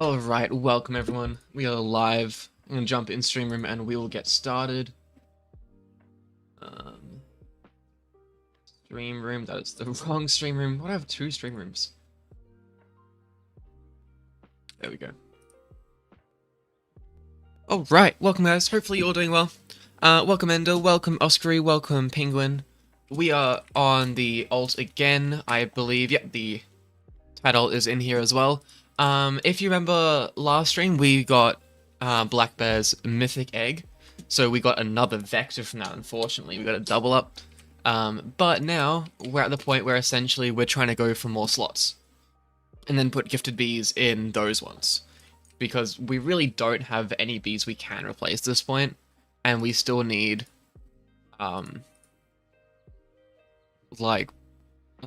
Alright, welcome everyone. We are live. I'm gonna jump in stream room and we will get started. Um, Stream room, that is the wrong stream room. Why do I have two stream rooms? There we go. Alright, welcome guys. Hopefully you're all doing well. Welcome Endo, welcome Oscary, welcome Penguin. We are on the alt again, I believe. Yep, the title is in here as well. If you remember last stream, we got Black Bear's mythic egg, so we got another vector from that. Unfortunately, we got a double up. But now we're at the point where essentially we're trying to go for more slots, and then put gifted bees in those ones, because we really don't have any bees we can replace at this point, and we still need like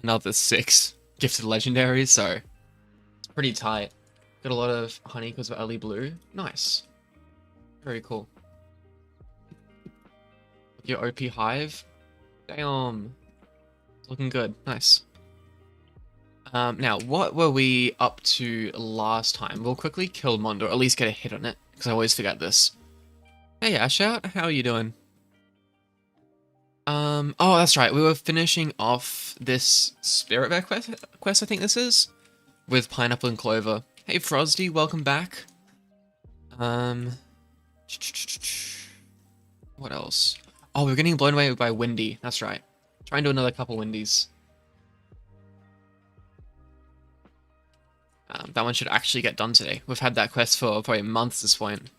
another 6 gifted legendaries, so pretty tight. Got a lot of honey because of early blue. Nice. Very cool. Your OP hive. Damn. Looking good. Nice. Now, what were we up to last time? We'll quickly kill Mondo, or at least get a hit on it, because I always forget this. Hey, Ashout. How are you doing? Oh, that's right. We were finishing off this Spirit Bear quest, I think this is, with Pineapple and Clover. Hey, Frosty, welcome back. What else? Oh, we're getting blown away by Windy. That's right. Try and do another couple Windies. That one should actually get done today. We've had that quest for probably months at this point.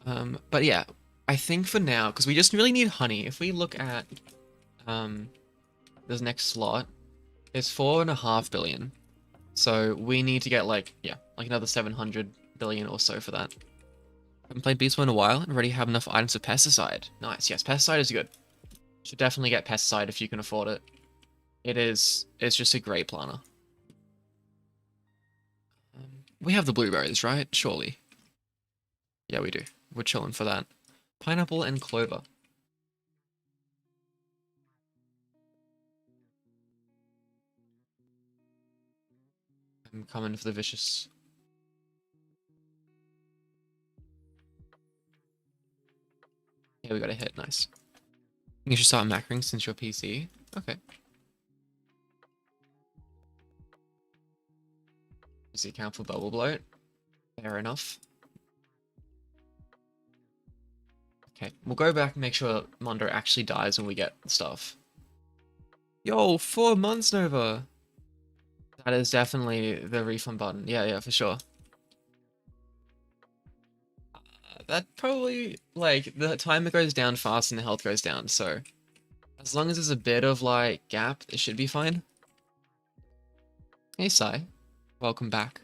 But yeah, I think for now, because we just really need honey. If we look at this next slot, it's 4.5 billion. So we need to get like another 700 billion or so for that. Haven't played Beast in a while and already have enough items for pesticide. Nice, yes, pesticide is good. Should definitely get pesticide if you can afford it. It's just a great planner. We have the blueberries, right? Surely. Yeah, we do. We're chilling for that. Pineapple and clover. I'm coming for the vicious. Yeah, we got a hit. Nice. You should start macroing since you're PC. Okay. Does he count for bubble bloat? Fair enough. Okay, we'll go back and make sure Mondo actually dies when we get the stuff. Yo, 4 months, Nova! That is definitely the refund button. Yeah, for sure. That probably, like, the timer goes down fast and the health goes down, so as long as there's a bit of, like, gap, it should be fine. Hey, Sai. Welcome back.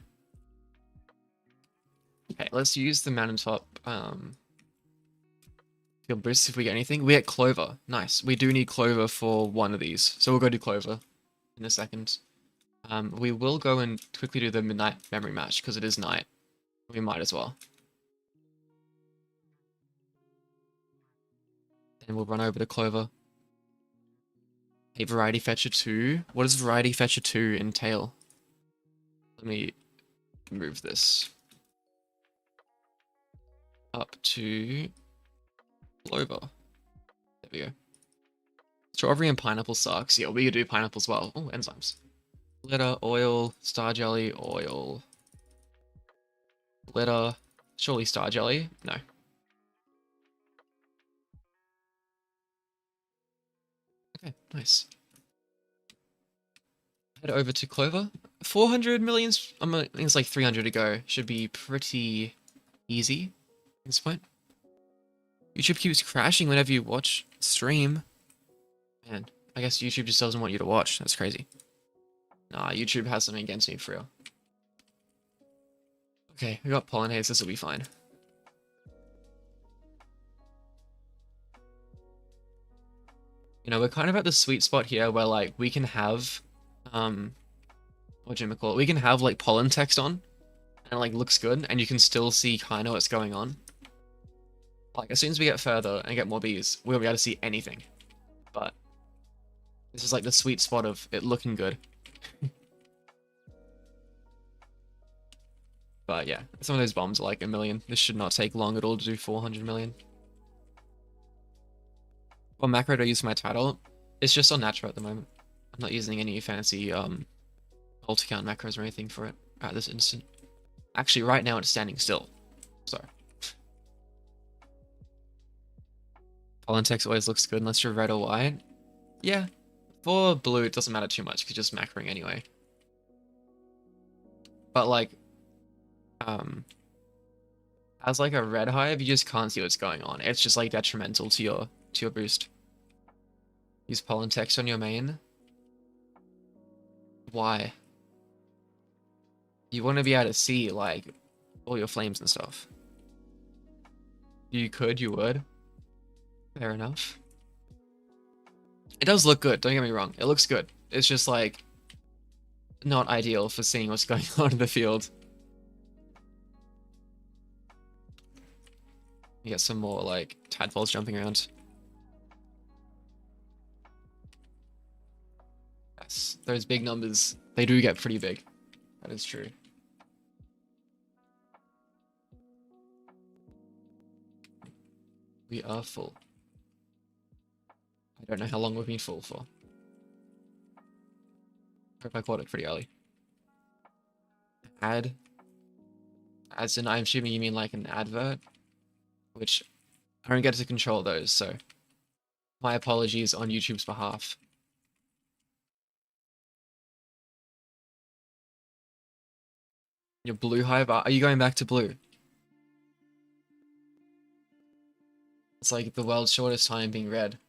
Okay, let's use the mountaintop, field boost if we get anything. We get clover. Nice. We do need clover for one of these, so we'll go do clover in a second. We will go and quickly do the midnight memory match, because it is night. We might as well. Then we'll run over to clover. Hey, Variety Fetcher 2. What does Variety Fetcher 2 entail? Let me move this up to clover. There we go. Strawberry and pineapple sucks. Yeah, we could do pineapple as well. Oh, enzymes. Glitter, oil, star jelly, oil. Glitter. Surely star jelly? No. Okay, nice. Head over to Clover. 400 million. I think it's like 300 to go. Should be pretty easy at this point. YouTube keeps crashing whenever you watch stream. Man, I guess YouTube just doesn't want you to watch. That's crazy. Nah, YouTube has something against me for real. Okay, we got pollen haze. This will be fine. You know, we're kind of at the sweet spot here where, like, we can have, whatchamacallit? We can have, like, pollen text on, and it, like, looks good, and you can still see kind of what's going on. Like, as soon as we get further and get more bees, we won't be able to see anything. But this is, like, the sweet spot of it looking good. But yeah, some of those bombs are like 1 million. This should not take long at all to do 400 million. What macro do I use for my title? It's just on natural at the moment. I'm not using any fancy alt account macros or anything for it at this instant. Actually, right now it's standing still. So. Pollen text always looks good unless you're red or white. Yeah. For blue, it doesn't matter too much because you're just macroing anyway. But like, as like a red hive, you just can't see what's going on. It's just like detrimental to your boost. Use pollen text on your main. Why? You want to be able to see like all your flames and stuff. You could, you would. Fair enough. It does look good, don't get me wrong. It looks good. It's just like not ideal for seeing what's going on in the field. You get some more like tadpoles jumping around. Yes, those big numbers, they do get pretty big. That is true. We are full. I don't know how long we've been full for. Hope I caught it pretty early. Ad. As in, I'm assuming you mean like an advert, which I don't get to control those, so my apologies on YouTube's behalf. Your blue hive, are you going back to blue? It's like the world's shortest time being red.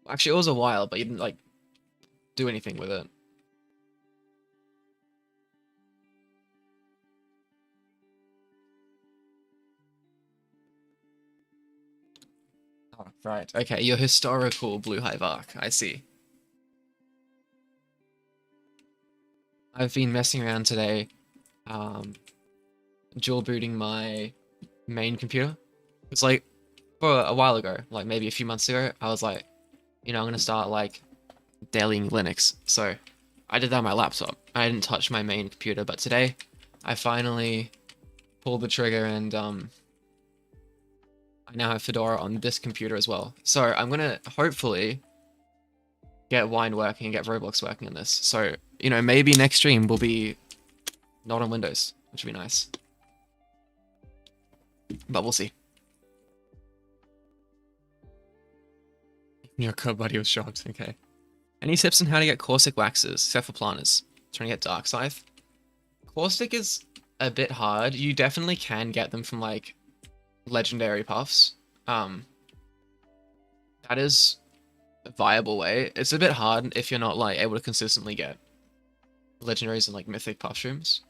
Actually, it was a while, but you didn't like do anything with it. Oh, right. Okay, your historical blue hive arc. I see. I've been messing around today, dual booting my main computer. It's like for a while ago, like maybe a few months ago, I was like, you know, I'm gonna start like dailying Linux. So I did that on my laptop. I didn't touch my main computer, but today I finally pulled the trigger and I now have Fedora on this computer as well. So I'm gonna hopefully get Wine working and get Roblox working on this. So, you know, maybe next stream will be not on Windows, which would be nice. But we'll see. Your code buddy was shocked, okay. Any tips on how to get caustic waxes, except for planters? Trying to get dark scythe? Caustic is a bit hard. You definitely can get them from like legendary puffs. That is a viable way. It's a bit hard if you're not like able to consistently get legendaries and like mythic puff shrooms.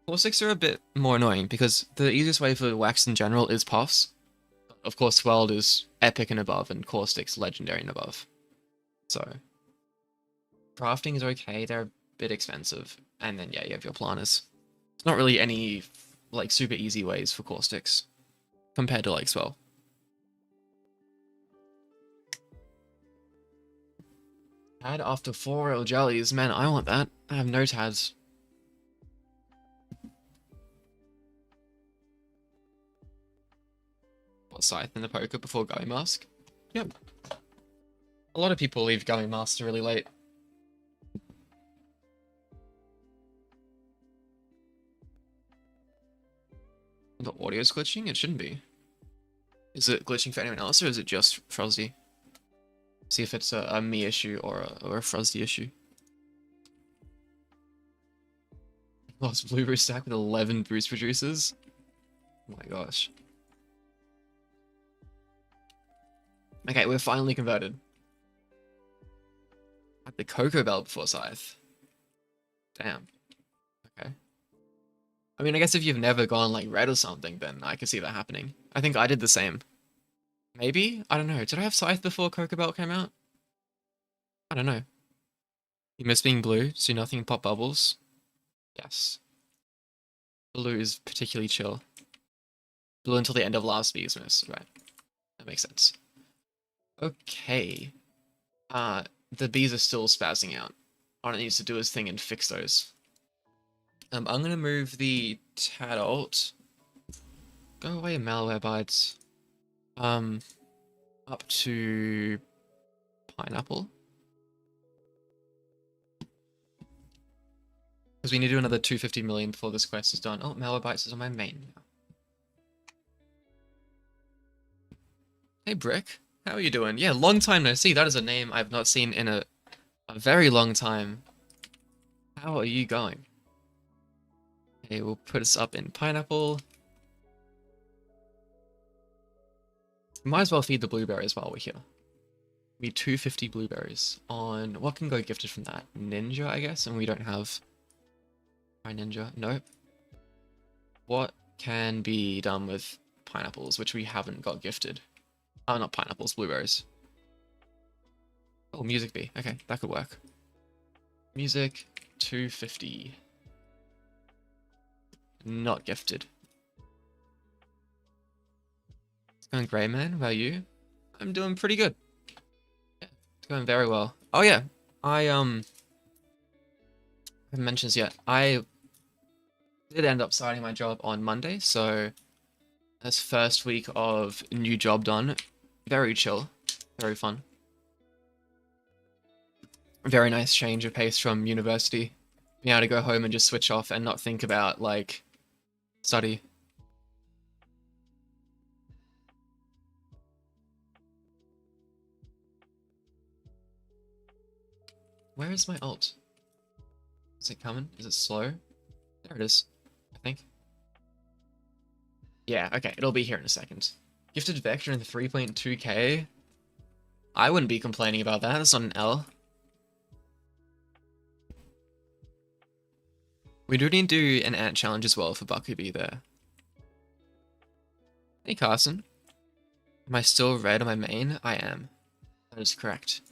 Caustics are a bit more annoying because the easiest way for wax in general is puffs. Of course, Swelled is epic and above, and Caustic's legendary and above. So, crafting is okay. They're a bit expensive. And then, yeah, you have your planters. It's not really any, like, super easy ways for Caustics compared to, like, Swell. Tad after 4 royal jellies. Man, I want that. I have no Tads. What, Scythe in the poker before Going Mask? Yep. A lot of people leave Going Mask really late. The audio's glitching? It shouldn't be. Is it glitching for anyone else, or is it just Frosty? See if it's a me issue or a Frosty issue. Lost Blueberry stack with 11 boost producers? Oh my gosh. Okay, we're finally converted. Had the Cocoa Bell before Scythe. Damn. Okay. I mean, I guess if you've never gone like red or something, then I could see that happening. I think I did the same. Maybe? I don't know. Did I have Scythe before Cocoa Bell came out? I don't know. You miss being blue, so nothing pop bubbles? Yes. Blue is particularly chill. Blue until the end of last Beesmas, right. That makes sense. Okay. The bees are still spazzing out. All it needs to do is thing and fix those. I'm gonna move the Tadalt. Go away, Malwarebytes. Up to Pineapple. Because we need to do another 250 million before this quest is done. Oh, Malwarebytes is on my main now. Hey, Brick. How are you doing? Yeah, long time no see. That is a name I've not seen in a very long time. How are you going? Okay, we'll put us up in Pineapple. Might as well feed the blueberries while we're here. We need 250 blueberries on... What can go gifted from that? Ninja, I guess? And we don't have... Ninja? Nope. What can be done with pineapples, which we haven't got gifted? Oh, not pineapples, blueberries. Oh, music bee. Okay, that could work. Music, 250. Not gifted. It's going great, man. How about you? I'm doing pretty good. Yeah, it's going very well. Oh yeah, I haven't mentioned this yet. I did end up starting my job on Monday, so this first week of new job done. Very chill, very fun. Very nice change of pace from university. Being able to go home and just switch off and not think about, like, study. Where is my ult? Is it coming? Is it slow? There it is, I think. Yeah, okay, it'll be here in a second. Gifted Vector in 3.2k? I wouldn't be complaining about that, that's not an L. We do need to do an ant challenge as well for Buckybee there. Hey Carson. Am I still red on my main? I am. That is correct.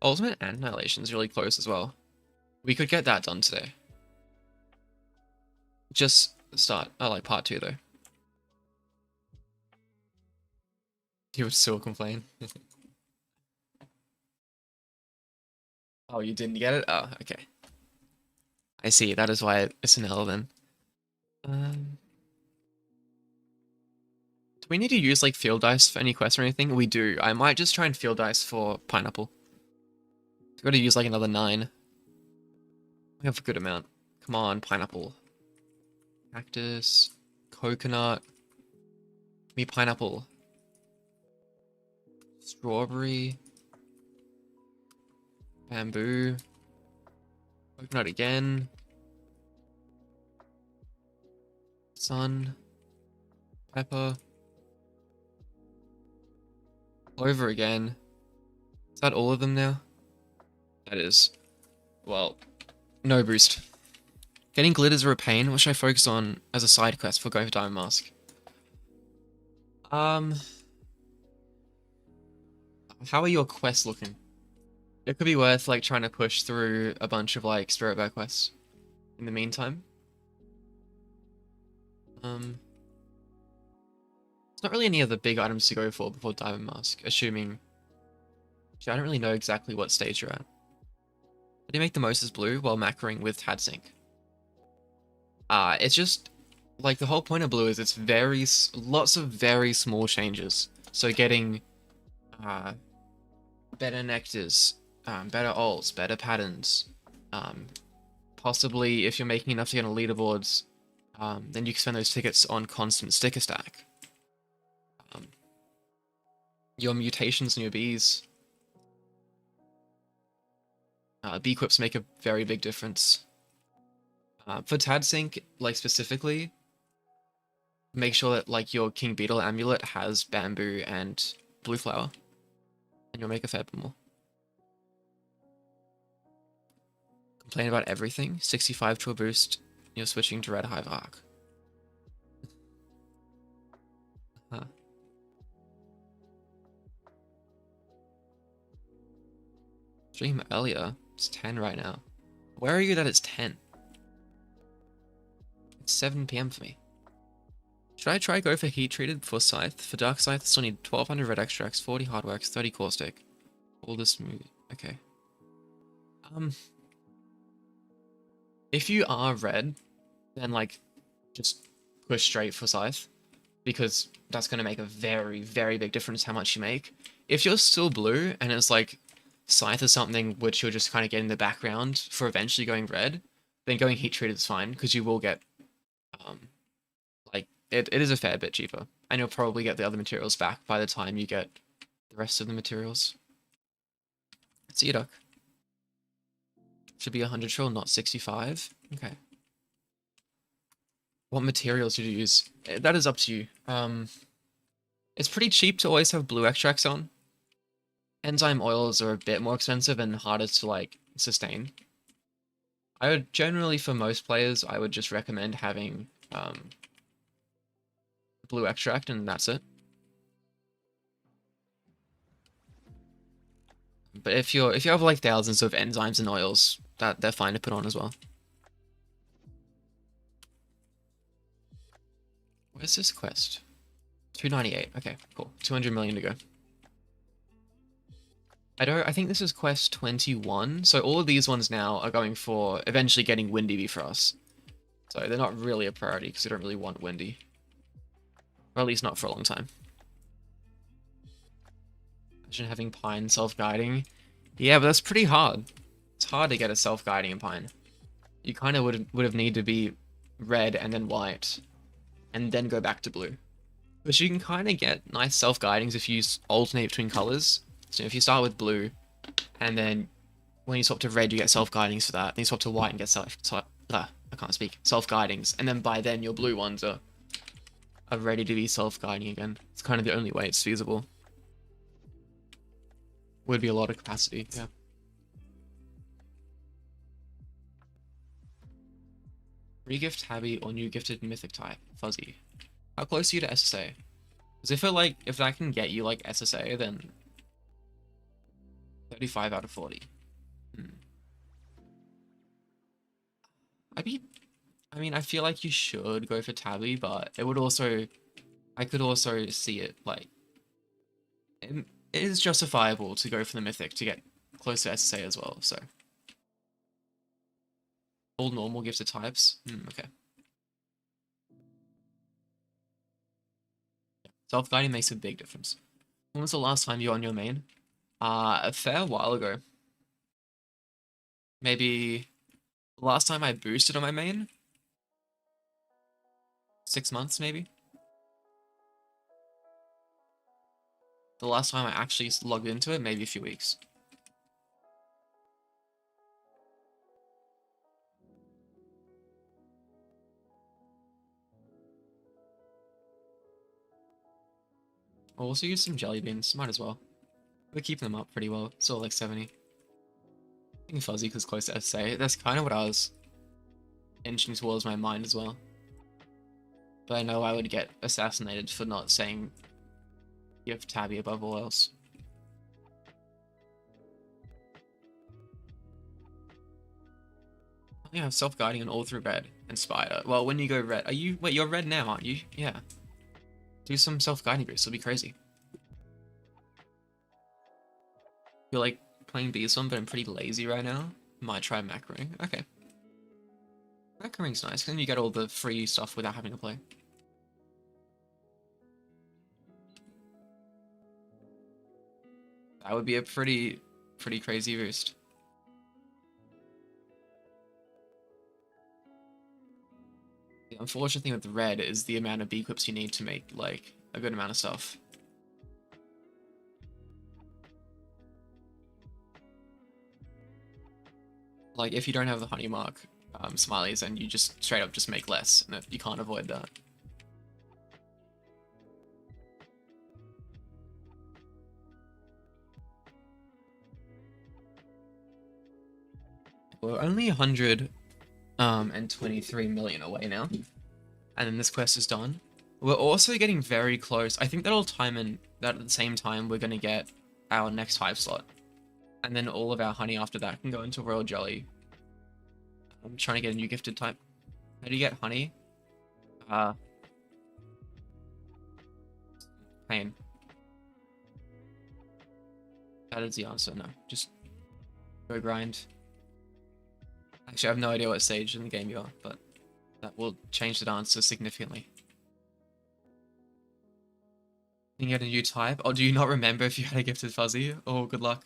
Ultimate Annihilation is really close as well. We could get that done today. Just start. I like part 2 though. You would still complain. Oh, you didn't get it? Oh, okay. I see. That is why it's an L then. Do we need to use like field dice for any quests or anything? We do. I might just try and field dice for Pineapple. We've got to use like another 9. We have a good amount. Come on, Pineapple. Cactus. Coconut. Me Pineapple. Strawberry. Bamboo. Coconut again. Sun. Pepper. Clover again. Is that all of them now? That is. Well, no boost. Getting glitters are a pain. What should I focus on as a side quest for going for Diamond Mask? How are your quests looking? It could be worth like trying to push through a bunch of like Spirit Bear quests in the meantime. There's not really any other big items to go for before Diamond Mask, assuming... Actually, I don't really know exactly what stage you're at. How do you make the Moses blue while macroing with Tadsync? It's just... Like, the whole point of blue is it's lots of very small changes. So getting... better nectars, better ults, better patterns. Possibly, if you're making enough to get on leaderboards, then you can spend those tickets on constant sticker stack. Your mutations and your bees. Bee quips make a very big difference. For Tadsync, like specifically, make sure that like your King Beetle amulet has bamboo and blue flower, and you'll make a fair bit more. Complain about everything. 65 to a boost. You're switching to Red Hive Arc. Huh. Stream earlier. It's 10 right now. Where are you that it's 10? It's 7 PM for me. Should I try go for heat treated before Scythe? For Dark Scythe, I still need 1200 red extracts, 40 hardworks, 30 caustic, All this smooth. Okay. If you are red, then like just push straight for Scythe, because that's going to make a very, very big difference how much you make. If you're still blue and it's like Scythe is something which you'll just kind of get in the background for eventually going red, then going heat treated is fine, because you will get like it is a fair bit cheaper, and you'll probably get the other materials back by the time you get the rest of the materials. See you, duck. Should be 100 trill, not 65. Okay. What materials did you use? That is up to you. It's pretty cheap to always have blue extracts on. Enzyme oils are a bit more expensive and harder to like sustain. I would generally, for most players, I would just recommend having blue extract, and that's it. But if you have like thousands of enzymes and oils, they're fine to put on as well. Where's this quest? 298. Okay, cool. 200 million to go. I think this is quest 21, so all of these ones now are going for eventually getting Windy Bifrost. So they're not really a priority because we don't really want Windy. Or at least not for a long time. Imagine having Pine self-guiding. Yeah, but that's pretty hard. It's hard to get a self-guiding in Pine. You kind of would have needed to be red and then white, and then go back to blue. But you can kind of get nice self-guidings if you alternate between colors. So if you start with blue, and then when you swap to red, you get self-guidings for that. Then you swap to white and get self-guidings. And then by then, your blue ones are ready to be self-guiding again. It's kind of the only way it's feasible. Would be a lot of capacity, yeah. Regift Tabby or new gifted mythic type? Fuzzy. How close are you to SSA? Because if that can get you like SSA, then 35 out of 40. I mean, I feel like you should go for Tabby, but it would also, I could also see it like, it is justifiable to go for the mythic to get close to SSA as well, so. All normal gifted types? Okay. Self-guiding makes a big difference. When was the last time you were on your main? A fair while ago. Maybe the last time I boosted on my main? 6 months, maybe? The last time I actually logged into it, maybe a few weeks. I'll also use some jelly beans, might as well. We're keeping them up pretty well, still like 70. I think Fuzzy because close to SA. That's kind of what I was inching towards my mind as well. But I know I would get assassinated for not saying give Tabby above all else. Yeah, self-guiding on all through red and spider. Well, when you go red, wait, you're red now, aren't you? Yeah. Do some self-guiding boosts, it'll be crazy. You're like playing Beeswim, but I'm pretty lazy right now. Might try Macroing. Okay. Macroing's nice, then you get all the free stuff without having to play. That would be a pretty crazy boost. The unfortunate thing with the red is the amount of B-quips you need to make, like, a good amount of stuff. Like, if you don't have the honey mark smileys, and you just straight up just make less, and you can't avoid that. We're only 123 million away now, and then this quest is done. We're also getting very close. I think that'll time in that at the same time we're gonna get our next hive slot, and then all of our honey after that can go into royal jelly. I'm trying to get a new gifted type. How do you get honey? Pain. That is the answer. No, just go grind. Actually, I have no idea what stage in the game you are, but that will change the answer significantly. You get a new type? Oh, do you not remember if you had a gifted fuzzy? Oh, good luck.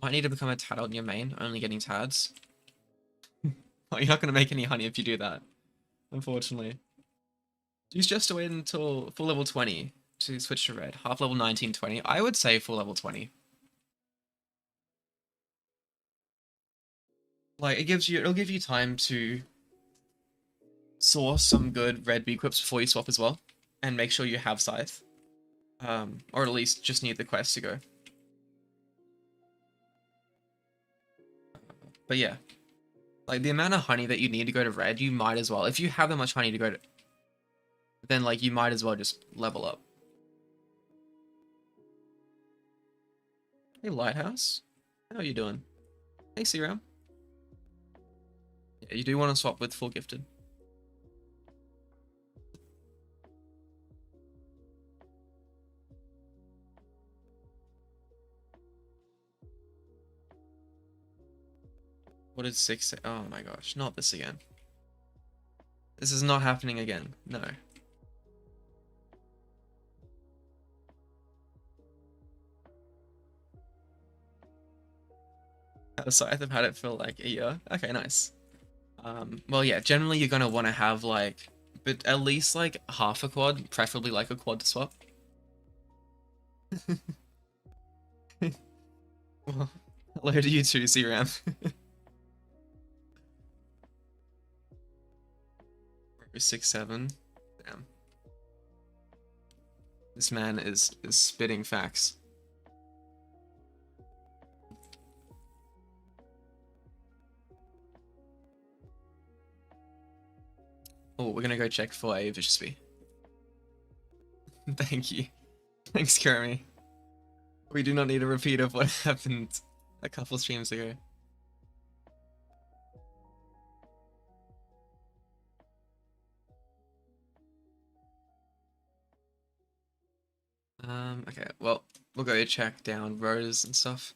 Might need to become a tad on your main, only getting tads. Oh, you're not going to make any honey if you do that, unfortunately. Use just to wait until full level 20 to switch to red. Half level 19, 20. I would say full level 20. Like, it'll give you time to source some good red B-equips before you swap as well. And make sure you have Scythe. Or at least just need the quest to go. But yeah. Like, the amount of honey that you need to go to red, you might as well. If you have that much honey to go to... Then, like, you might as well just level up. Hey, Lighthouse. How are you doing? Hey, C-Ram. Yeah, you do want to swap with full gifted. What is 6? Oh my gosh, not this again. This is not happening again. No. Scythe, I've had it for like a year. Okay, nice. Well, yeah, generally you're gonna want to have like, but at least like half a quad, preferably like a quad to swap. Well, hello to you too, C-Ram. 6, 7. Damn. This man is spitting facts. Oh, we're gonna go check for a Vicious Bee. Thank you. Thanks, Kermie. We do not need a repeat of what happened a couple streams ago. Okay, well, we'll go check down rows and stuff.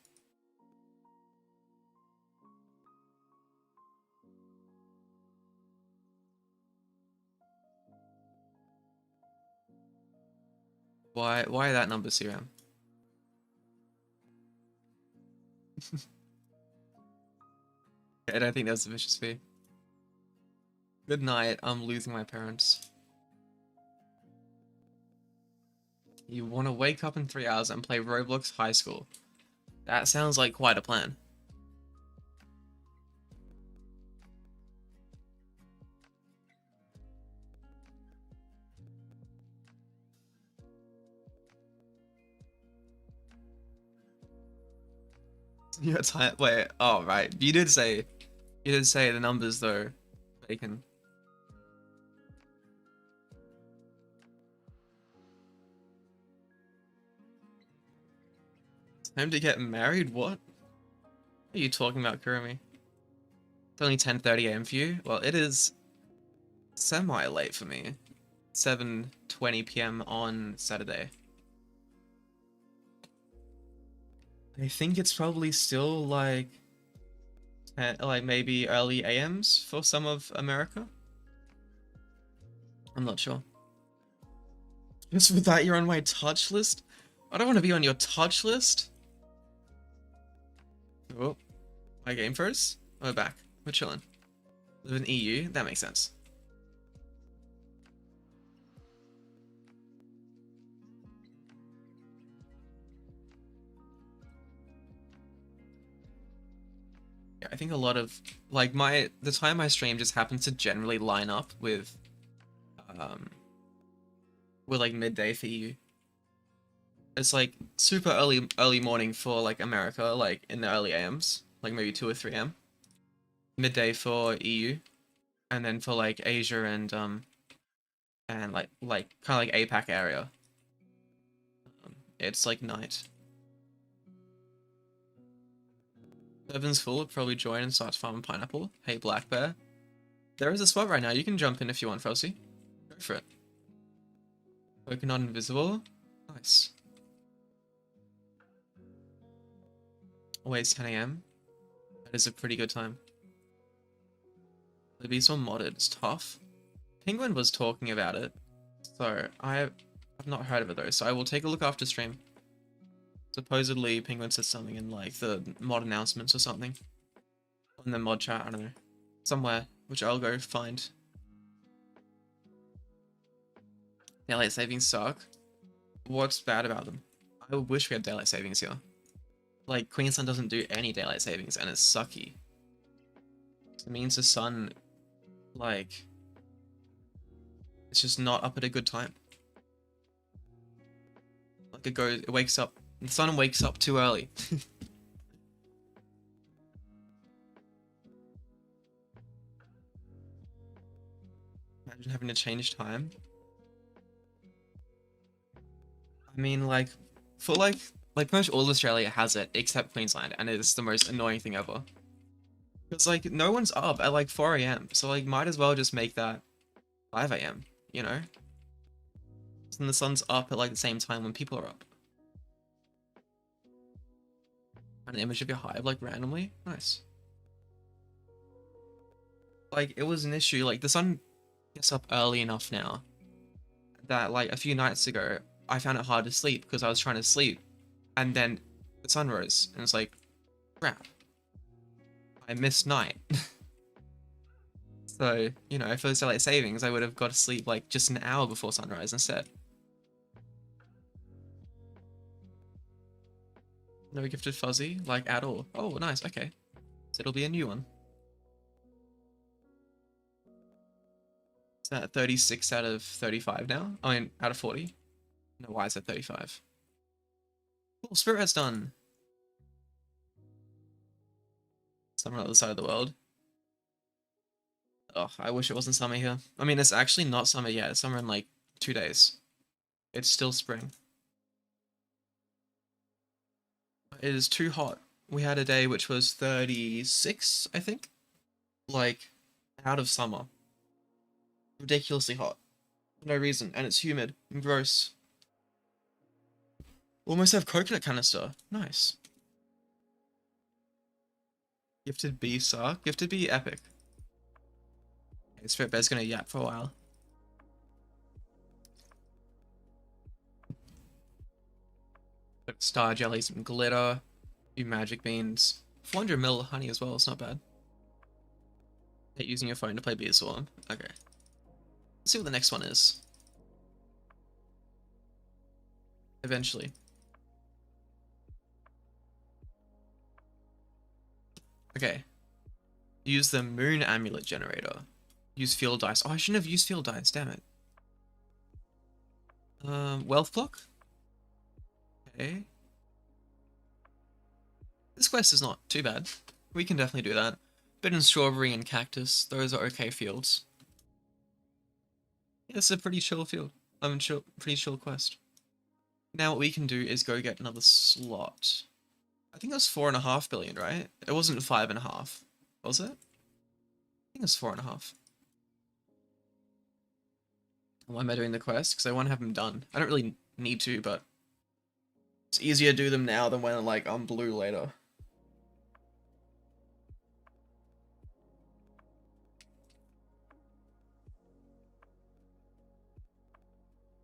Why that number, CRAM? I don't think that was a vicious fee. Good night, I'm losing my parents. You want to wake up in 3 hours and play Roblox High School. That sounds like quite a plan. You're tired. Wait, oh right. You did say the numbers though. Bacon. Time to get married? What? What are you talking about, Kurumi? It's only 10:30 AM for you? Well, it is semi-late for me. 7:20 PM on Saturday. I think it's probably still like maybe early AMs for some of America. I'm not sure. Just with that, you're on my touch list? I don't want to be on your touch list. Oh, my game froze? We're back. We're chilling. Live in EU? That makes sense. Yeah, I think a lot of like the time I stream just happens to generally line up with like midday for you. It's like super early morning for like America, like in the early AMs, like maybe 2 or 3 AM. Midday for EU, and then for like Asia and like kind of like APAC area, it's like night. Evan's full, probably join and start farming pineapple. Hey, Black Bear. There is a spot right now. You can jump in if you want, Felsi. Go for it. Pokemon invisible. Nice. Always 10 a.m. That is a pretty good time. The beast on modded. It's tough. Penguin was talking about it, so I've not heard of it though. So I will take a look after stream. Supposedly, Penguin said something in like the mod announcements or something. In the mod chat, I don't know. Somewhere, which I'll go find. Daylight savings suck. What's bad about them? I wish we had daylight savings here. Like, Queensland doesn't do any daylight savings, and it's sucky. It means the sun, like, it's just not up at a good time. Like, it wakes up, the sun wakes up too early. Imagine having to change time. I mean, like, for like pretty much all Australia has it, except Queensland, and it's the most annoying thing ever. Because, like, no one's up at, like, 4 a.m., so, like, might as well just make that 5 a.m., you know? And the sun's up at, like, the same time when people are up. An image of your hive, like, randomly? Nice. Like, it was an issue, like, the sun gets up early enough now that, like, a few nights ago, I found it hard to sleep because I was trying to sleep, and then the sun rose, and it's like, crap. I missed night. So, you know, if it was daylight savings, I would have got to sleep, like, just an hour before sunrise instead. No gifted fuzzy, like, at all. Oh, nice, okay. So it'll be a new one. Is that 36 out of 35 now? I mean, out of 40? No, why is that 35? Cool, Spirit Red's done. Somewhere on the other side of the world. Oh, I wish it wasn't summer here. I mean, it's actually not summer yet. It's summer in, like, 2 days. It's still spring. It is too hot. We had a day which was 36, I think. Like, out of summer. Ridiculously hot. For no reason. And it's humid and gross. Almost have coconut canister. Nice. Gifted bee suck. Gifted bee epic. Okay, Spirit Bear's gonna yap for a while. Star jellies and glitter. Few magic beans. 400 mil honey as well. It's not bad. Hate using your phone to play Bee Swarm. Okay. Let's see what the next one is. Eventually. Okay. Use the moon amulet generator. Use field dice. Oh, I shouldn't have used field dice, damn it. Wealth block? Okay. This quest is not too bad. We can definitely do that. Bit in strawberry and cactus. Those are okay fields. Yeah, it's a pretty chill field. Pretty chill quest. Now what we can do is go get another slot. I think it was 4.5 billion, right? It wasn't 5.5. Was it? I think it's 4.5. Why am I doing the quest? Because I want to have them done. I don't really need to, but it's easier to do them now than when, like, I'm blue later.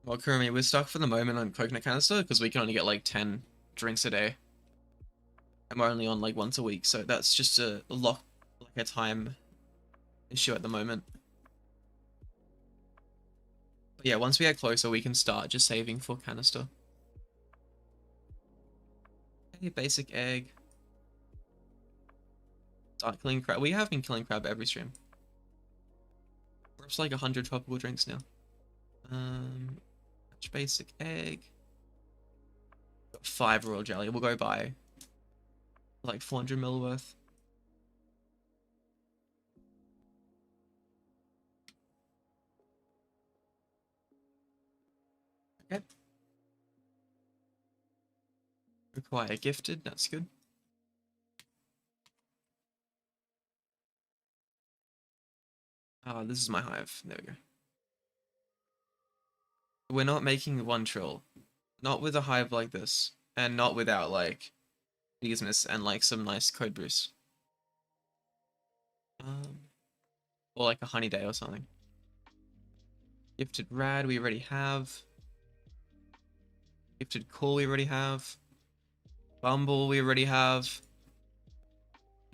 Well, Kurumi, we're stuck for the moment on coconut canister because we can only get, like, 10 drinks a day. And we're only on, like, once a week, so that's just a time issue at the moment. But yeah, once we get closer, we can start just saving for canister. Okay, basic egg. Start killing crab. We have been killing crab every stream. We're up to like 100 tropical drinks now. Basic egg. Got 5 royal jelly. We'll go buy like 400 ml worth. Okay. Require gifted. That's good. This is my hive. There we go. We're not making 1 trill. Not with a hive like this. And not without, like, business and like some nice code boosts. Or like a honey day or something. Gifted rad we already have. Gifted cool we already have. Bumble we already have.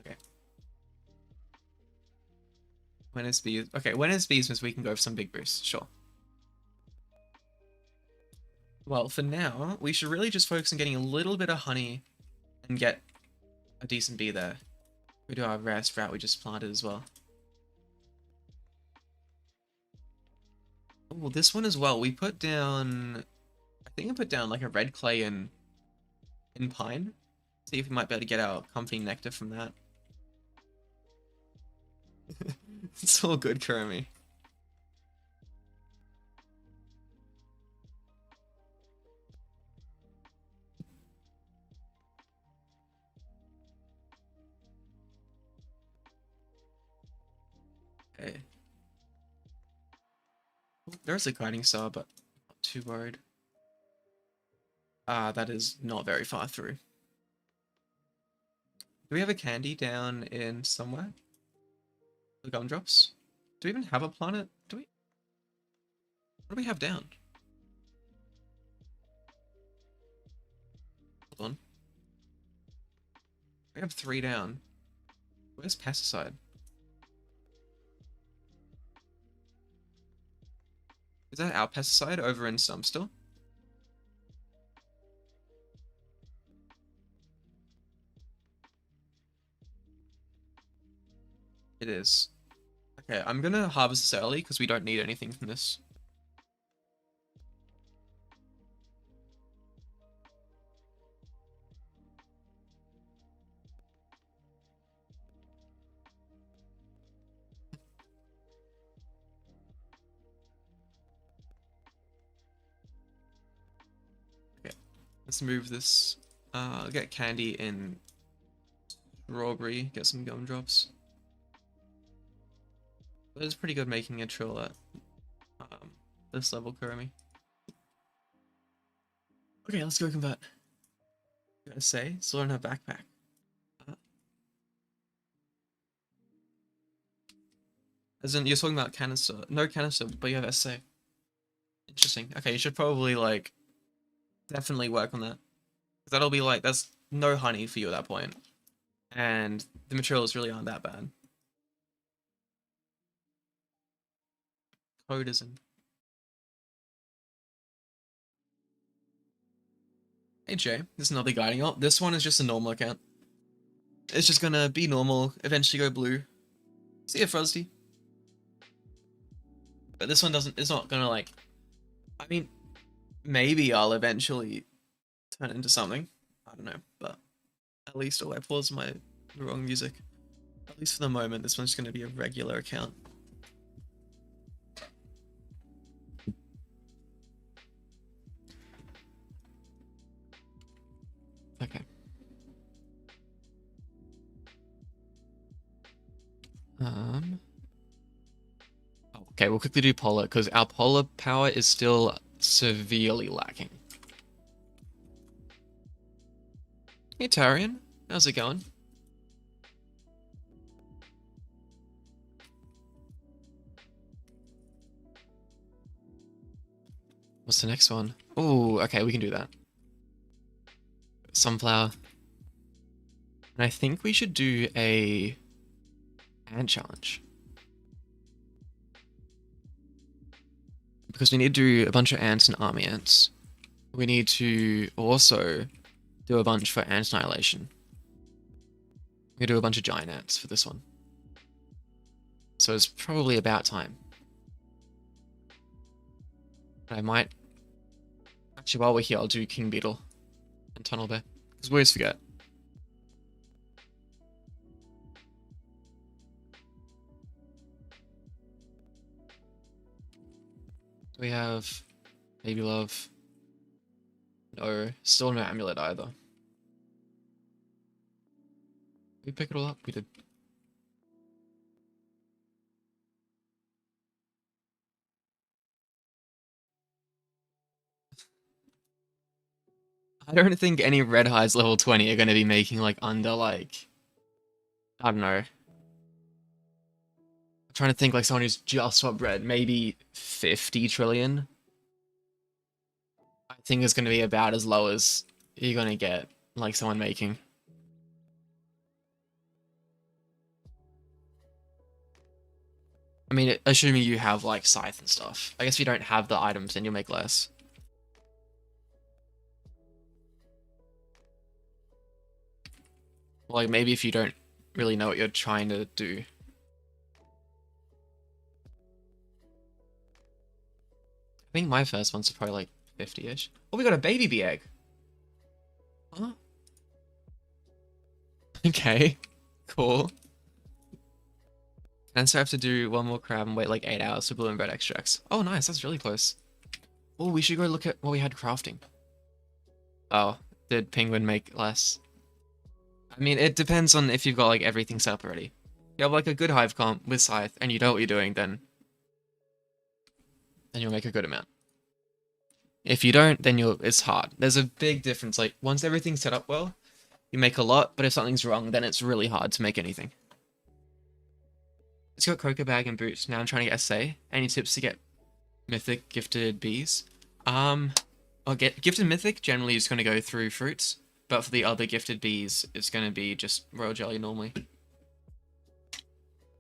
Okay. When is bees? Okay, when is business we can go for some big boosts. Sure. Well, for now, we should really just focus on getting a little bit of honey and get a decent bee there. We do our rare sprout we just planted as well. Oh, well, this one as well. We put down, I think I put down like a red clay in pine. See if we might be able to get our comfy nectar from that. It's all good, Kurumi. Okay. There's a guiding star, but not too worried. That is not very far through. Do we have a candy down in somewhere? The gumdrops? Do we even have a planet? Do we? What do we have down? Hold on. We have 3 down. Where's pesticide? Is that our pesticide over in some still? It is. Okay, I'm gonna harvest this early because we don't need anything from this. Okay, let's move this. Get candy in strawberry, get some gumdrops. But it's pretty good making a trill at this level, Kurumi. Okay, let's go convert. You gotta say, still don't have backpack. As in, you're talking about canister. No canister, but you have essay. Interesting. Okay, you should probably, like, definitely work on that. That'll be, like, that's no honey for you at that point. And the materials really aren't that bad. Code isn't. Hey, Jay. This is another guiding ult. This one is just a normal account. It's just gonna be normal, eventually go blue. See ya, Frosty. But this one doesn't, it's not gonna, like, I mean, maybe I'll eventually turn it into something. I don't know, but at least, I paused my wrong music. At least for the moment, this one's gonna be a regular account. Okay. Okay, we'll quickly do polar because our polar power is still severely lacking. Hey Tarian, how's it going? What's the next one? Oh, okay, we can do that. Sunflower. And I think we should do a ant challenge. Because we need to do a bunch of ants and army ants. We need to also do a bunch for ant annihilation. We do a bunch of giant ants for this one. So it's probably about time. I might... Actually, while we're here, I'll do King Beetle and Tunnel Bear. Because we always forget. We have Baby Love. No, still no amulet either. Did we pick it all up? We did. I don't think any red hides level 20 are going to be making like under like, I don't know. I'm trying to think like someone who's just swapped red, maybe 50 trillion. I think it's going to be about as low as you're going to get like someone making. I mean, assuming you have like scythe and stuff. I guess if you don't have the items, then you'll make less. Like maybe if you don't really know what you're trying to do. I think my first ones are probably like 50-ish. Oh, we got a baby bee egg. Huh? Okay, cool. And so I have to do one more crab and wait like 8 hours for blue and red extracts. Oh, nice. That's really close. Oh, we should go look at what we had crafting. Oh, did penguin make less? I mean, it depends on if you've got like everything set up already. You have like a good hive comp with scythe and you know what you're doing, then you'll make a good amount. If you don't, then it's hard. There's a big difference. Like once everything's set up well, you make a lot, but if something's wrong, then it's really hard to make anything. It's got cocoa bag and boots. Now I'm trying to get SA. Any tips to get mythic gifted bees? I'll get gifted mythic. Generally, it's going to go through fruits, but for the other gifted bees, it's going to be just royal jelly normally.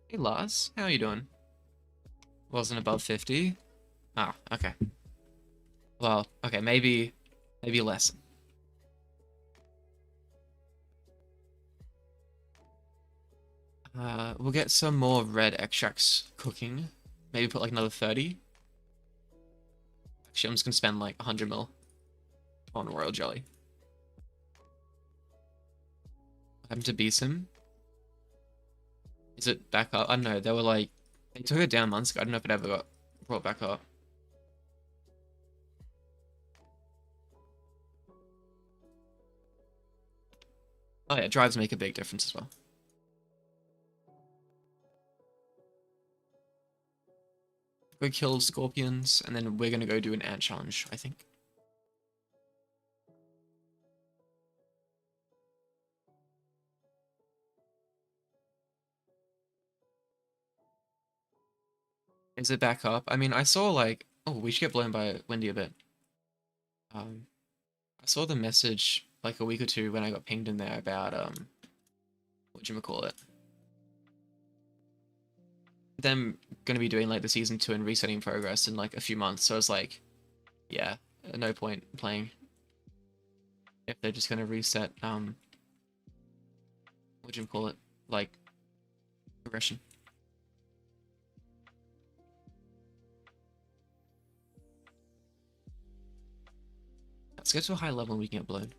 Hey Lars, how are you doing? Wasn't above 50. Ah, okay. Well, okay, maybe less. We'll get some more red extracts cooking. Maybe put like another 30. Actually, I'm just gonna spend like 100 mil on royal jelly. What happened to Beeson? Is it back up? I don't know. They were like, they took it down months ago. I don't know if it ever got brought back up. Oh yeah, drives make a big difference as well. Go kill scorpions, and then we're gonna go do an ant challenge, I think. Is it back up? I mean, I saw like, oh, we should get blown by Windy a bit. I saw the message like a week or two when I got pinged in there about whatchamacallit. Them gonna be doing like the season 2 and resetting progress in like a few months, so it's like, yeah, no point playing if they're just gonna reset whatchamacallit, like progression. Let's go to a high level and we can get blown.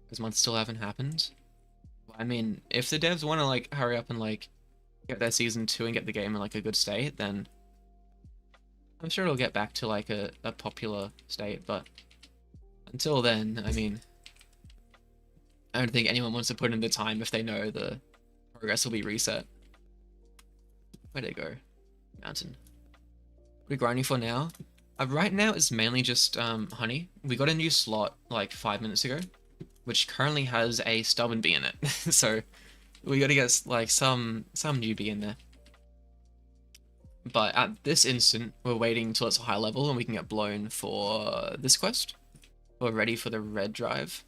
Because months still haven't happened. I mean, if the devs want to like hurry up and like get their season 2 and get the game in like a good state, then I'm sure it'll get back to like a popular state, but until then, I mean, I don't think anyone wants to put in the time if they know the progress will be reset. Where'd it go? Mountain. What are we grinding for now? Right now it's mainly just honey. We got a new slot like 5 minutes ago, which currently has a stubborn bee in it. So we gotta get like some new bee in there. But at this instant, we're waiting till it's a high level and we can get blown for this quest. We're ready for the red drive.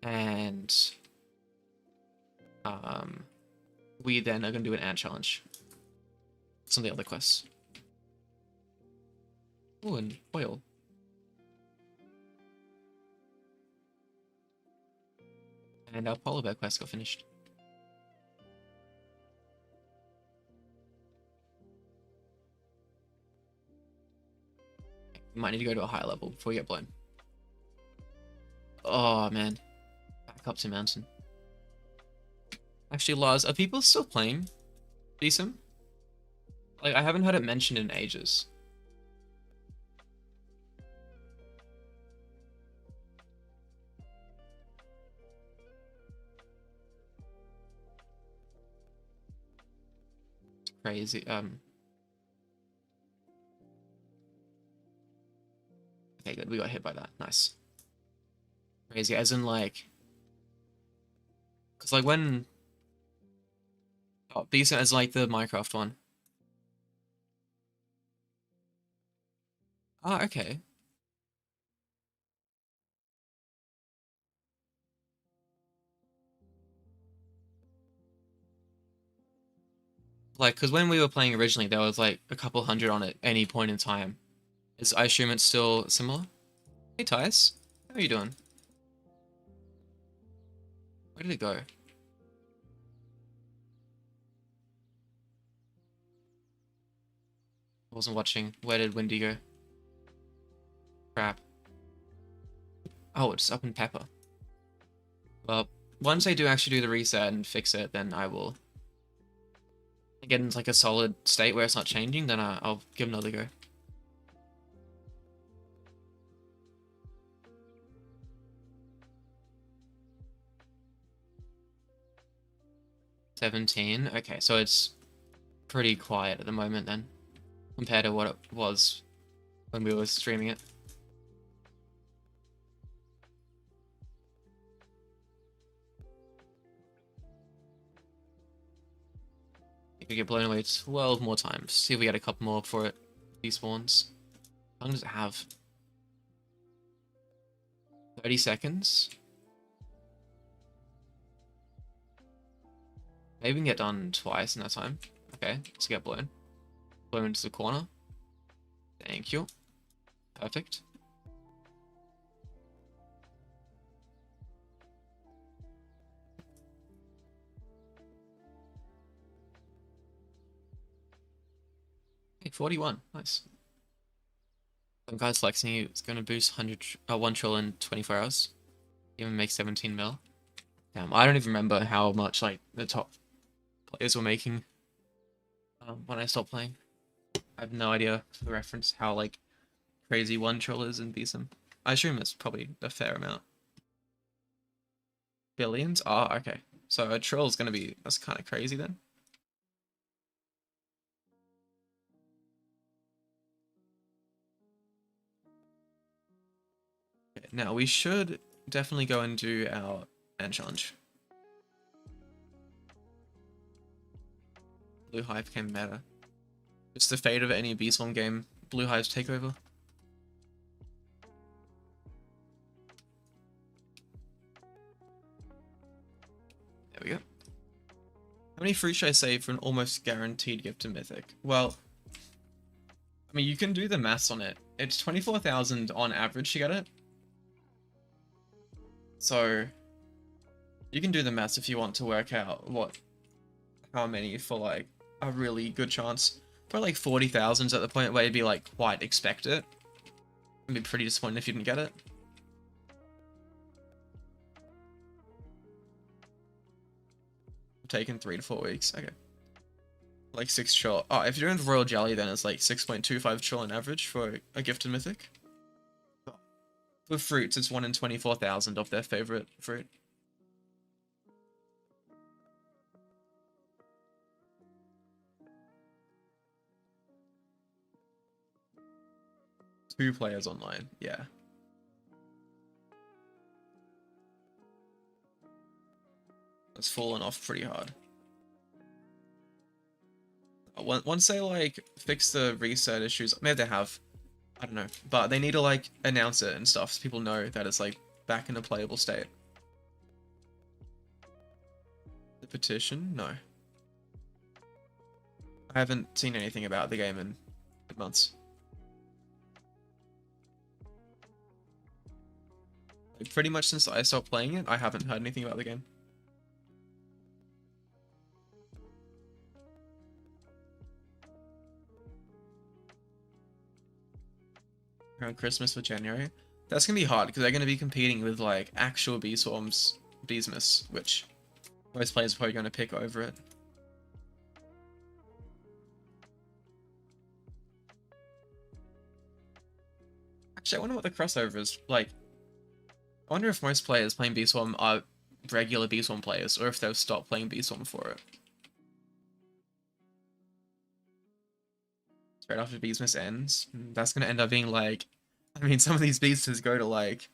And we then are gonna do an ant challenge. Some of the other quests. Oh, and oil. And our polar bear quest got finished. We might need to go to a higher level before we get blown. Oh, man. Back up to mountain. Actually, Lars, are people still playing Decent? Like, I haven't heard it mentioned in ages. It's crazy. Okay, good. We got hit by that. Nice. Crazy. As in, like... Because, like, when... Oh, decent as, like, the Minecraft one. Ah, okay. Like, because when we were playing originally, there was, like, a couple hundred on at any point in time. I assume it's still similar? Hey, Tice. How are you doing? Where did it go? I wasn't watching. Where did Windy go? Crap. Oh, it's up in Pepper. Well, once I do actually do the reset and fix it, then I will get into like a solid state where it's not changing, then I'll give another go. $17. Okay, so it's pretty quiet at the moment then, compared to what it was when we were streaming it. You could get blown away 12 more times. See if we get a couple more before it despawns. How long does it have? 30 seconds? Maybe we can get done twice in that time. Okay, let's get blown. Blown into the corner. Thank you. Perfect. Hey, 41. Nice. Some guy's flexing it's going to boost 1 trillion in 24 hours. Even make 17 mil. Damn, I don't even remember how much like the top players were making when I stopped playing. I have no idea for the reference how like crazy 1 trill is in BSIM. I assume it's probably a fair amount. Billions? Oh, okay. So a trill is going to be, that's kind of crazy then. Okay, now we should definitely go and do our end challenge. Blue Hive became meta. Just the fate of any B-Swarm game. Blue Hive's takeover. There we go. How many fruits should I save for an almost guaranteed gift to Mythic? Well, I mean, you can do the maths on it. It's 24,000 on average to get it. So, you can do the maths if you want to work out how many for like a really good chance. Probably like 40,000's at the point where you'd be like quite expect it. It'd be pretty disappointed if you didn't get it. Taken 3 to 4 weeks. Okay. Like 6 trill. Oh, if you're doing Royal Jelly, then it's like 6.25 trill on average for a gifted mythic. For fruits, it's 1 in 24,000 of their favorite fruit. Two players online, yeah. It's fallen off pretty hard. Once they like fix the reset issues, maybe they have, I don't know, but they need to like announce it and stuff so people know that it's like back in a playable state. The petition? No. I haven't seen anything about the game in months. Like, pretty much since I stopped playing it, I haven't heard anything about the game. Around Christmas or January. That's gonna be hard because they're gonna be competing with like actual bee swarms, Beesmas, which most players are probably gonna pick over it. Actually, I wonder what the crossover is like. I wonder if most players playing Bee Swarm are regular Bee Swarm players, or if they've stopped playing Bee Swarm for it. Straight after Beesmas ends, that's gonna end up being like I mean, some of these beasters go to like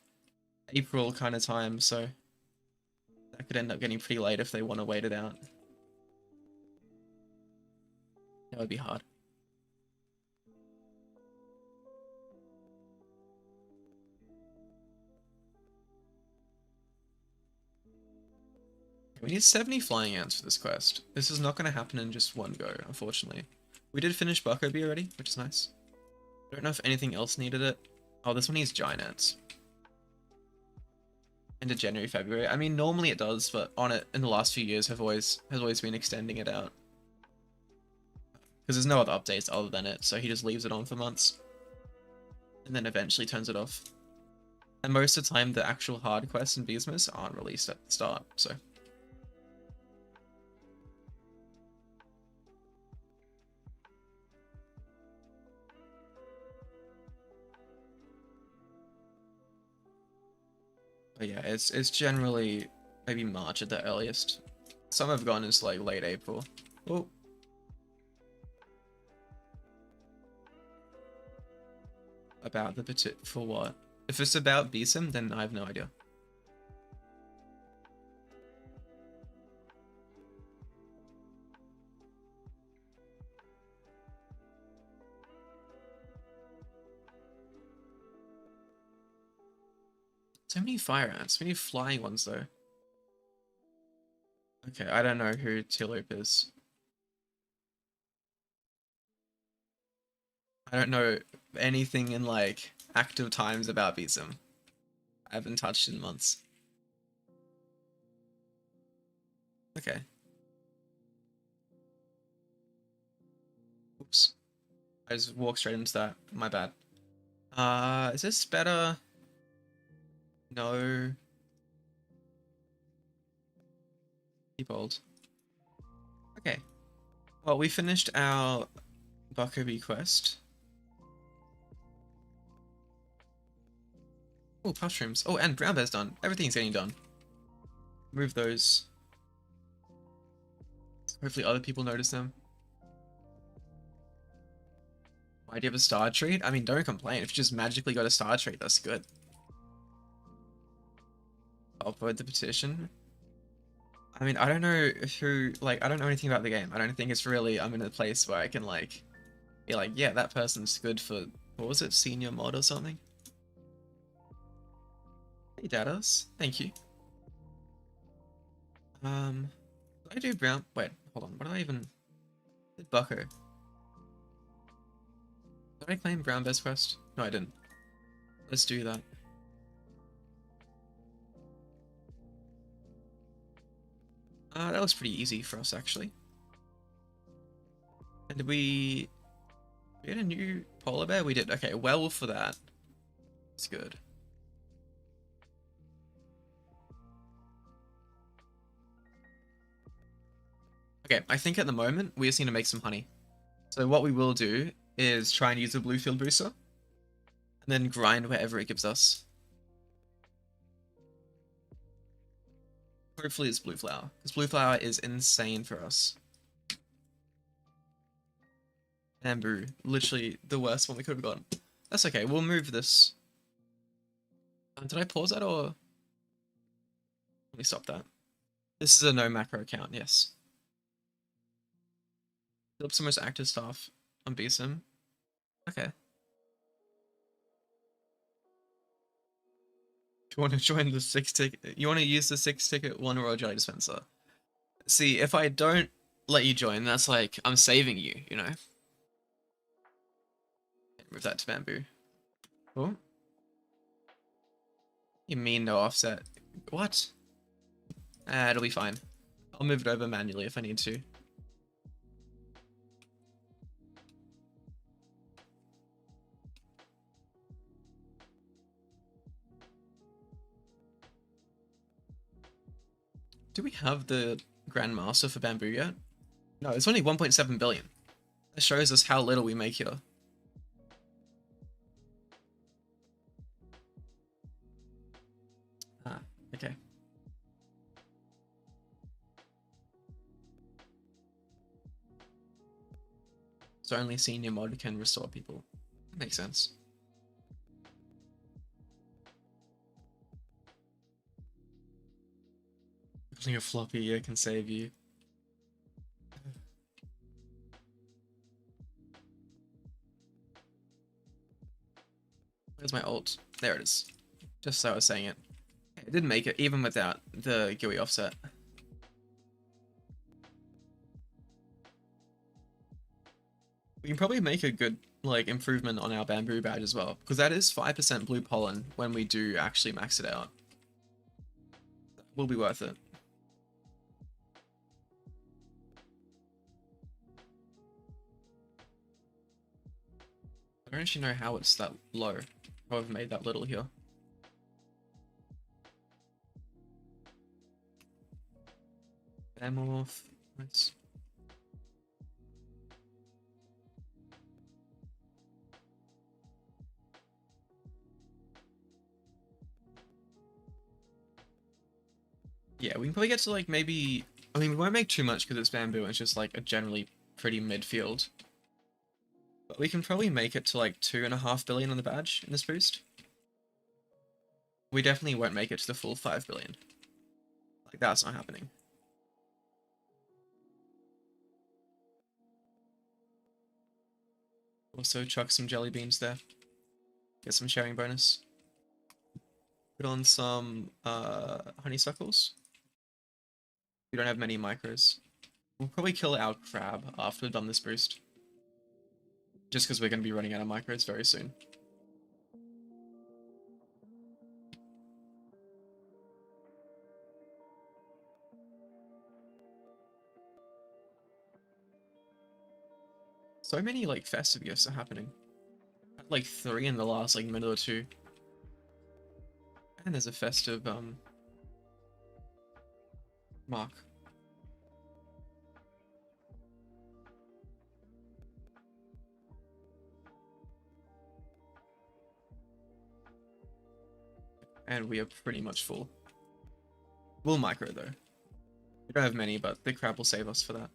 April kind of time, so that could end up getting pretty late if they want to wait it out. That would be hard. We need 70 flying ants for this quest. This is not going to happen in just one go, unfortunately. We did finish Buckoby already, which is nice. I don't know if anything else needed it. Oh, this one needs giant ants. Into January, February. I mean, normally it does, but on it in the last few years has always been extending it out. Because there's no other updates other than it, so he just leaves it on for months. And then eventually turns it off. And most of the time, the actual hard quests in Beastmas aren't released at the start, so. But yeah, it's generally maybe March at the earliest. Some have gone as like late April. Oh. About the petit for what? If it's about Beeson, then I have no idea. So many fire ants, many flying ones though. Okay, I don't know who Tilloop is. I don't know anything in like active times about Beeson. I haven't touched in months. Okay. Oops. I just walked straight into that. My bad. Is this better? No. Keep old. Okay. Well, we finished our Buckoby quest. Oh, mushrooms. Oh, and brown bear's done. Everything's getting done. Move those. Hopefully other people notice them. Why do you have a star treat? I mean, don't complain. If you just magically got a star treat, that's good. I'll upload the petition. I mean, I don't know who, like, I don't know anything about the game. I don't think it's really, I'm in a place where I can, like, be like, yeah, that person's good for, what was it, senior mod or something? Hey, Dados. Thank you. Did I do brown? Wait, hold on. What did I even, did Bucko? Did I claim brown best quest? No, I didn't. Let's do that. That was pretty easy for us, actually. And did we get a new polar bear? We did. Okay, werewolf for that. It's good. Okay, I think at the moment, we just need to make some honey. So what we will do is try and use a blue field booster. And then grind wherever it gives us. Hopefully it's blue flower. Because blue flower is insane for us. Bamboo. Literally the worst one we could have gotten. That's okay, we'll move this. Did I pause that or? Let me stop that. This is a no macro account, yes. Philip's the most active staff on BSIM. Okay. Do you want to join the 6 ticket? You want to use the 6 ticket one royal jelly dispenser? See, if I don't let you join, that's like I'm saving you, you know? Move that to bamboo. Oh. You mean no offset? What? It'll be fine. I'll move it over manually if I need to. Do we have the Grandmaster for bamboo yet? No, it's only 1.7 billion. That shows us how little we make here. Ah, okay. So only senior mod can restore people. That makes sense. Building a floppy, yeah, can save you. Where's my ult? There it is. Just so I was saying it. It didn't make it, even without the GUI offset. We can probably make a good, like, improvement on our bamboo badge as well, because that is 5% blue pollen when we do actually max it out. Will be worth it. I don't actually know how it's that low. How I've made that little here. Bamorph. Nice. Yeah, we can probably get to like maybe... I mean, we won't make too much because it's bamboo and it's just like a generally pretty midfield. But we can probably make it to like 2.5 billion on the badge in this boost. We definitely won't make it to the full 5 billion. Like, that's not happening. Also chuck some jelly beans there. Get some sharing bonus. Put on some honeysuckles. We don't have many micros. We'll probably kill our crab after we've done this boost. Just because we're going to be running out of micros very soon. So many like festive gifts are happening. Like 3 in the last like minute or 2. And there's a festive mark. And we are pretty much full. We'll micro though. We don't have many, but the crab will save us for that.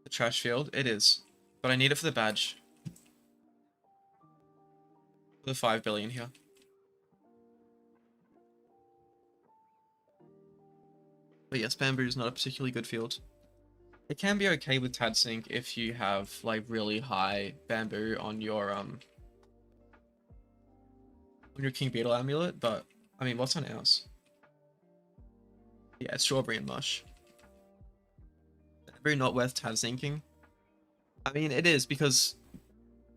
The trash field? It is. But I need it for the badge. For the 5 billion here. But yes, bamboo is not a particularly good field. It can be okay with Tad Sync if you have like really high bamboo on your King Beetle amulet, but I mean, what's on ours? Yeah, it's strawberry and mush. Very not worth Tad Syncing. I mean, it is because,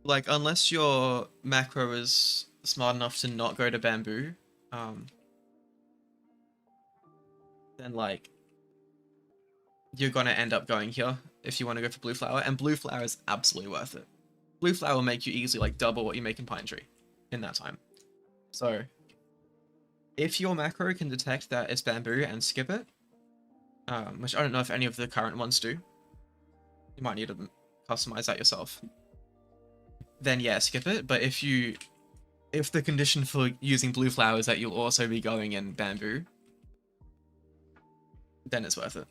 like, unless your macro is smart enough to not go to bamboo, then like you're gonna end up going here if you want to go for blue flower, and blue flower is absolutely worth it. Blue flower will make you easily like double what you make in pine tree in that time. So if your macro can detect that it's bamboo and skip it, which I don't know if any of the current ones do, you might need to customize that yourself. Then yeah, skip it. But if the condition for using blue flower is that you'll also be going in bamboo, then it's worth it.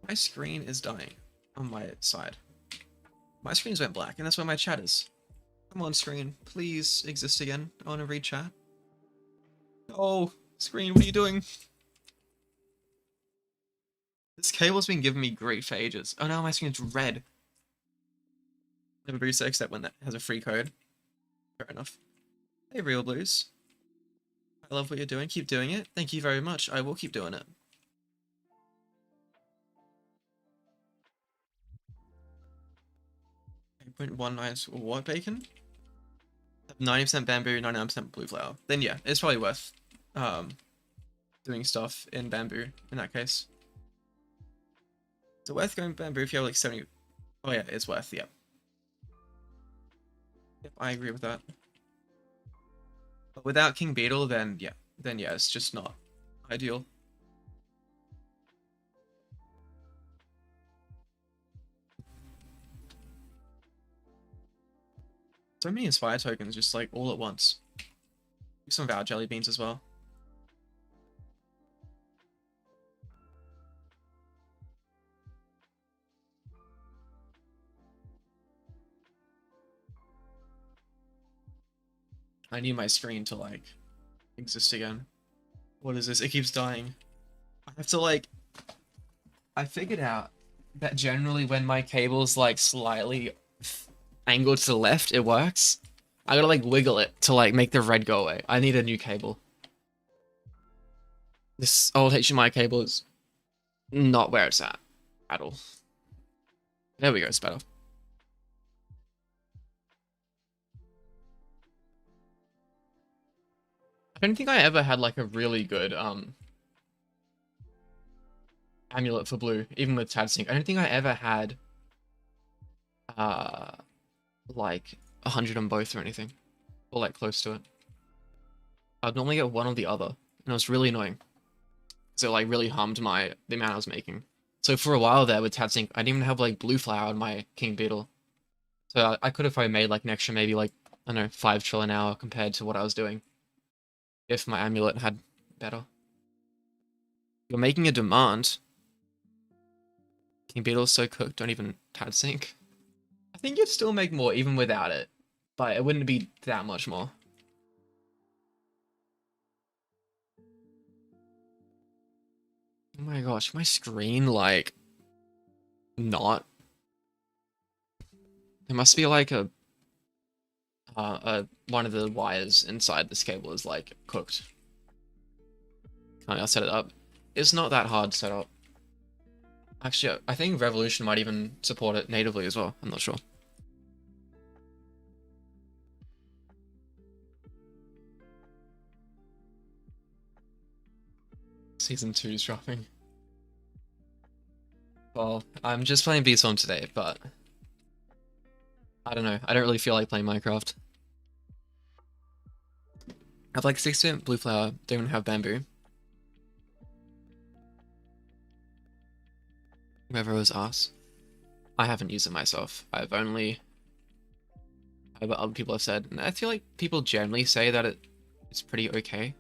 My screen is dying on my side. My screen's went black, and that's where my chat is. Come on, screen. Please exist again. I want to read chat. Oh, screen, what are you doing? This cable's been giving me grief for ages. Oh no, my screen's red. Never boost it except when that has a free code. Fair enough. Hey, Real Blues. I love what you're doing. Keep doing it. Thank you very much. I will keep doing it. 8.19 what bacon? 90% bamboo, 99% blue flower. Then yeah, it's probably worth doing stuff in bamboo in that case. Is it worth going bamboo if you have like 70? Oh yeah, it's worth, yeah. Yep, I agree with that. But without King Beetle, then yeah, it's just not ideal. So many Inspire tokens just like all at once. Some of our jelly beans as well. I need my screen to like exist again. What is this? It keeps dying. I have to like. I figured out that generally when my cable's like slightly angled to the left, it works. I gotta like wiggle it to like make the red go away. I need a new cable. This old HDMI cable is not where it's at all. There we go, it's better. I don't think I ever had like a really good amulet for blue, even with TadSync. I don't think I ever had uh like 100 on both or anything. Or like close to it. I'd normally get one or the other. And it was really annoying. So it like really harmed the amount I was making. So for a while there with TadSync, I didn't even have like blue flower on my King Beetle. So I could have probably made like an extra maybe like, I don't know, 5 trill an hour compared to what I was doing. If my amulet had better. You're making a demand. King Beetle's so cooked, don't even TadSync. I think you'd still make more even without it. But it wouldn't be that much more. Oh my gosh, my screen, like, not. There must be like one of the wires inside this cable is like cooked. Can't I set it up? It's not that hard to set up. Actually, I think Revolution might even support it natively as well. I'm not sure. Season 2 is dropping. Well, I'm just playing VStorm today, but I don't know. I don't really feel like playing Minecraft. I have like 6% blue flower, don't even have bamboo. Whoever was us. I haven't used it myself. I've only heard what other people have said, and I feel like people generally say that it's pretty okay.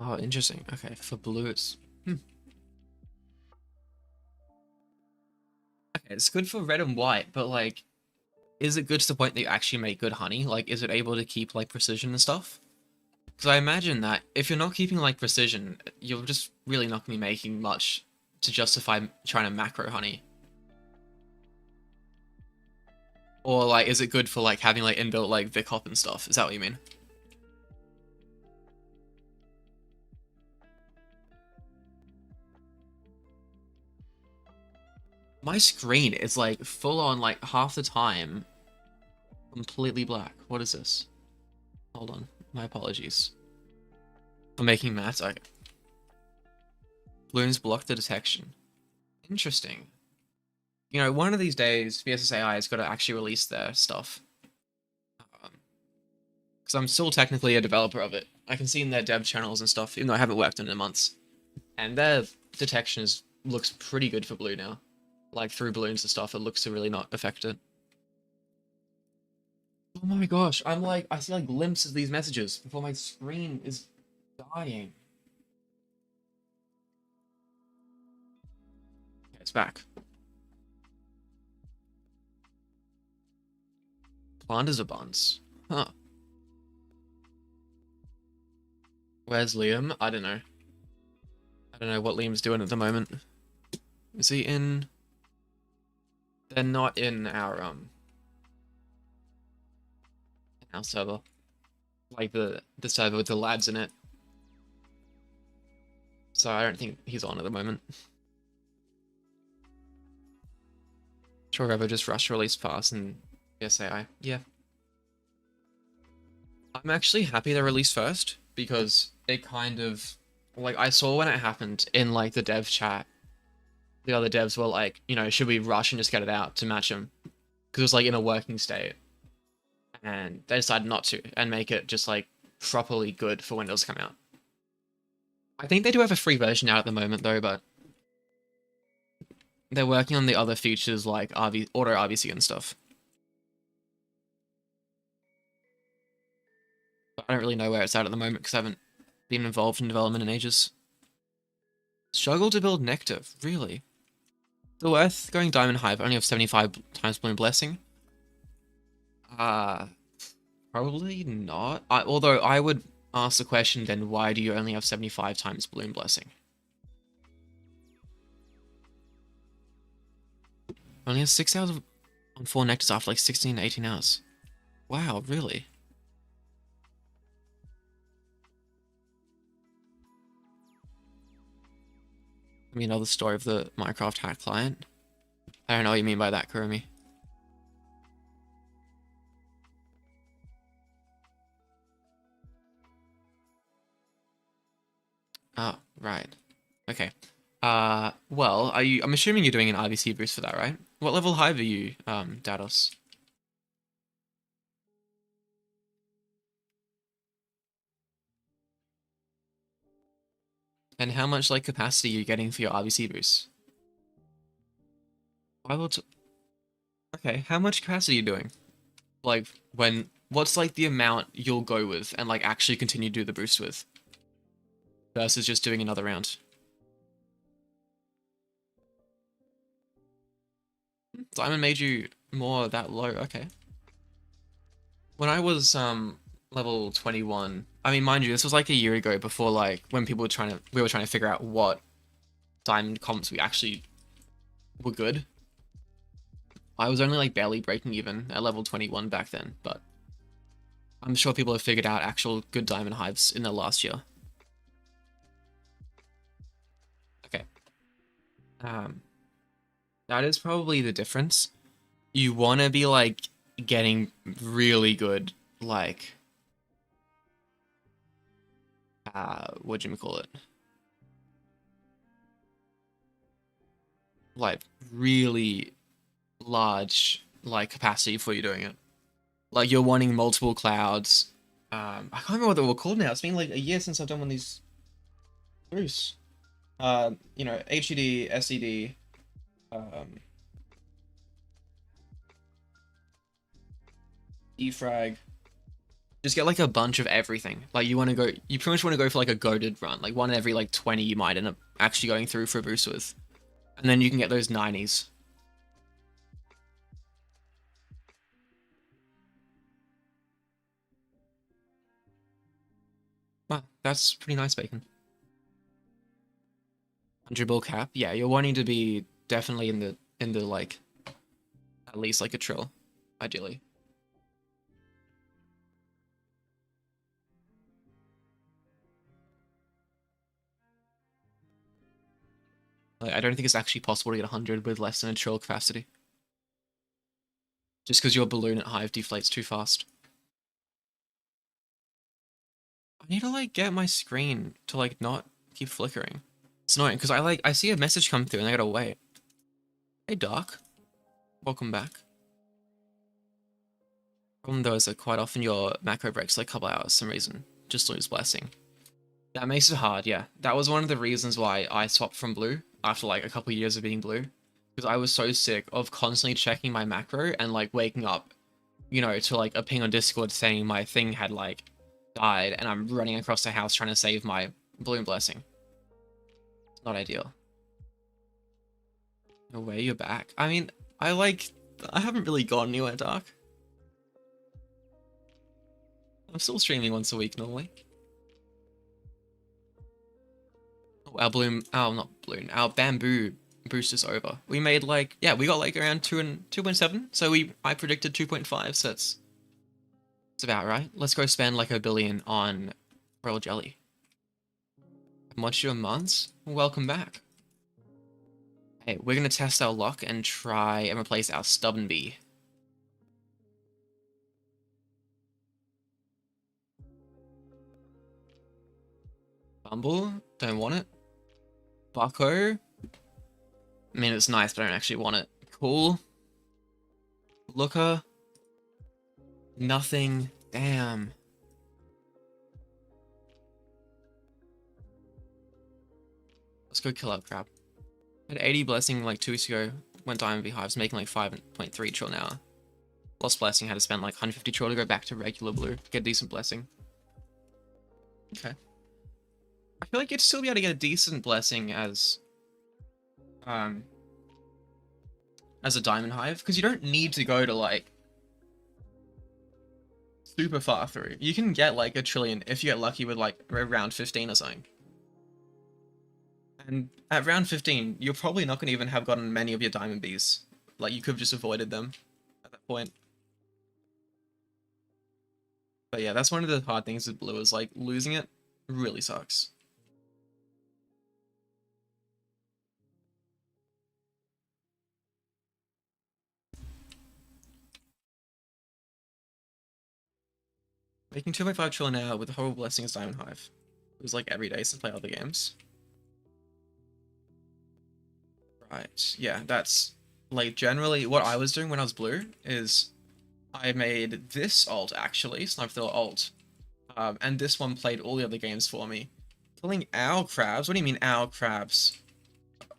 Oh, interesting. Okay, for blue it's... Okay, it's good for red and white, but like, is it good to the point that you actually make good honey? Like, is it able to keep like precision and stuff? Because I imagine that if you're not keeping like precision, you're just really not going to be making much to justify trying to macro honey. Or like, is it good for like having like inbuilt like Vic Hop and stuff? Is that what you mean? My screen is like full on like half the time completely black. What is this? Hold on. My apologies. I'm making maths. Okay. Balloons block the detection. Interesting. You know, one of these days, VSSAI has got to actually release their stuff. Because I'm still technically a developer of it. I can see in their dev channels and stuff, even though I haven't worked on it in months. And their detection looks pretty good for blue now. Like, through balloons and stuff, it looks to really not affect it. Oh my gosh, I see like glimpses of these messages before my screen is dying. Okay, it's back. Plander's a buns. Huh. Where's Liam? I don't know. I don't know what Liam's doing at the moment. Is he in... They're not in our server. Like the server with the lads in it. So I don't think he's on at the moment. Sure, Revo just rush release fast and SAI. Yeah. I'm actually happy they released first because it kind of like I saw when it happened in like the dev chat. The other devs were like, you know, should we rush and just get it out to match them? Because it was like in a working state. And they decided not to and make it just like properly good for when it does come out. I think they do have a free version out at the moment though, but they're working on the other features like auto RVC and stuff. But I don't really know where it's at the moment because I haven't been involved in development in ages. Struggle to build Nectar, really? The worth going Diamond Hive only have 75 times Bloom Blessing. Uh, Probably not. Although I would ask the question then, why do you only have 75 times Bloom Blessing? Only has 6 hours on 4 nectars after like 16 to 18 hours. Wow, really? I mean, another story of the Minecraft hack client. I don't know what you mean by that, Kurumi. Oh, right. Okay. Well, I'm assuming you're doing an IVC boost for that, right? What level hive are you, Dados? And how much, like, capacity are you getting for your IVC boost? I will Okay, how much capacity are you doing? Like, what's, like, the amount you'll go with and, like, actually continue to do the boost with? Versus just doing another round? Diamond made you more that low, okay. When I was level 21, I mean, mind you, this was like a year ago before like when we were trying to figure out what diamond comps we actually were good. I was only like barely breaking even at level 21 back then, but I'm sure people have figured out actual good diamond hives in the last year. Okay. Um that is probably the difference. You want to be like getting really good like what do you call it? Like really large like capacity before you're doing it. Like you're wanting multiple clouds. I can't remember what they were called now. It's been like a year since I've done one of these boosts. You know, HED, SED, um, defrag. Just get like a bunch of everything. Like you pretty much want to go for like a goaded run, like one every like 20 you might end up actually going through for a boost with, and then you can get those 90s. Wow, that's pretty nice, Bacon. 100 bill cap. Yeah, you're wanting to be definitely in the like at least like a trill, ideally. Like, I don't think it's actually possible to get 100 with less than a trill capacity. Just because your balloon at Hive deflates too fast. I need to like get my screen to like not keep flickering. It's annoying because I see a message come through and I gotta wait. Hey Doc, welcome back. Problem though is that quite often your macro breaks like a couple hours for some reason. Just lose blessing. That makes it hard, yeah. That was one of the reasons why I swapped from blue after like a couple of years of being blue. Because I was so sick of constantly checking my macro and like waking up, you know, to like a ping on Discord saying my thing had like died and I'm running across the house trying to save my balloon blessing. It's not ideal. No way, you're back. I mean, I haven't really gone anywhere, Dark. I'm still streaming once a week normally. Oh, our bloom, oh, not balloon, our bamboo boost is over. We made like, yeah, we got like around 2.7. So I predicted 2.5, so it's about right. Let's go spend like a billion on royal jelly. Module months, welcome back. Hey, we're gonna test our luck and try and replace our stubborn bee. Bumble, don't want it. Bucko, I mean it's nice, but I don't actually want it. Cool. Looker, nothing. Damn. Let's go kill out crab. Had 80 blessing like 2 weeks ago. Went diamond beehives, making like 5.3 trill an hour. Lost blessing, had to spend like 150 trill to go back to regular blue. Get decent blessing. Okay. I feel like you'd still be able to get a decent blessing as as a diamond hive, because you don't need to go to like super far through. You can get like a trillion if you get lucky with like round 15 or something. And at round 15, you're probably not going to even have gotten many of your diamond bees. Like, you could have just avoided them at that point. But yeah, that's one of the hard things with blue, is like losing it really sucks. Making 2.5 trillion an hour with Horrible Blessings Diamond Hive. It was like every day since I play other games. Right, yeah, that's like generally what I was doing when I was blue is I made this alt actually, SniperThrilla alt. And this one played all the other games for me. Killing owl crabs? What do you mean owl crabs?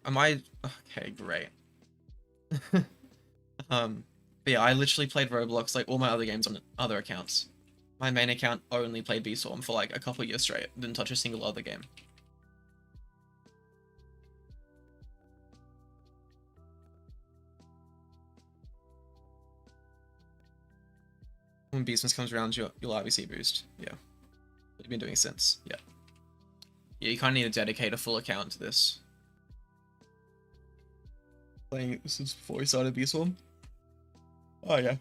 Am I... Okay, great. But yeah, I literally played Roblox like all my other games on other accounts. My main account only played Beeswarm for like a couple of years straight. Didn't touch a single other game. When Beastmas comes around, you'll obviously boost. Yeah. What you've been doing since. Yeah. Yeah, you kind of need to dedicate a full account to this. Playing this is before we started Beastwarm. Oh yeah.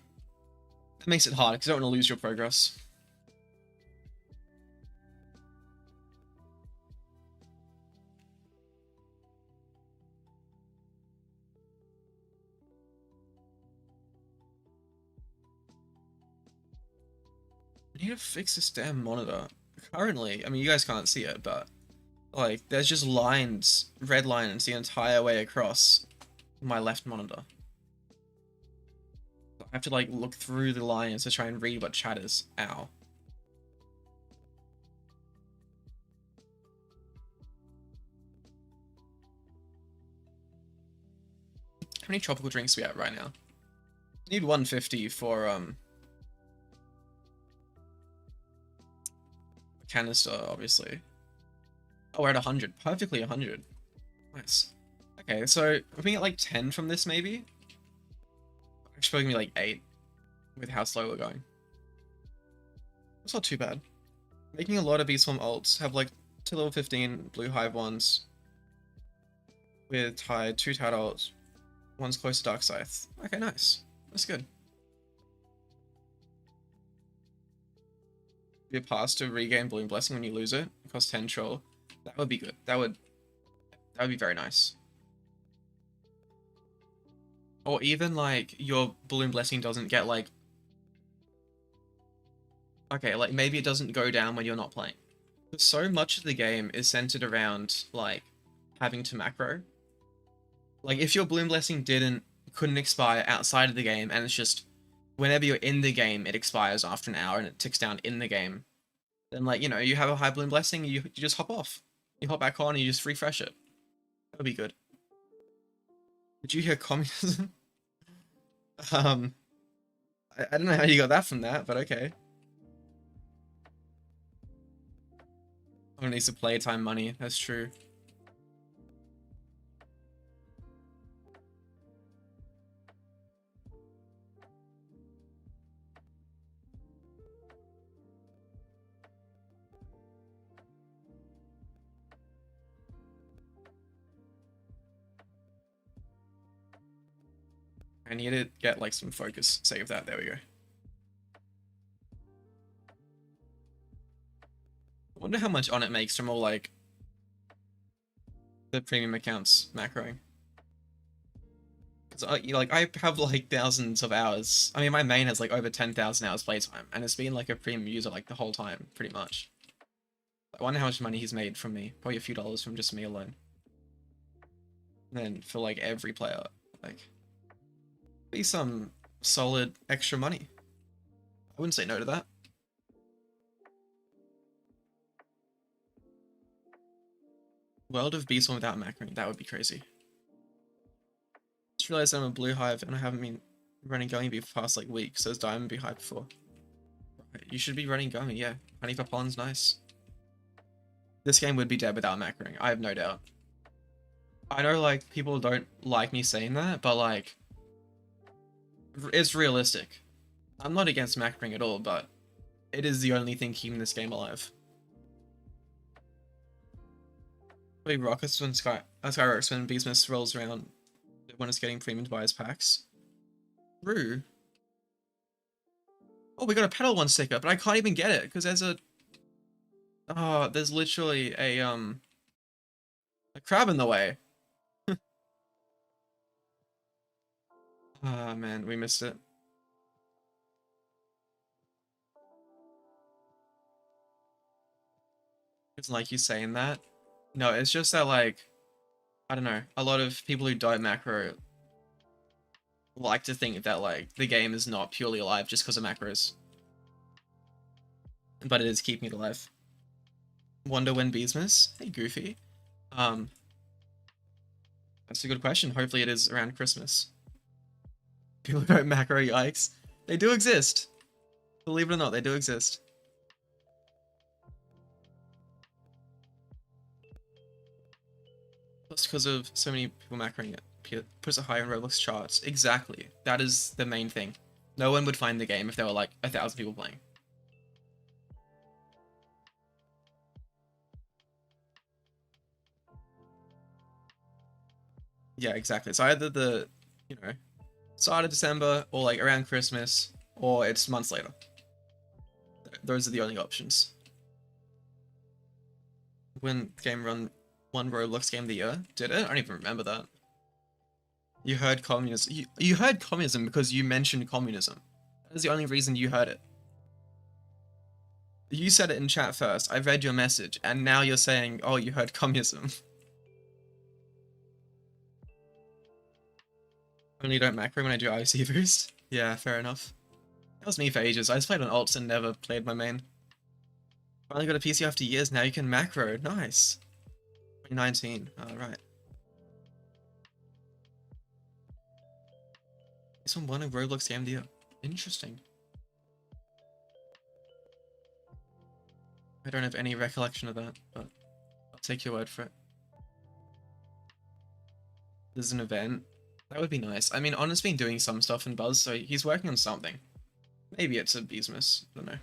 That makes it hard because you don't want to lose your progress. I need to fix this damn monitor. Currently, I mean, you guys can't see it, but like, there's just lines, red lines the entire way across my left monitor. I have to like look through the lines to try and read what chat is. Ow. How many tropical drinks are we at right now? Need 150 for canister, obviously. Oh, we're at 100. Perfectly 100. Nice. Okay, so if we get like 10 from this, maybe? Actually, probably like 8 with how slow we're going. That's not too bad. Making a lot of Beastform ults. Have like 2 level 15 blue hive ones with Tide, 2 Tide ults, one's close to Dark Scythe. Okay, nice. That's good. Be a pass to regain Bloom Blessing when you lose it. It costs 10 troll. That would be good. That would be very nice. Or even like your Bloom Blessing doesn't get like... Okay, like maybe it doesn't go down when you're not playing. So much of the game is centered around like having to macro. Like if your Bloom Blessing couldn't expire outside of the game, and it's just whenever you're in the game it expires after an hour and it ticks down in the game, then like, you know, you have a high Bloom Blessing, you just hop off. You hop back on and you just refresh it. That would be good. Did you hear communism? I don't know how you got that from that, but okay. Everyone needs to playtime money, that's true. I need to get like some focus. Save that. There we go. I wonder how much on it makes from all like the premium accounts macroing. Because I have like thousands of hours. I mean, my main has like over 10,000 hours playtime, and it's been like a premium user like the whole time, pretty much. I wonder how much money he's made from me. Probably a few dollars from just me alone. And then for like every player, like, be some solid extra money. I wouldn't say no to that. World of Beast one without macroing, that would be crazy. Just realized I'm a blue hive and I haven't been running Gummy Bee for past like weeks, so it's Diamond Bee hive before. You should be running Gummy, yeah. Honey for pollen's nice. This game would be dead without macroing, I have no doubt. I know like people don't like me saying that, but like It's realistic. I'm not against macroing at all, but it is the only thing keeping this game alive. Wait, rockets when Skyrockets when Beastmas rolls around when it's getting premium to buy his packs. True. Oh, we got a pedal one sticker, but I can't even get it because there's a there's literally a crab in the way. Ah, man, we missed it. It's like you saying that. No, it's just that, like, I don't know, a lot of people who don't macro like to think that, like, the game is not purely alive just because of macros. But it is keeping it alive. Wonder when Beesmas? Hey, Goofy. That's a good question. Hopefully it is around Christmas. People who don't macro, yikes. They do exist. Believe it or not, they do exist. Just because of so many people macroing it puts it higher in Roblox charts. Exactly. That is the main thing. No one would find the game if there were like 1,000 people playing. Yeah, exactly. It's either the, you know, start of December or like around Christmas or it's months later. Those are the only options. When game run one Roblox game of the year, did it? I don't even remember that. You heard communism. You heard communism because you mentioned communism. That is the only reason you heard it. You said it in chat first. I read your message, and now you're saying, "Oh, you heard communism." Only don't macro when I do IC boost. Yeah, fair enough. That was me for ages. I just played on alts and never played my main. Finally got a PC after years. Now you can macro. Nice. 2019. All right. This one won a Roblox Game of the Year. Interesting. I don't have any recollection of that, but I'll take your word for it. There's an event. That would be nice. I mean, Honest's been doing some stuff in Buzz, so he's working on something. Maybe it's a Beesmas. I don't know.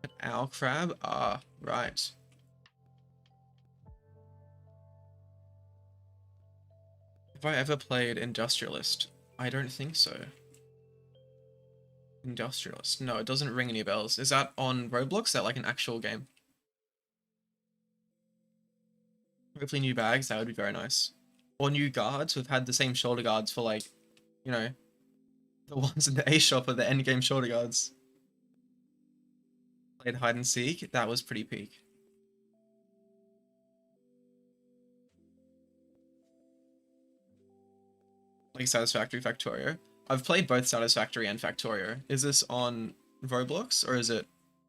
An owl crab? Ah, right. Have I ever played Industrialist? I don't think so. Industrialist. No, it doesn't ring any bells. Is that on Roblox? Is that like an actual game? Hopefully new bags, that would be very nice. Or new guards. We've had the same shoulder guards for like, you know, the ones in the A shop are the endgame shoulder guards. Played hide and seek. That was pretty peak. Like Satisfactory, Factorio. I've played both Satisfactory and Factorio. Is this on Roblox or is it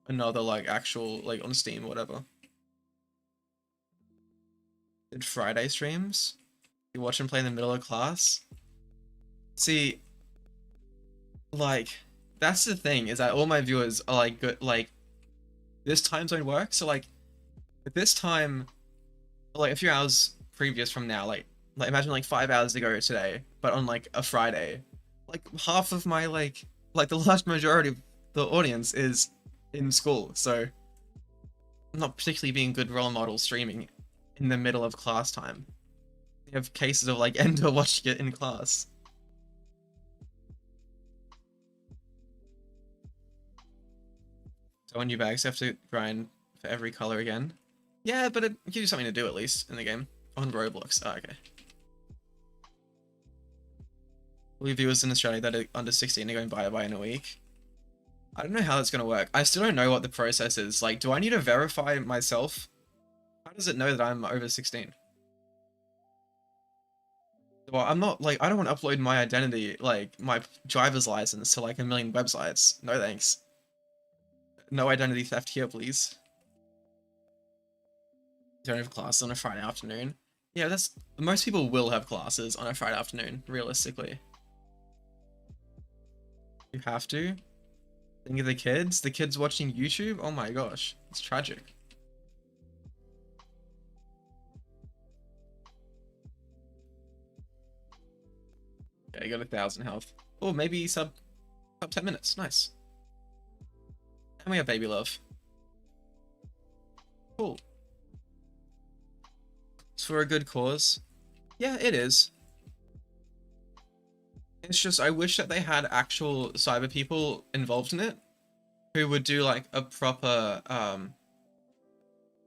another like actual like on Steam or whatever? Did Friday streams? You watch him play in the middle of class? See, like that's the thing is that all my viewers are like good like this time zone works. So like at this time, like a few hours previous from now, like imagine like 5 hours ago today, but on like a Friday, like half of my like the large majority of the audience is in school, so I'm not particularly being a good role model streaming in the middle of class time. You have cases of like Ender watching it in class. So on new bags, you have to grind for every color again. Yeah, but it gives you something to do at least in the game. On Roblox. Oh, okay. We viewers in Australia that are under 16 are going buy in a week. I don't know how that's going to work. I still don't know what the process is. Like, do I need to verify myself? How does it know that I'm over 16? Well, I'm not, like, I don't want to upload my identity, like, my driver's license to, like, a million websites. No thanks. No identity theft here, please. Don't have classes on a Friday afternoon. Yeah, that's... Most people will have classes on a Friday afternoon, realistically. You have to. Think of the kids watching YouTube. Oh my gosh, it's tragic. Okay, got 1,000 health. Or maybe sub 10 minutes. Nice. And we have baby love. Cool. It's for a good cause. Yeah, it is. It's just, I wish that they had actual cyber people involved in it who would do like a proper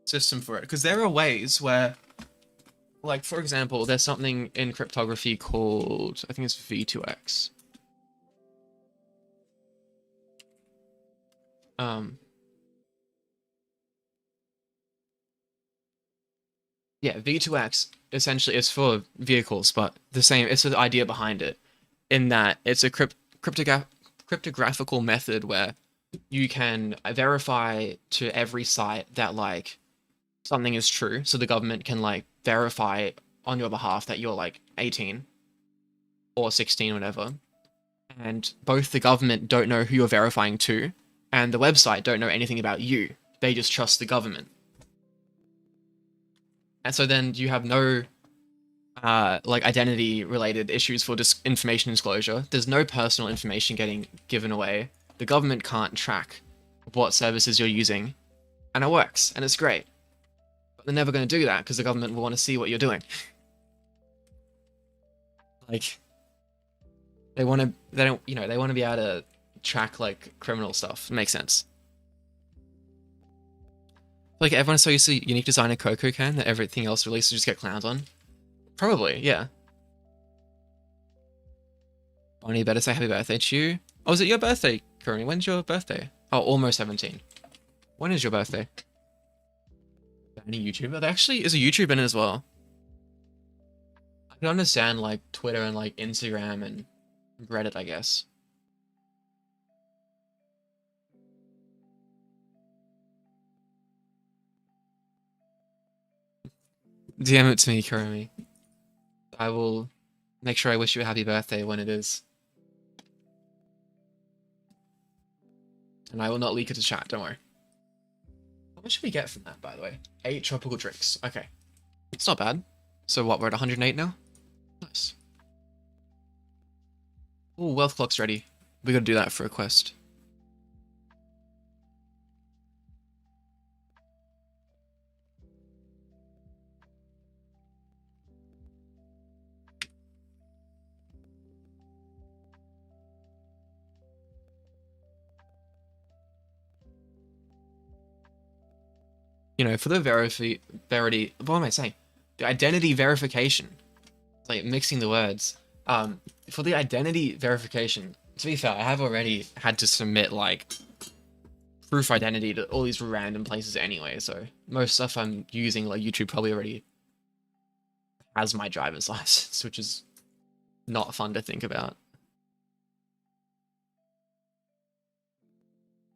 system for it. Because there are ways where, like, for example, there's something in cryptography called, I think it's V2X. Yeah, V2X essentially is for vehicles, but the same, it's the idea behind it, in that it's a cryptographical method where you can verify to every site that, like, something is true, so the government can, like, verify on your behalf that you're, like, 18 or 16, whatever, and both the government don't know who you're verifying to, and the website don't know anything about you. They just trust the government. And so then you have no like identity related issues for information disclosure. There's no personal information getting given away. The government can't track what services you're using, and it works, and it's great. But they're never going to do that because the government will want to see what you're doing. Like, they want to be able to track, like, criminal stuff. It makes sense. Like, everyone's so used to unique designer Coco can that everything else released to just get clowned on. Probably, yeah. Bonnie, better say happy birthday to you. Oh, is it your birthday, Kurumi? When's your birthday? Oh, almost 17. When is your birthday? Any YouTuber? There actually is a YouTuber in it as well. I can understand, like, Twitter and, like, Instagram and Reddit, I guess. DM it to me, Kurumi. I will make sure I wish you a happy birthday when it is. And I will not leak it to chat, don't worry. How much should we get from that, by the way? 8 tropical drinks. Okay. It's not bad. So what, we're at 108 now? Nice. Ooh, wealth clock's ready. We gotta do that for a quest. You know, for the what am I saying? The identity verification. It's like mixing the words. For the identity verification, to be fair, I have already had to submit, like, proof identity to all these random places anyway, so most stuff I'm using, like YouTube, probably already has my driver's license, which is not fun to think about.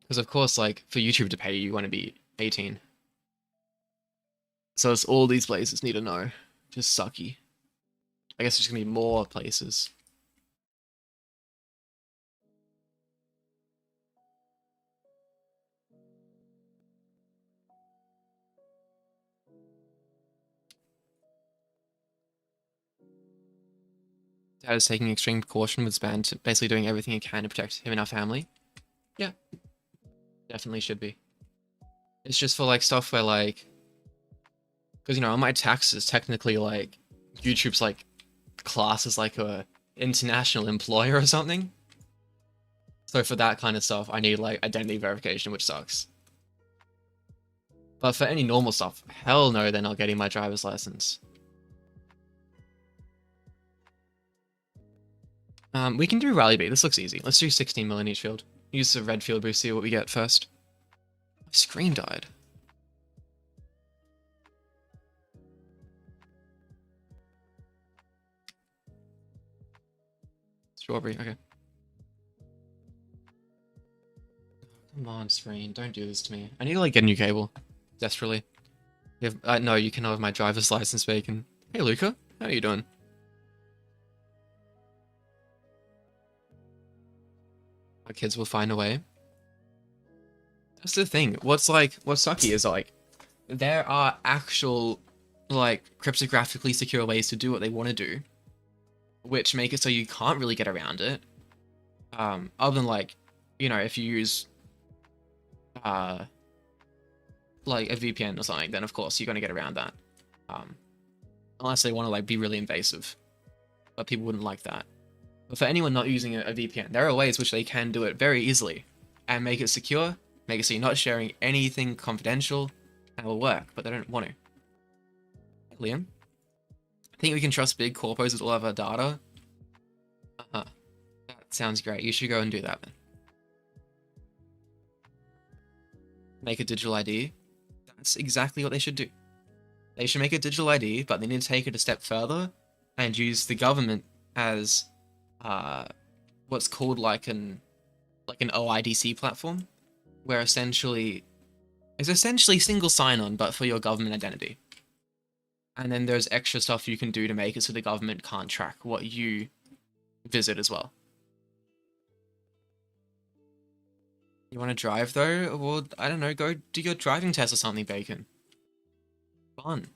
Because of course, like, for YouTube to pay you, you want to be 18. So it's all these places need to know. Just sucky. I guess there's gonna be more places. Dad is taking extreme caution with Span, basically doing everything he can to protect him and our family. Yeah. Definitely should be. It's just for, like, stuff where, like, because, you know, on my taxes, technically, like, YouTube's, like, class as, like, a international employer or something. So for that kind of stuff, I need, like, identity verification, which sucks. But for any normal stuff, hell no, they're not getting my driver's license. We can do Rally B. This looks easy. Let's do 16 mil in each field. Use the red field boost, see what we get first. My screen died. Strawberry, okay. Come on, screen, don't do this to me. I need to, like, get a new cable. Desperately. No, you cannot have my driver's license bacon. Hey, Luca. How are you doing? Our kids will find a way. That's the thing. What's sucky is, like, there are actual, like, cryptographically secure ways to do what they want to do. which make it so you can't really get around it. Other than like, if you use uh like a VPN or something, then of course you're gonna get around that. Unless they want to like be really invasive, but people wouldn't like that. But for anyone not using a VPN, there are ways which they can do it very easily and make it secure, make it so you're not sharing anything confidential, and it will work, but they don't want to. Liam? I think we can trust big corpos with all of our data. Uh-huh. That sounds great. You should go and do that then. Make a digital ID. That's exactly what they should do. They should make a digital ID, but they need to take it a step further and use the government as what's called like an OIDC platform, where it's essentially single sign-on, but for your government identity. And then there's extra stuff you can do to make it so the government can't track what you visit as well. You want to drive though? Well, I don't know, go do your driving test or something, Bacon. Fun.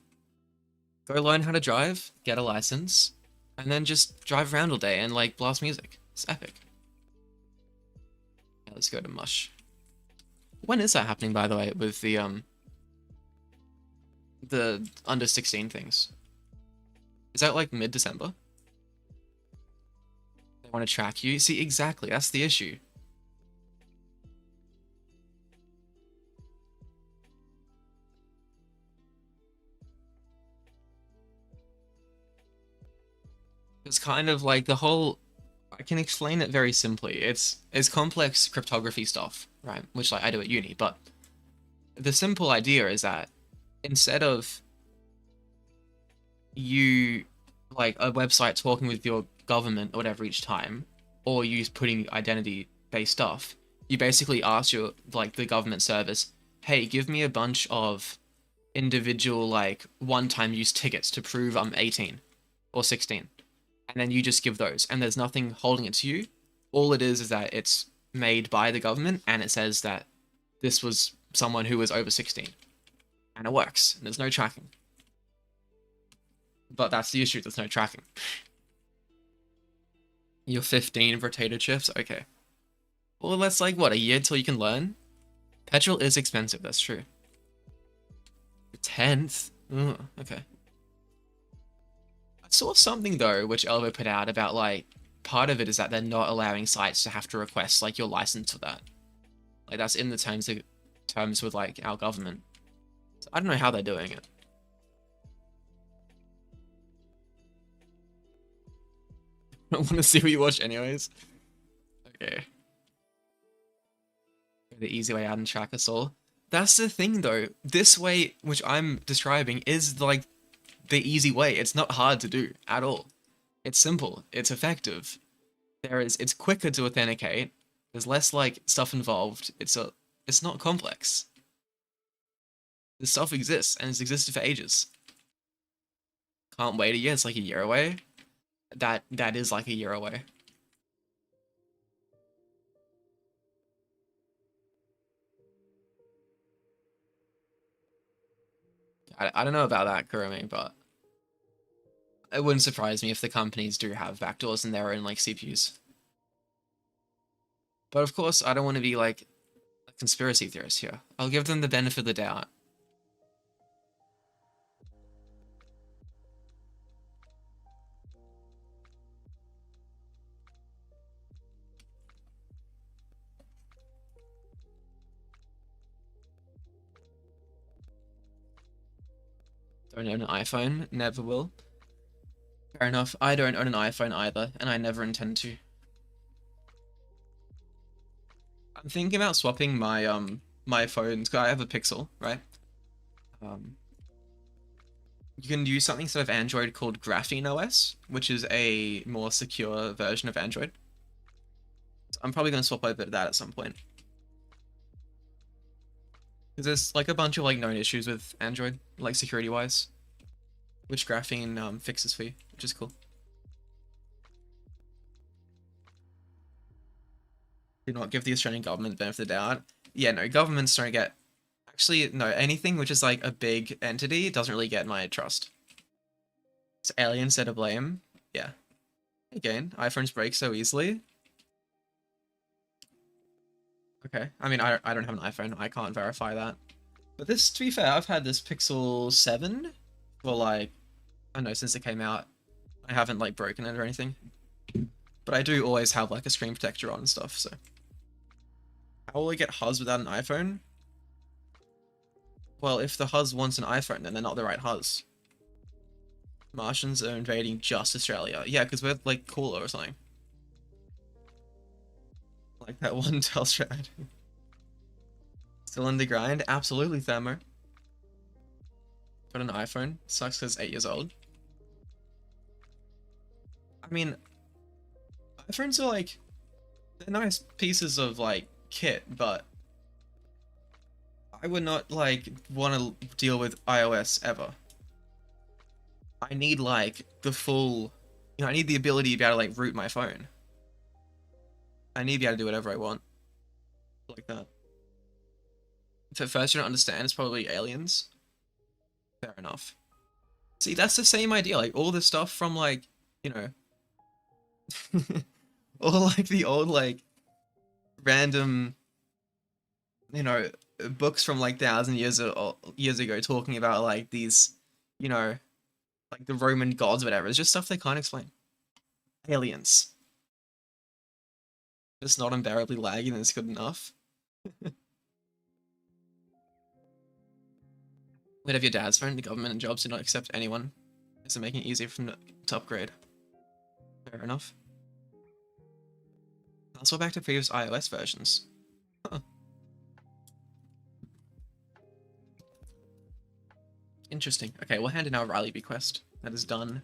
Go learn how to drive, get a license, and then just drive around all day and like blast music. It's epic. Yeah, let's go to Mush. When is that happening, by the way, with the under 16 things? Is that like mid-December? They want to track you? See, exactly, that's the issue. It's kind of like the whole... I can explain it very simply. It's complex cryptography stuff, right? Which like I do at uni, but the simple idea is that instead of you like a website talking with your government or whatever each time, or you putting identity-based stuff, you basically ask your like the government service, hey, give me a bunch of individual like one-time use tickets to prove I'm 18 or 16. And then you just give those, and there's nothing holding it to you. All it is that it's made by the government, and it says that this was someone who was over 16. And it works, and there's no tracking. But that's the issue, there's no tracking. You're 15 potato chips? Okay. Well, that's like, what, a year till you can learn? Petrol is expensive, that's true. 10th? Oh, okay. I saw something though, which Elvo put out about like, part of it is that they're not allowing sites to have to request like your license for that. Like that's in the terms with like our government. So I don't know how they're doing it. I don't want to see what you watch anyways. Okay. The easy way out and track us all. That's the thing though. This way, which I'm describing, is like the easy way. It's not hard to do at all. It's simple. It's effective. It's quicker to authenticate. There's less like stuff involved. It's not complex. This stuff exists and it's existed for ages. Can't wait a year. It's like a year away. That is like a year away. I don't know about that, Kurumi, but it wouldn't surprise me if the companies do have backdoors in their own like CPUs. But of course, I don't want to be like a conspiracy theorist here. I'll give them the benefit of the doubt. Don't own an iPhone, never will. Fair enough, I don't own an iPhone either, and I never intend to. I'm thinking about swapping my my phone, because I have a Pixel, right? You can use something instead of Android called Graphene OS, which is a more secure version of Android. So I'm probably going to swap over to that at some point. Because there's like a bunch of like known issues with Android, like security-wise, which Graphene fixes for you, which is cool. Do not give the Australian government the benefit of the doubt. Yeah, no, governments don't get... Actually, no, anything which is like a big entity doesn't really get my trust. It's aliens that are blame. Yeah. Again, iPhones break so easily. Okay, I mean, I don't have an iPhone. I can't verify that. But this, to be fair, I've had this Pixel 7 for like, I don't know, since it came out. I haven't like broken it or anything. But I do always have like a screen protector on and stuff, so. How will I get Huz without an iPhone? Well, if the Huz wants an iPhone, then they're not the right Huz. Martians are invading just Australia. Yeah, because we're like cooler or something. Like that one Telstra ad. Still in the grind? Absolutely, Thermo. Got an iPhone. Sucks because it's 8 years old. I mean, iPhones are like, they're nice pieces of like kit, but I would not like want to deal with iOS ever. I need like the full, I need the ability to be able to like root my phone. I need to be able to do whatever I want. Like that. If at first you don't understand, it's probably aliens. Fair enough. See, that's the same idea. Like all the stuff from like, you know, all like the old like random, you know, books from like 1,000 years ago talking about like these, you know, like the Roman gods, whatever. It's just stuff they can't explain. Aliens. Just not unbearably laggy and it's good enough. Wait, have your dad's phone? The government and jobs do not accept anyone. Is it making it easier for them to upgrade? Fair enough. Let's go back to previous iOS versions. Huh. Interesting. Okay, we'll hand in our Riley bequest. That is done.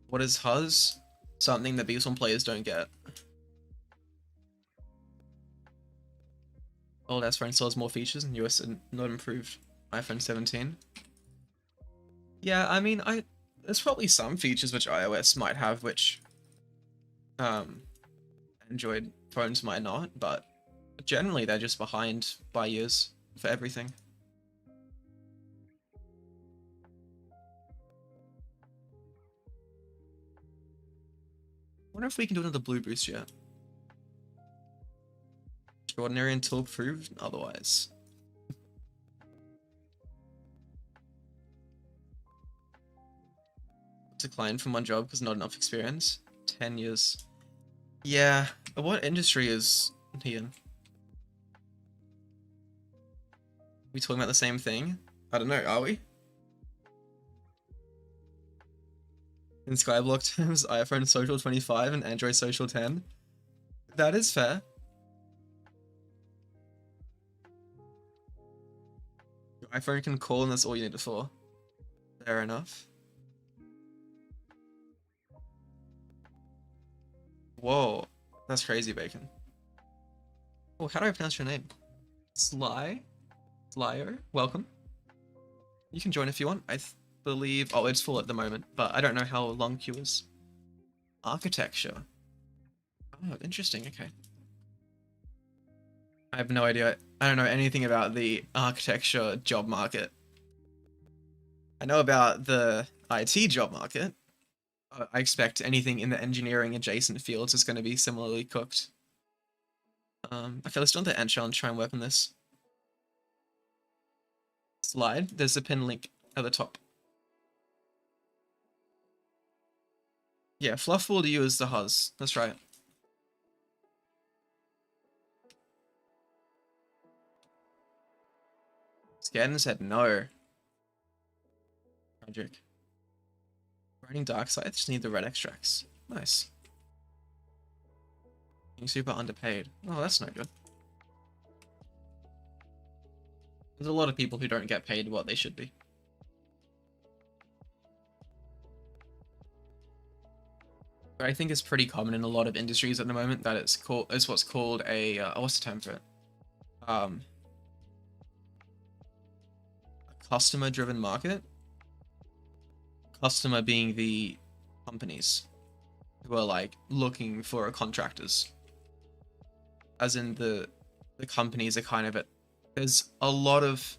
What is Huz? Something that BS1 players don't get. Old ass phone still has more features and US and not improved iPhone 17. Yeah, I mean, there's probably some features which iOS might have which Android phones might not, but generally they're just behind by years for everything. Wonder if we can do another blue boost yet. Extraordinary until proved otherwise. Declined from one job because not enough experience. 10 years. Yeah, what industry is he in? We talking about the same thing? I don't know, are we? In Skyblock terms, iPhone Social 25 and Android Social 10. That is fair. Your iPhone can call and that's all you need it for. Fair enough. Whoa, that's crazy, Bacon. Oh, how do I pronounce your name? Slyer? Welcome. You can join if you want. I believe... Oh, it's full at the moment, but I don't know how long queue is. Architecture. Oh, interesting, okay. I have no idea. I don't know anything about the architecture job market. I know about the IT job market. I expect anything in the engineering adjacent fields is going to be similarly cooked. Okay, let's do the ant shell and try and work on this. Slide. There's a pin link at the top. Yeah, Fluff will use the Huz. That's right. Scaden said no. Tragic. Writing dark side, just need the red extracts. Nice. Being super underpaid. Oh, that's no good. There's a lot of people who don't get paid what they should be. But I think it's pretty common in a lot of industries at the moment that it's what's called a what's the term for it? A customer-driven market. Customer being the companies who are like looking for contractors. As in the companies are kind of there's a lot of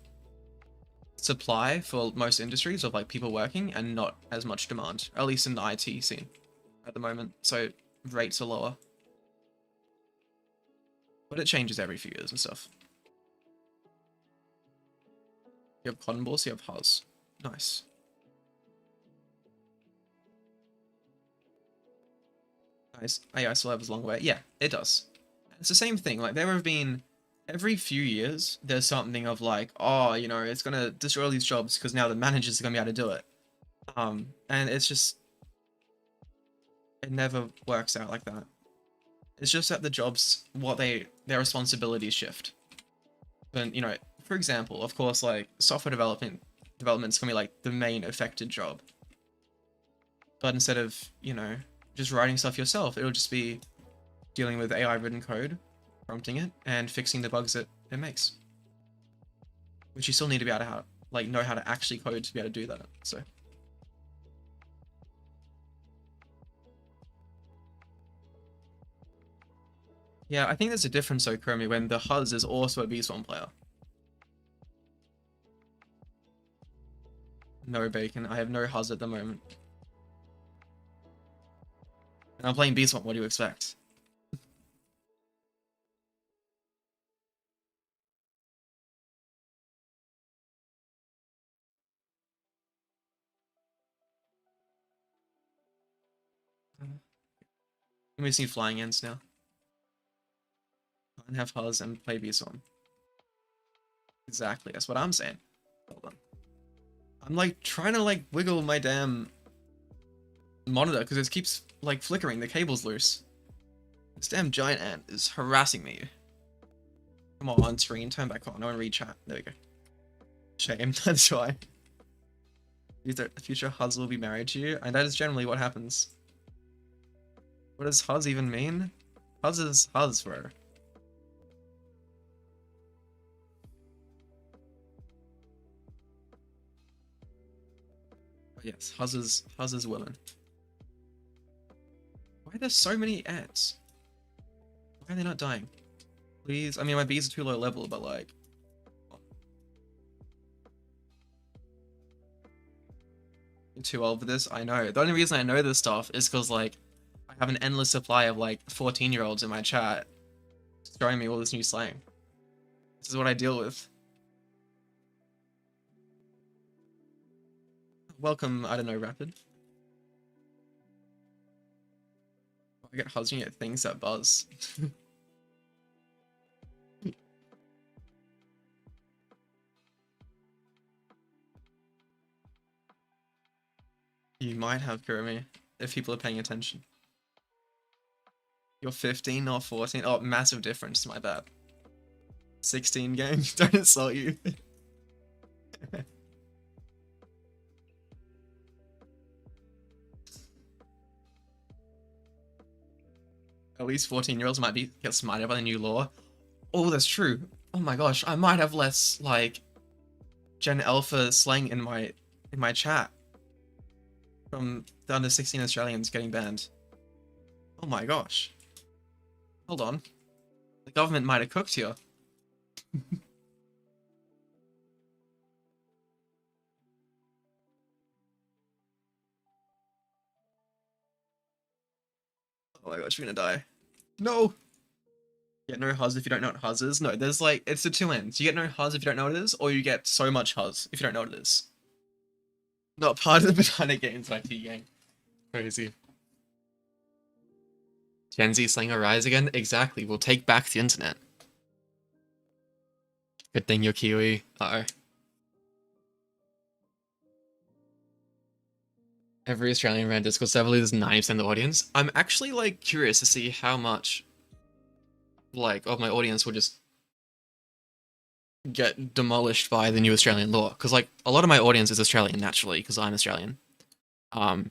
supply for most industries of like people working and not as much demand, at least in the IT scene. at the moment, so rates are lower. But it changes every few years and stuff. You have cotton balls, you have Haas. Nice. Nice. AI still has a long way. Yeah, it does. It's the same thing. Like, there have been, every few years, there's something of like, oh, you know, it's gonna destroy all these jobs because now the managers are gonna be able to do it. And it's just, it never works out like that. It's just that the jobs, their responsibilities shift. But, you know, for example, of course, like, software development's gonna be like the main affected job. But instead of, you know, just writing stuff yourself, it'll just be dealing with AI written code, prompting it, and fixing the bugs that it makes. Which you still need to be able to know how to actually code to be able to do that. So yeah, I think there's a difference though, Chromie, when the Huz is also a B-Swarm player. No bacon. I have no Huz at the moment. And I'm playing B-Swarm, what do you expect? We just need flying ends now. And have Huz and play B-Swarm. Exactly, that's what I'm saying. Hold on. I'm like trying to like wiggle my damn monitor because it keeps like flickering, the cable's loose. This damn giant ant is harassing me. Come on screen, turn back on, I want to read chat. There we go. Shame, that's why. Future Huz will be married to you, and that is generally what happens. What does Huz even mean? Huz is Huz, bro. Oh, yes, Huz is women. Why are there so many ants? Why are they not dying? Please, I mean, my bees are too low level, but like... You're too old for this? I know. The only reason I know this stuff is because, like, I have an endless supply of, like, 14-year-olds in my chat showing me all this new slang. This is what I deal with. Welcome, I don't know, Rapid. I get huzzing at things that buzz. You might have, Kurumi, if people are paying attention. You're 15, not 14. Oh, massive difference, my bad. 16 gang, don't insult you. At least 14-year-olds might get smited by the new law. Oh, that's true. Oh my gosh, I might have less, like, Gen Alpha slang in my chat. From the under 16 Australians getting banned. Oh my gosh. Hold on. The government might have cooked here. Oh my gosh, you're gonna die. No! You get no Huz if you don't know what Huz is. No, there's like, it's the two ends. You get no Huz if you don't know what it is, or you get so much Huz if you don't know what it is. Not part of the Botanic Games IT gang. Crazy. Gen Z slang arise again? Exactly, we'll take back the internet. Good thing you're Kiwi. Uh-oh. Every Australian ran Discord server is 90% of the audience. I'm actually like curious to see how much like of my audience will just get demolished by the new Australian law. Because like a lot of my audience is Australian naturally, because I'm Australian. And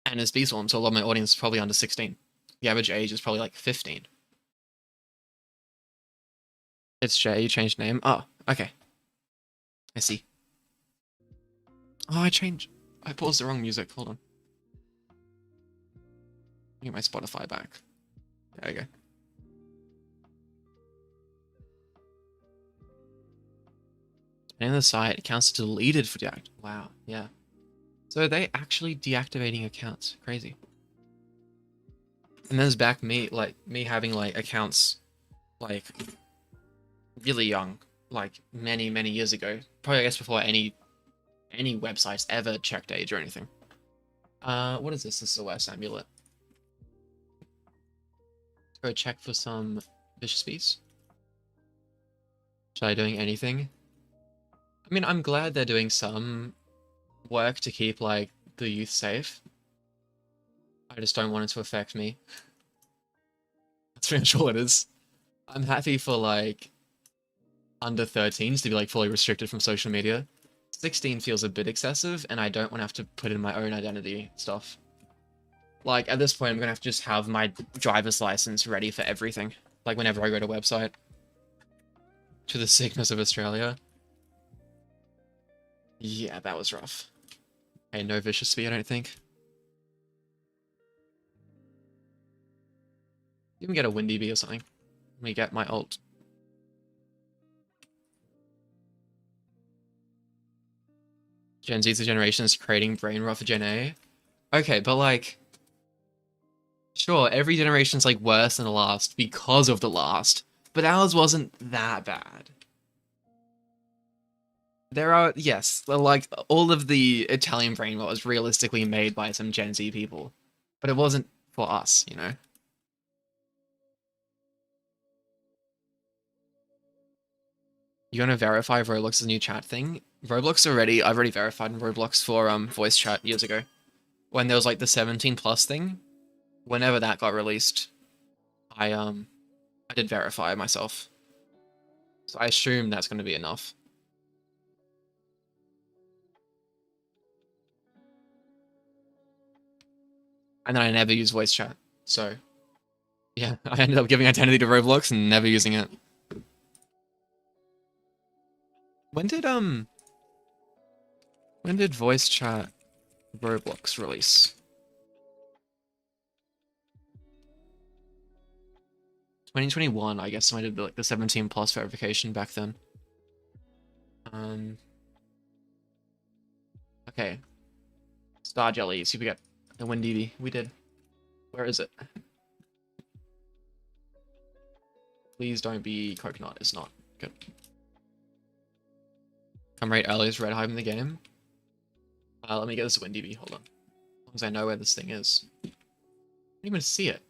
it's B-Swarm, so a lot of my audience is probably under 16. The average age is probably like 15. It's Jay, you changed name. Oh, okay. I see. Oh, I paused the wrong music. Hold on. Get my Spotify back. There we go. Depending on the site, accounts deleted for deact. Wow, yeah. So are they actually deactivating accounts? Crazy. And there's back me having like accounts like really young, like many years ago. Probably I guess before any websites ever checked age or anything. What is this? This is a West amulet. Let's go check for some vicious beasts. Should I doing anything? I mean, I'm glad they're doing some work to keep like the youth safe. I just don't want it to affect me. That's pretty much all it is. I'm happy for like under 13s to be like fully restricted from social media. 16 feels a bit excessive, and I don't want to have to put in my own identity stuff. Like, at this point, I'm gonna have to just have my driver's license ready for everything. Like, whenever I go to a website. To the sickness of Australia. Yeah, that was rough. Hey, no vicious bee, I don't think. You can get a windy bee or something. Let me get my ult. Gen Z's generation is creating brain rot for Gen A. Okay, but like... Sure, every generation's like worse than the last because of the last. But ours wasn't that bad. There are, yes, like, all of the Italian brain rot was realistically made by some Gen Z people. But it wasn't for us, you know? You want to verify Roblox's new chat thing? Roblox already, I've already verified Roblox for voice chat years ago. When there was like the 17 plus thing, whenever that got released, I did verify myself. So I assume that's going to be enough. And then I never use voice chat, so yeah, I ended up giving identity to Roblox and never using it. When did voice chat Roblox release? 2021, I guess, when I did like the 17 plus verification back then. Okay. Star Jelly, see if we got the Windy. We did. Where is it? Please don't be coconut, it's not. Good. Come rate earliest red hive in the game. Let me get this Windy Bee, hold on. As long as I know where this thing is. I don't even see it.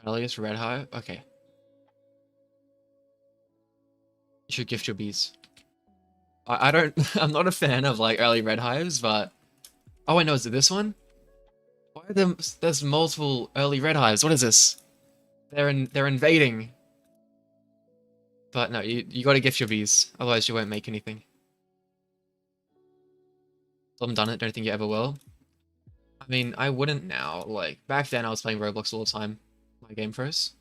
Earliest red hive? Okay. You should gift your bees. I don't, I'm not a fan of like early red hives, but... Oh wait, no, is it this one? Why are there, there's multiple early red hives, what is this? They're invading. But no, you gotta gift your bees, otherwise you won't make anything. Still haven't done it, don't think you ever will. I mean, I wouldn't now, like, back then I was playing Roblox all the time. My game froze.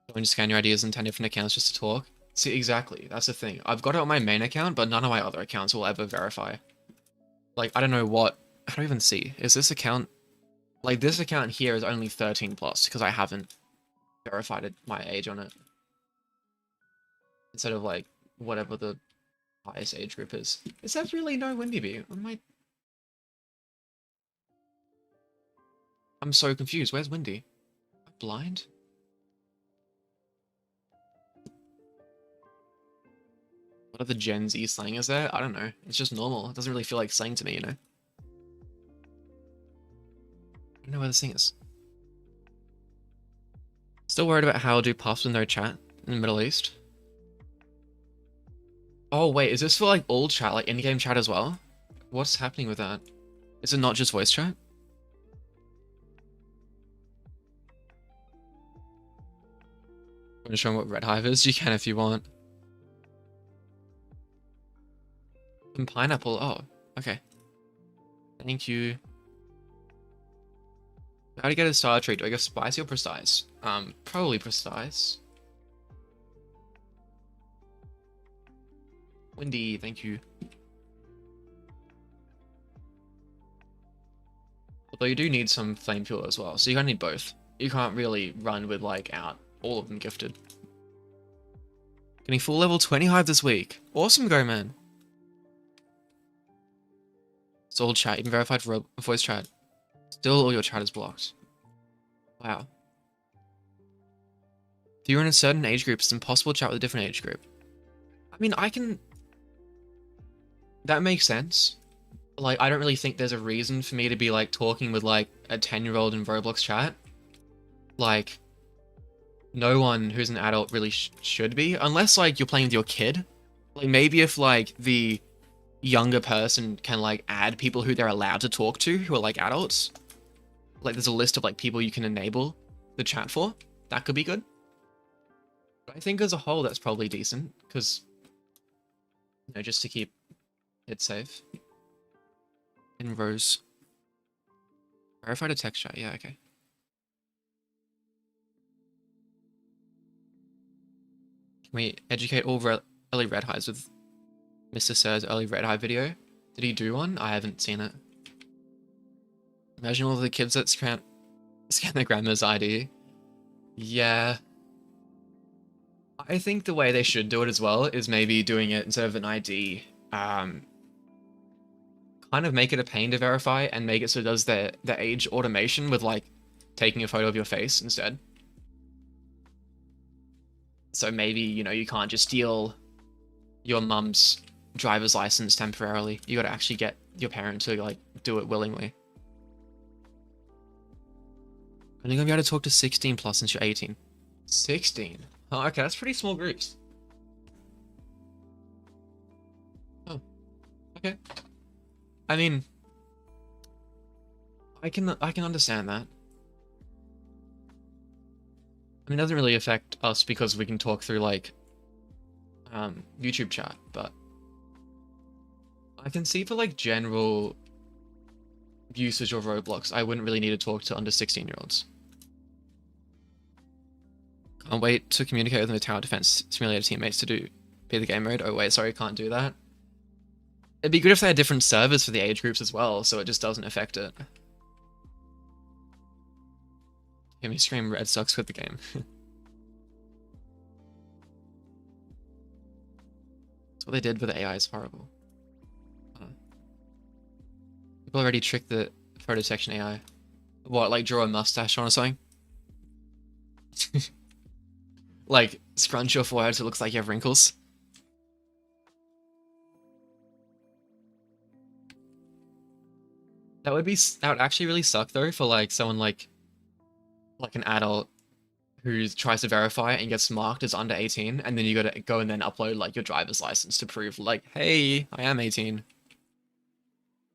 Don't just scan your ideas on 10 different accounts just to talk. See, exactly, that's the thing. I've got it on my main account, but none of my other accounts will ever verify. Like, I don't know what... I don't even see. Is this account... Like, this account here is only 13 plus, because I haven't verified my age on it. Instead of, like, whatever the highest age group is. Is that really no Windy Bee? I'm so confused. Where's Windy? Am I blind? What other Gen Z slang is there? I don't know. It's just normal. It doesn't really feel like slang to me, you know? I don't know where this thing is. Still worried about how I'll do puffs with no chat in the Middle East. Oh wait, is this for like all chat, like in-game chat as well? What's happening with that? Is it not just voice chat? Want to show them what Red Hive is? You can if you want. And pineapple, oh, okay. Thank you. How to get a star treat? Do I go spicy or precise? Probably precise. Windy, thank you. Although you do need some flame fuel as well, so you're gonna need both. You can't really run with like out all of them gifted. Getting full level 20 hive this week. Awesome, go man. It's all chat, even verified for voice chat. Still all your chat is blocked. Wow. If you're in a certain age group, it's impossible to chat with a different age group. I mean, that makes sense. Like, I don't really think there's a reason for me to be, like, talking with, like, a 10-year-old in Roblox chat. Like, no one who's an adult really should be, unless, like, you're playing with your kid. Like, maybe if, like, the younger person can, like, add people who they're allowed to talk to who are, like, adults. Like, there's a list of, like, people you can enable the chat for. That could be good. But I think as a whole, that's probably decent, because, you know, just to keep it safe. In rows. Verified a text chat, yeah, okay. Can we educate all early red highs with Mr. Sir's early red high video? Did he do one? I haven't seen it. Imagine all the kids that scan their grandma's ID. Yeah. I think the way they should do it as well is maybe doing it instead of an ID, kind of make it a pain to verify and make it so it does the age automation with, like, taking a photo of your face instead. So maybe, you know, you can't just steal your mum's driver's license temporarily. You gotta actually get your parent to, like, do it willingly. Only gonna be able to talk to 16 plus since you're 18. 16? Oh, okay, that's pretty small groups. Oh, okay. I mean, I can understand that. I mean, it doesn't really affect us because we can talk through, like, YouTube chat, but I can see for, like, general usage of Roblox, I wouldn't really need to talk to under 16-year-olds. Can't wait to communicate with my tower defense simulator teammates to be the game mode. Oh wait, sorry, can't do that. It'd be good if they had different servers for the age groups as well, so it just doesn't affect it. Hear me scream, Red Sox quit the game. That's what they did with the AI is horrible. People already tricked the photo detection AI. What, like draw a mustache on or something? Like, scrunch your forehead so it looks like you have wrinkles? That would actually really suck though for, like, someone like an adult who tries to verify and gets marked as under 18, and then you gotta go and then upload, like, your driver's license to prove, like, hey, I am 18.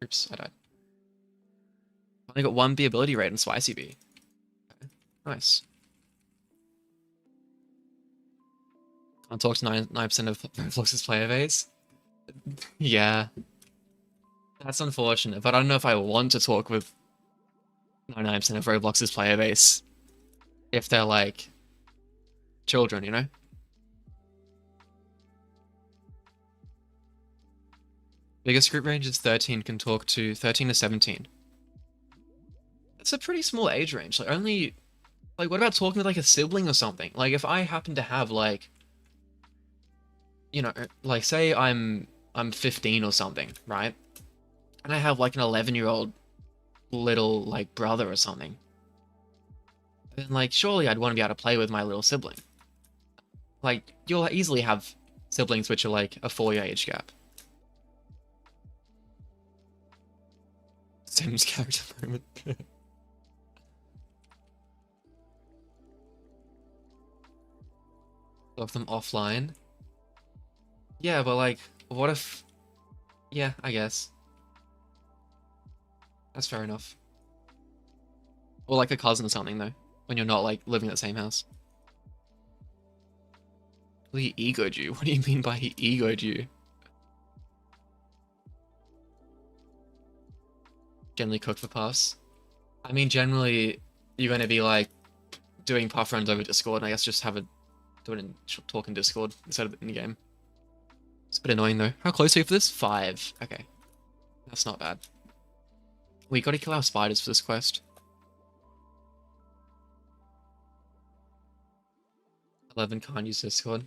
Oops, I died. Only got 1 B ability rate on Spicy B. Okay. Nice. Can't talk to 9% of Roblox's player base. Yeah. That's unfortunate, but I don't know if I want to talk with 99% of Roblox's player base if they're, like, children, you know? Biggest group range is 13, can talk to 13 to 17. That's a pretty small age range. Like, only... Like, what about talking with, like, a sibling or something? Like, if I happen to have, like... You know, like, say I'm 15 or something, right? And I have, like, an 11-year-old little, like, brother or something. Then, like, surely I'd want to be able to play with my little sibling. Like, you'll easily have siblings which are, like, a 4-year age gap. Sims character moment. Of them offline. Yeah, but, like, what if... Yeah, I guess. That's fair enough. Or, like, a cousin or something, though. When you're not, like, living in the same house. Well, he egoed you? What do you mean by he egoed you? Generally cook for puffs. I mean, generally, you're going to be, like, doing puff runs over Discord, and I guess just do it in talk in Discord instead of in the game. It's a bit annoying, though. How close are you for this? 5. Okay. That's not bad. We gotta kill our spiders for this quest. 11 can't use Discord.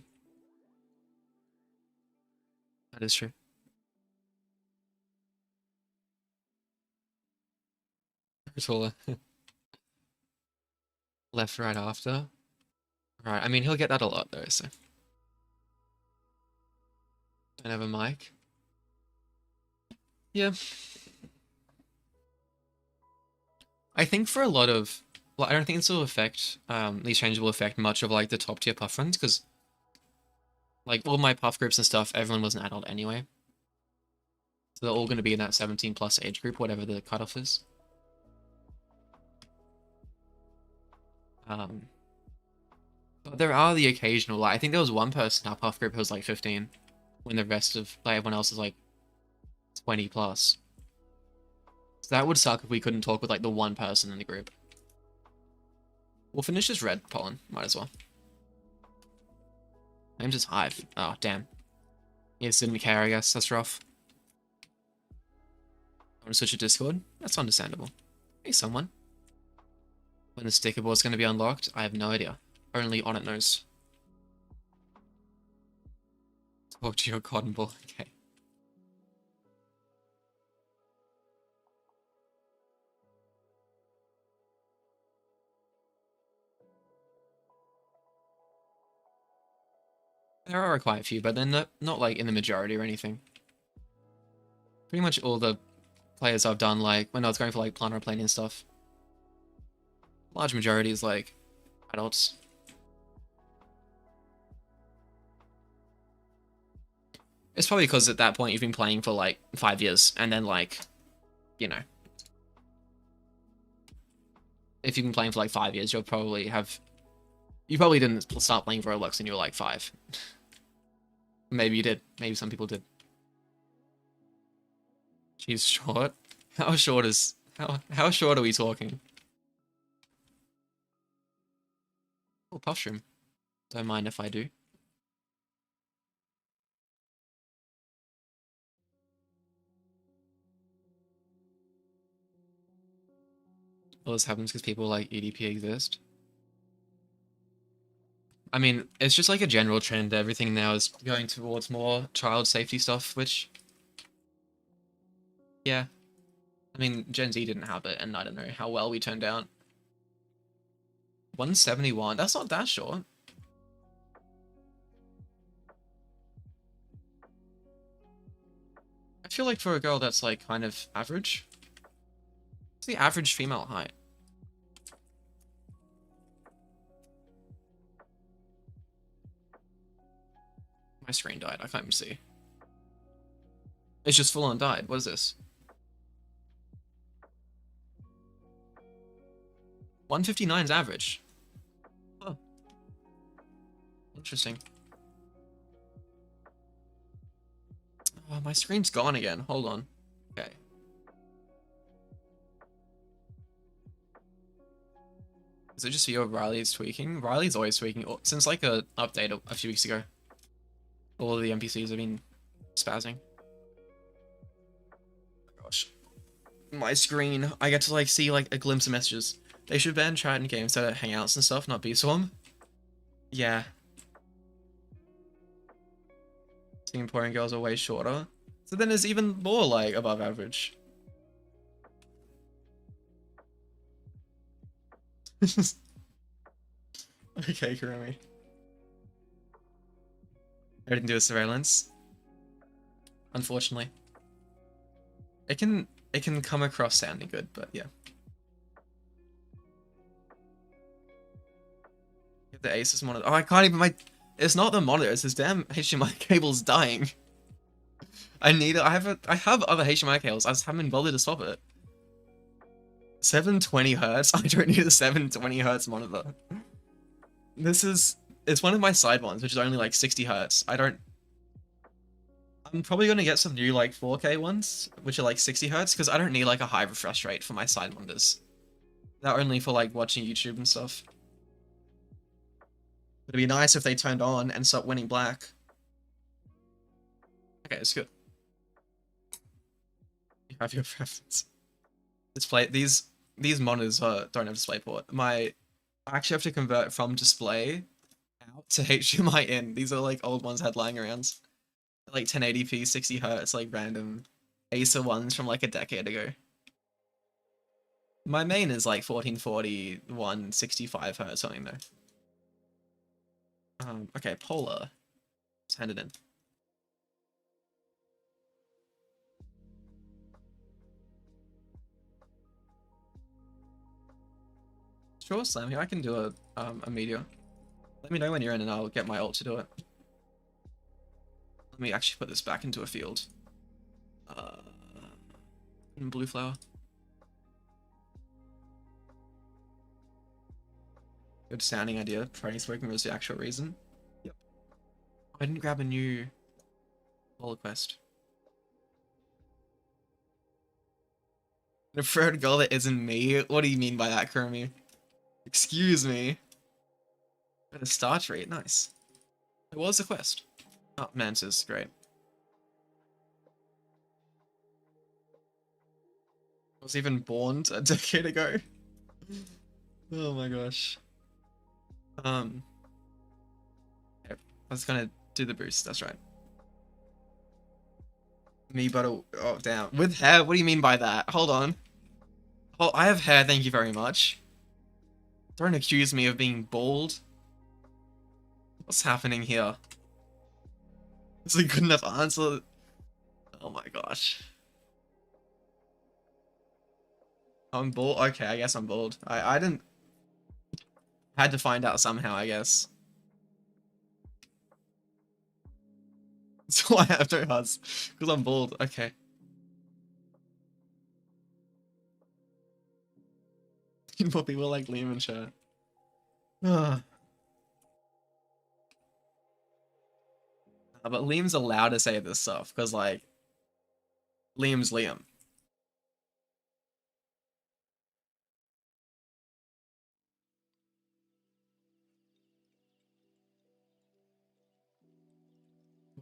That is true. SniperThrilla. Left, right after. Right, I mean, he'll get that a lot though, so. Don't have a mic. Yeah. I think for a lot of, well, I don't think this will affect, these changes will affect much of like the top tier puff runs, because like all my puff groups and stuff, everyone was an adult anyway. So they're all going to be in that 17 plus age group, whatever the cutoff is. But there are the occasional, like, I think there was one person in our puff group who was like 15, when the rest of, like, everyone else is like 20 plus. So that would suck if we couldn't talk with like the one person in the group. We'll finish this red pollen, might as well. Name's just Hive. Oh, damn. Yes, didn't care, I guess. That's rough. I want to switch to Discord? That's understandable. Hey, someone. When the sticker board's going to be unlocked, I have no idea. Only on it knows. Talk to your cotton ball. Okay. There are quite a few, but they're not like in the majority or anything. Pretty much all the players I've done, like, when I was going for like Planner Plane and stuff, large majority is like adults. It's probably because at that point you've been playing for like 5 years, and then like, you know, if you've been playing for like 5 years, you probably didn't start playing Roblox when you were like 5. Maybe you did. Maybe some people did. She's short. How short are we talking? Oh, Puffshroom. Don't mind if I do. All this happens because people like EDP exist. I mean, it's just like a general trend. Everything now is going towards more child safety stuff, which, yeah. I mean, Gen Z didn't have it, and I don't know how well we turned out. 171, that's not that short. I feel like for a girl that's like kind of average. What's the average female height? My screen died, I can't even see. It's just full on died, what is this? 159 is average. Oh. Interesting. Oh, my screen's gone again, hold on. Okay. Is it just you or Riley's tweaking? Riley's always tweaking, since like a update a few weeks ago. All of the NPCs have been spazzing. Oh gosh. My screen, I get to like see like a glimpse of messages. They should ban chat in games that are hangouts and stuff, not B-Swarm. Yeah. Singaporean girls are way shorter. So then it's even more like above average. Okay, Kurumi. I didn't do a surveillance. Unfortunately. It can come across sounding good, but yeah. The Asus monitor. Oh, I can't even it's not the monitor, it's this damn HDMI cable's dying. I have other HDMI cables, I just haven't bothered to swap it. 720 hertz? I don't need a 720 hertz monitor. It's one of my side ones, which is only like 60 hertz. I'm probably gonna get some new like 4K ones, which are like 60 hertz, because I don't need like a high refresh rate for my side monitors. They're only for like watching YouTube and stuff. It'd be nice if they turned on and stopped winning black. Okay, it's good. You have your preference. These monitors don't have DisplayPort. I actually have to convert from display out to HDMI in. These are like old ones I had lying around. Like 1080p, 60 hertz, like random Acer ones from like a decade ago. My main is like 1440, 165 hertz something though. Okay, polar. Let's hand it in. Sure, Slam, here I can do a meteor. Let me know when you're in and I'll get my ult to do it. Let me actually put this back into a field. Blue flower. Good sounding idea. Praying smoking was the actual reason. Yep. I didn't grab a new polar quest. The preferred girl that isn't me? What do you mean by that, Kermie? Excuse me. Got a star trait, nice. It was a quest. Oh, Mantis, great. I was even born a decade ago. Oh my gosh. Okay, I was gonna do the boost, that's right. Me but oh damn. With hair, what do you mean by that? Hold on. Oh, I have hair, thank you very much. Don't accuse me of being bald. What's happening here? This is a good enough answer. Oh my gosh. I'm bald? Okay, I guess I'm bald. I didn't... Had to find out somehow, I guess. So I have no huzz. Because I'm bald. Okay. More people like Liam and chat. But Liam's allowed to say this stuff, because, like, Liam's Liam.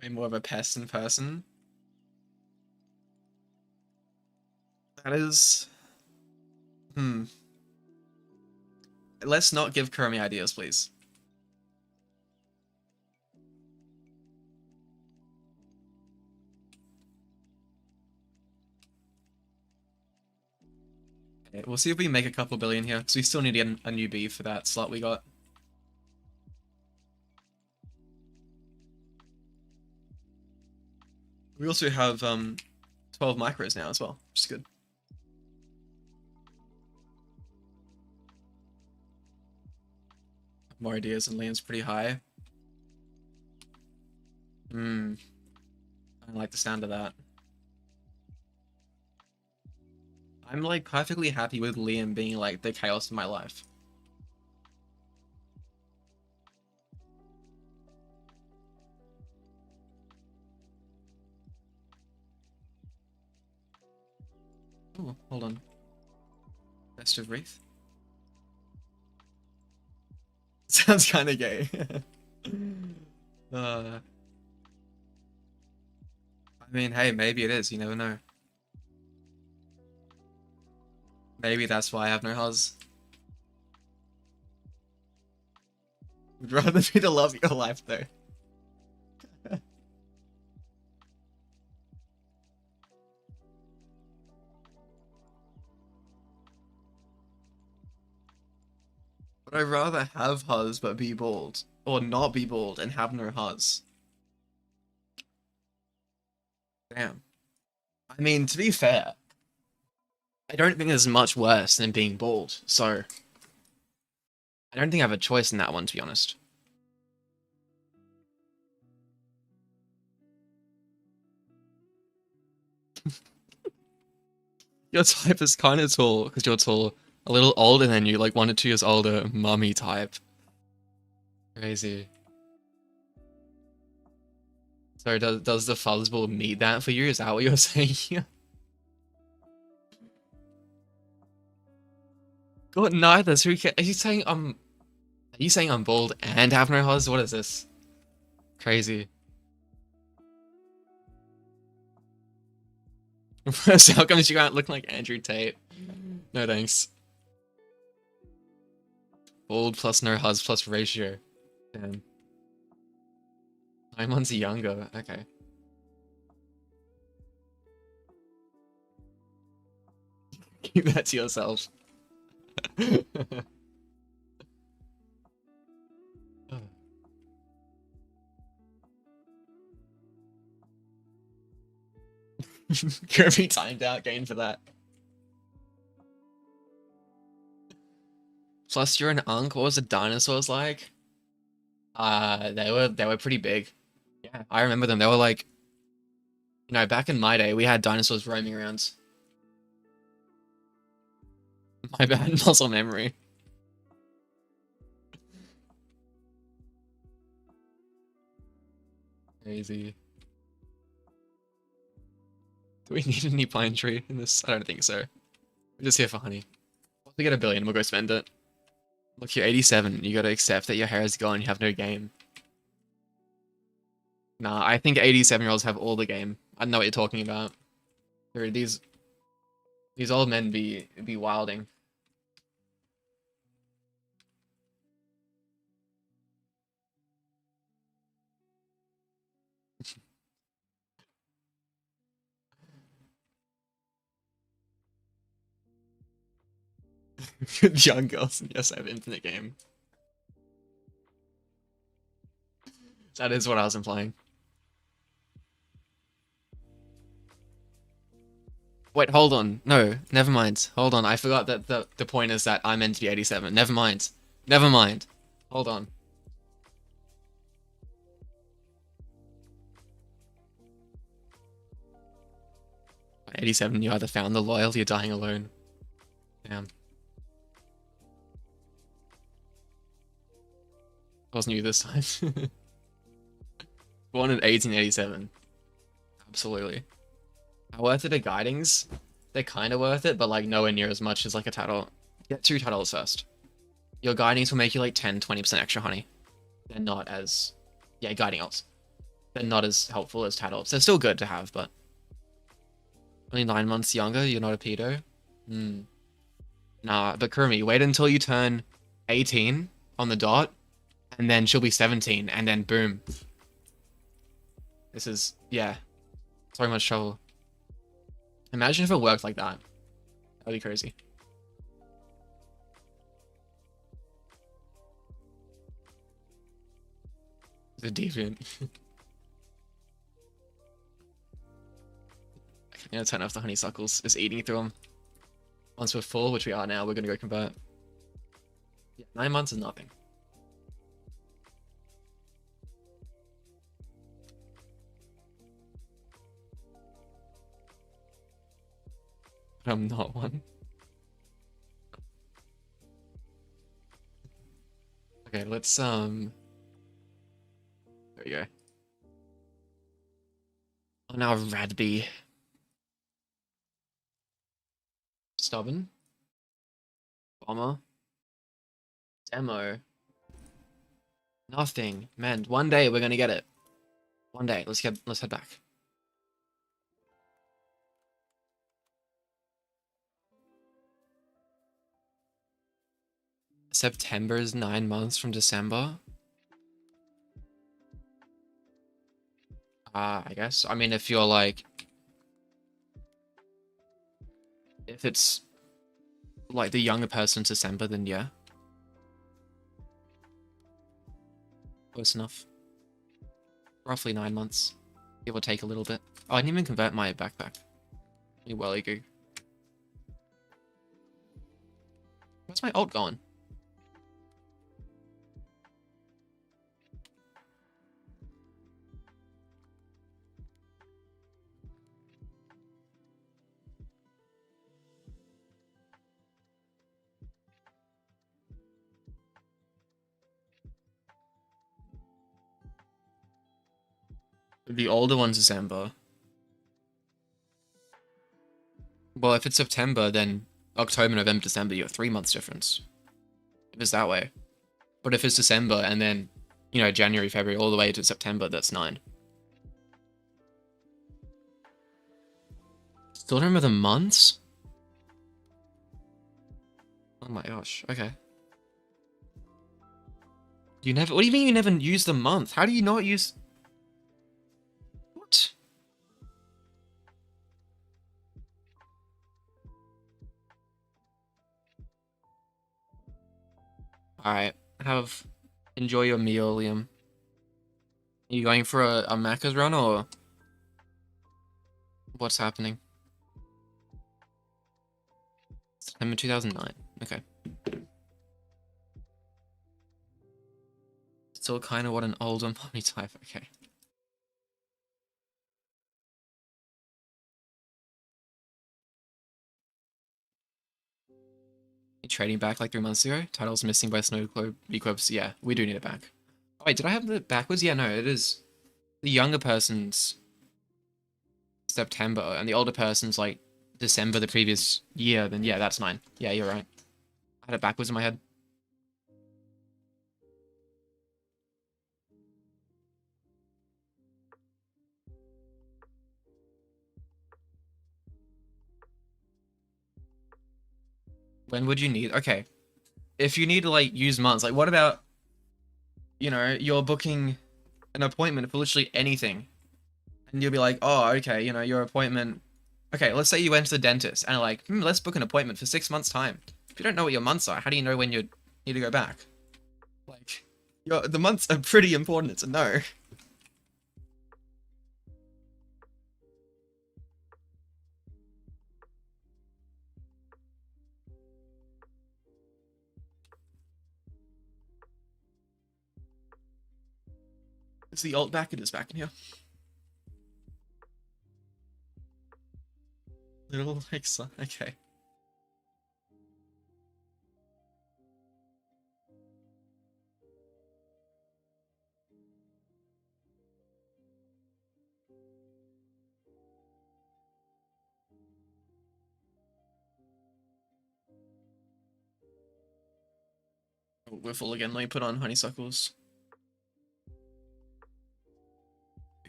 Way more of a pest in person. That is... Let's not give Kermie ideas, please. Okay, we'll see if we make a couple billion here, because we still need to get a new B for that slot we got. We also have 12 micros now as well, which is good. More ideas and Liam's pretty high. I don't like the sound of that. I'm like perfectly happy with Liam being like the chaos in my life. Oh, hold on. Festive Wreath? Sounds kind of gay. I mean, hey, maybe it is. You never know. Maybe that's why I have no huzz. Would rather be the love of your life, though. Would I rather have huzz but be bald, or not be bald and have no huzz? Damn. I mean, to be fair, I don't think there's much worse than being bald, so I don't think I have a choice in that one, to be honest. Your type is kind of tall, because you're tall. A little older than you, like 1 or 2 years older, mummy type. Crazy. So does the fuzzball meet that for you? Is that what you're saying here? God, neither. So are you saying I'm bald and have no huzz? What is this? Crazy. So how come you aren't looking like Andrew Tate? No thanks. Bald plus no huzz plus ratio. Damn. 9 months younger. Okay. Keep that to yourself. Kirby timed out game for that. Plus, you're an unk. What was the dinosaurs like? They were pretty big. Yeah, I remember them. They were like, back in my day, we had dinosaurs roaming around. My bad, muscle memory. Crazy. Do we need any pine tree in this? I don't think so. We're just here for honey. Once we get 1 billion, we'll go spend it. Look, you're 87. You gotta accept that your hair is gone. You have no game. Nah, I think 87-year-olds have all the game. I know what you're talking about. Dude, these old men be wilding. Young girls, and yes, I have infinite game. That is what I was implying. Wait, hold on. No, never mind. Hold on. I forgot that the point is that I'm meant to be 87. Never mind. Never mind. Hold on. At 87, you either found the loyalty or dying alone. Damn. Wasn't you this time. Born in 1887. Absolutely. How worth it are guidings? They're kind of worth it, but like nowhere near as much as like a title. Get 2 titles first. Your guidings will make you like 10-20% extra honey. They're not as... Yeah, guiding elves. They're not as helpful as titles. They're still good to have, but... Only 9 months younger, you're not a pedo? Hmm. Nah, but Kurumi, wait until you turn 18 on the dot, and then she'll be 17, and then boom. This is... Yeah. So much trouble. Imagine if it worked like that. That'd be crazy. The deviant. I'm gonna turn off the honeysuckles. Just eating through them. Once we're full, which we are now, we're gonna go convert. Yeah, 9 months is nothing. But I'm not one. Okay, let's there we go. Oh, now Radby. Stubborn. Bomber. Demo. Nothing. Man, one day we're gonna get it. One day. Let's head back. September is 9 months from December. I guess. I mean, if you're like... If it's like the younger person's December, then yeah. Close enough. Roughly 9 months. Give or take a little bit. Oh, I didn't even convert my backpack. You welly goo. Where's my ult going? The older one's December. Well, if it's September, then October, November, December, you have 3 months difference. If it's that way. But if it's December and then, January, February, all the way to September, that's 9. Still don't remember the months? Oh my gosh, okay. What do you mean you never use the month? How do you not use... What? Alright, enjoy your meal, Liam. Are you going for a Macca's run or what's happening? September 2009. Okay. Still kind of what an older mommy type. Okay. You trading back like 3 months ago? Title's missing by Snow Globe Eclipse. Yeah, we do need it back. Oh, wait, did I have it backwards? Yeah, no, it is the younger person's September and the older person's like December the previous year. Then yeah, that's mine. Yeah, you're right. I had it backwards in my head. When would you need? Okay, if you need to like use months, like what about, you're booking an appointment for literally anything, and you'll be like, oh, okay, your appointment. Okay, let's say you went to the dentist and like, let's book an appointment for 6 months time. If you don't know what your months are, how do you know when you need to go back? Like, the months are pretty important to know. It's the alt back. It is back in here. Little like okay. Oh, we're full again. Let me put on honeysuckles.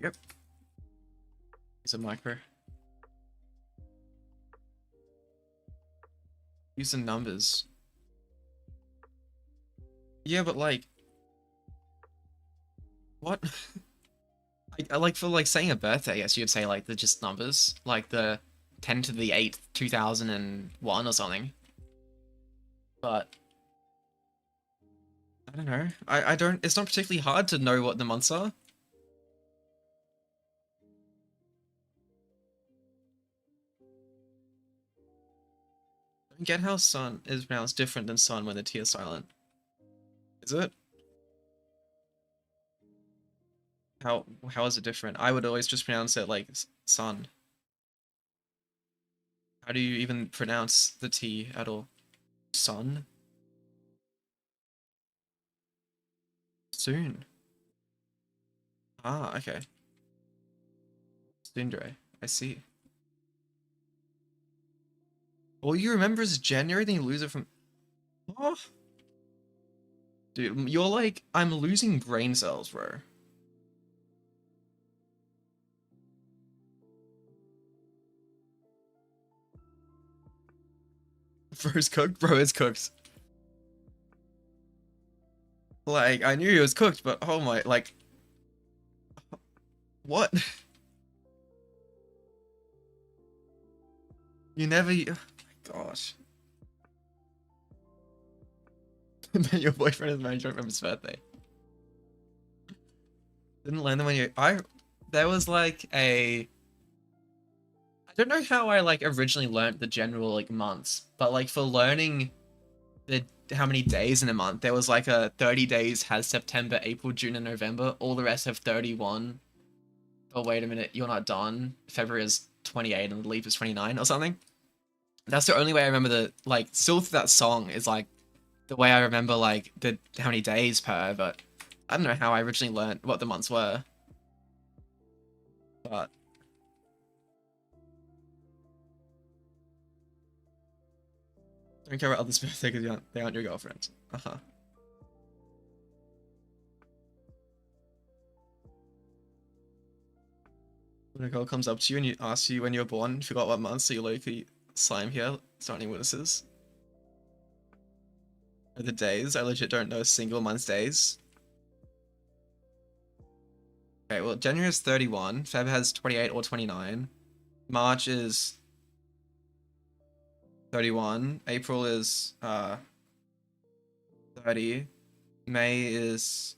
Yep. Use a micro. Use the numbers. Yeah, but like, what? I like for like saying a birthday, I guess you'd say like the just numbers, like the 10 to the 8th, 2001 or something. But I don't know. I don't. It's not particularly hard to know what the months are. I don't get how sun is pronounced different than sun when the T is silent. Is it? How is it different? I would always just pronounce it like sun. How do you even pronounce the T at all? Sun? Soon. Ah, okay. Sundre. I see. All you remember is January, then you lose it from. Oh, dude, you're like, I'm losing brain cells, bro. Bro's cooked? Bro is cooked. Like, I knew he was cooked, but oh my, like, what? You never. Oh my gosh. Your boyfriend is married, you don't remember his birthday. Didn't learn them when you. There was like a. I don't know how I like originally learned the general like months, but like for learning the how many days in a month, there was like a 30 days has September, April, June, and November. All the rest have 31. Oh, wait a minute, you're not done. February is 28 and the leap is 29 or something. That's the only way I remember the, like, still that song is like the way I remember like the how many days per, but I don't know how I originally learned what the months were. But don't care about others' birthday because they aren't your girlfriends. Uh-huh. When a girl comes up to you and you asks you when you were born, forgot what month, so you locally slime here, starting witnesses. Or the days, I legit don't know a single month's days. Okay, well, January is 31, Feb has 28 or 29, March is 31, April is, 30. May is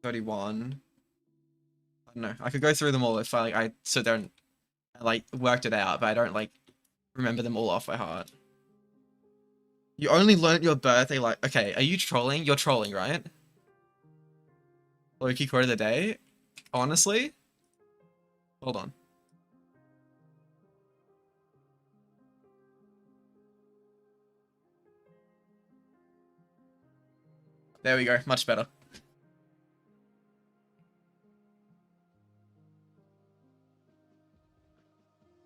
31. I don't know. I could go through them all if I sit there and like worked it out, but I don't like remember them all off by heart. You only learnt your birthday like okay, are you trolling? You're trolling, right? Loki quote of the day? Honestly? Hold on. There we go. Much better.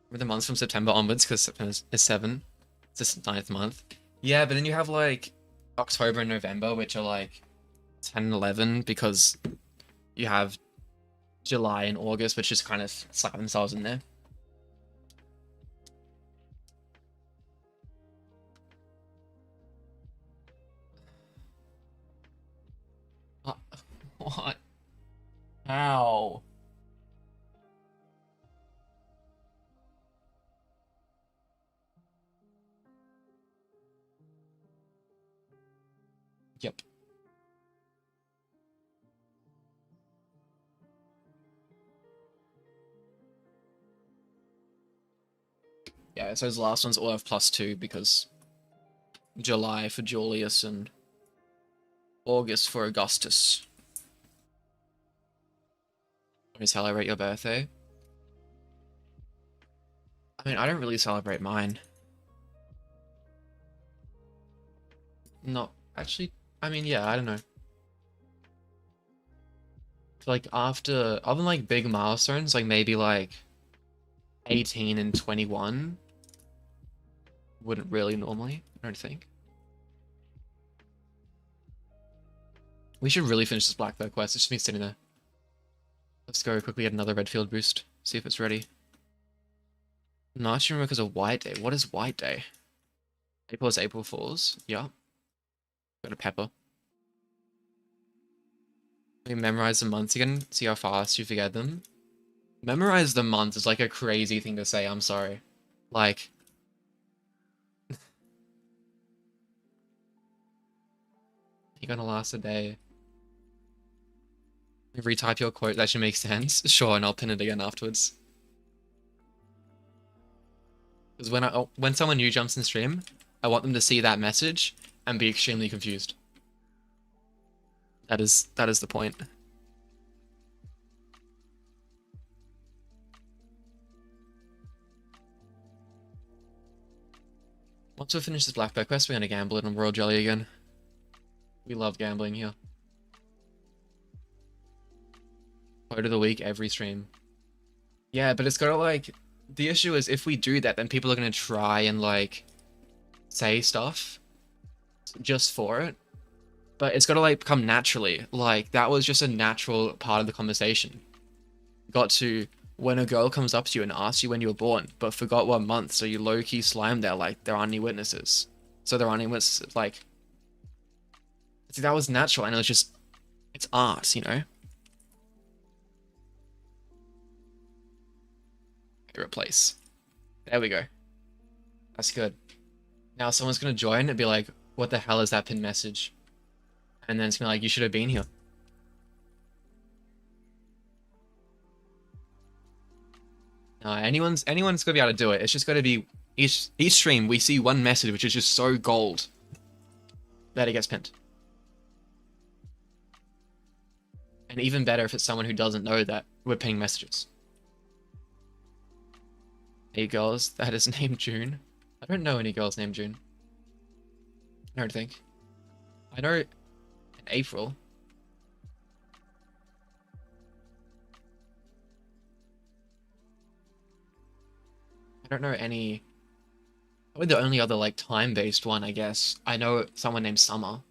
With the months from September onwards, because September is 7. It's the 9th month. Yeah, but then you have like October and November, which are like 10 and 11, because you have July and August, which just kind of slap themselves in there. What? How? Yep. Yeah, so those last ones all have +2 because July for Julius and August for Augustus. When you celebrate your birthday? I mean, I don't really celebrate mine. Not actually. I mean, yeah, I don't know. Like after, other than like big milestones, like maybe like 18 and 21, wouldn't really normally, I don't think. We should really finish this Black Bear quest. It's just me sitting there. Let's go quickly get another Redfield boost. See if it's ready. No, I should remember because of White Day. What is White Day? April is April Fools. Yeah. Got a pepper. We memorize the months again. See how fast you forget them. Memorize the months is like a crazy thing to say. I'm sorry. Like, you're gonna last a day. Retype your quote. That should make sense. Sure, and I'll pin it again afterwards. Because when someone new jumps in stream, I want them to see that message and be extremely confused. That is the point. Once we finish this Black Bear quest, we're gonna gamble it on Royal Jelly again. We love gambling here. Quote of the week every stream. Yeah, but it's gotta like the issue is if we do that, then people are gonna try and like say stuff just for it. But it's gotta like come naturally. Like that was just a natural part of the conversation. Got to when a girl comes up to you and asks you when you were born, but forgot what month, so you low-key slime there like there aren't any witnesses. So there aren't any witnesses. Like see, that was natural, and it was just it's art, you know. Okay, replace. There we go. That's good. Now someone's gonna join and be like, "What the hell is that pin message?" And then it's gonna be like, "You should have been here." Anyone's gonna be able to do it. It's just gonna be each stream we see one message which is just so gold that it gets pinned. And even better if it's someone who doesn't know that we're pinning messages. Hey girls, that is named June. I don't know any girls named June. I don't think. I know in April. I don't know any. Probably the only other like time-based one, I guess. I know someone named Summer.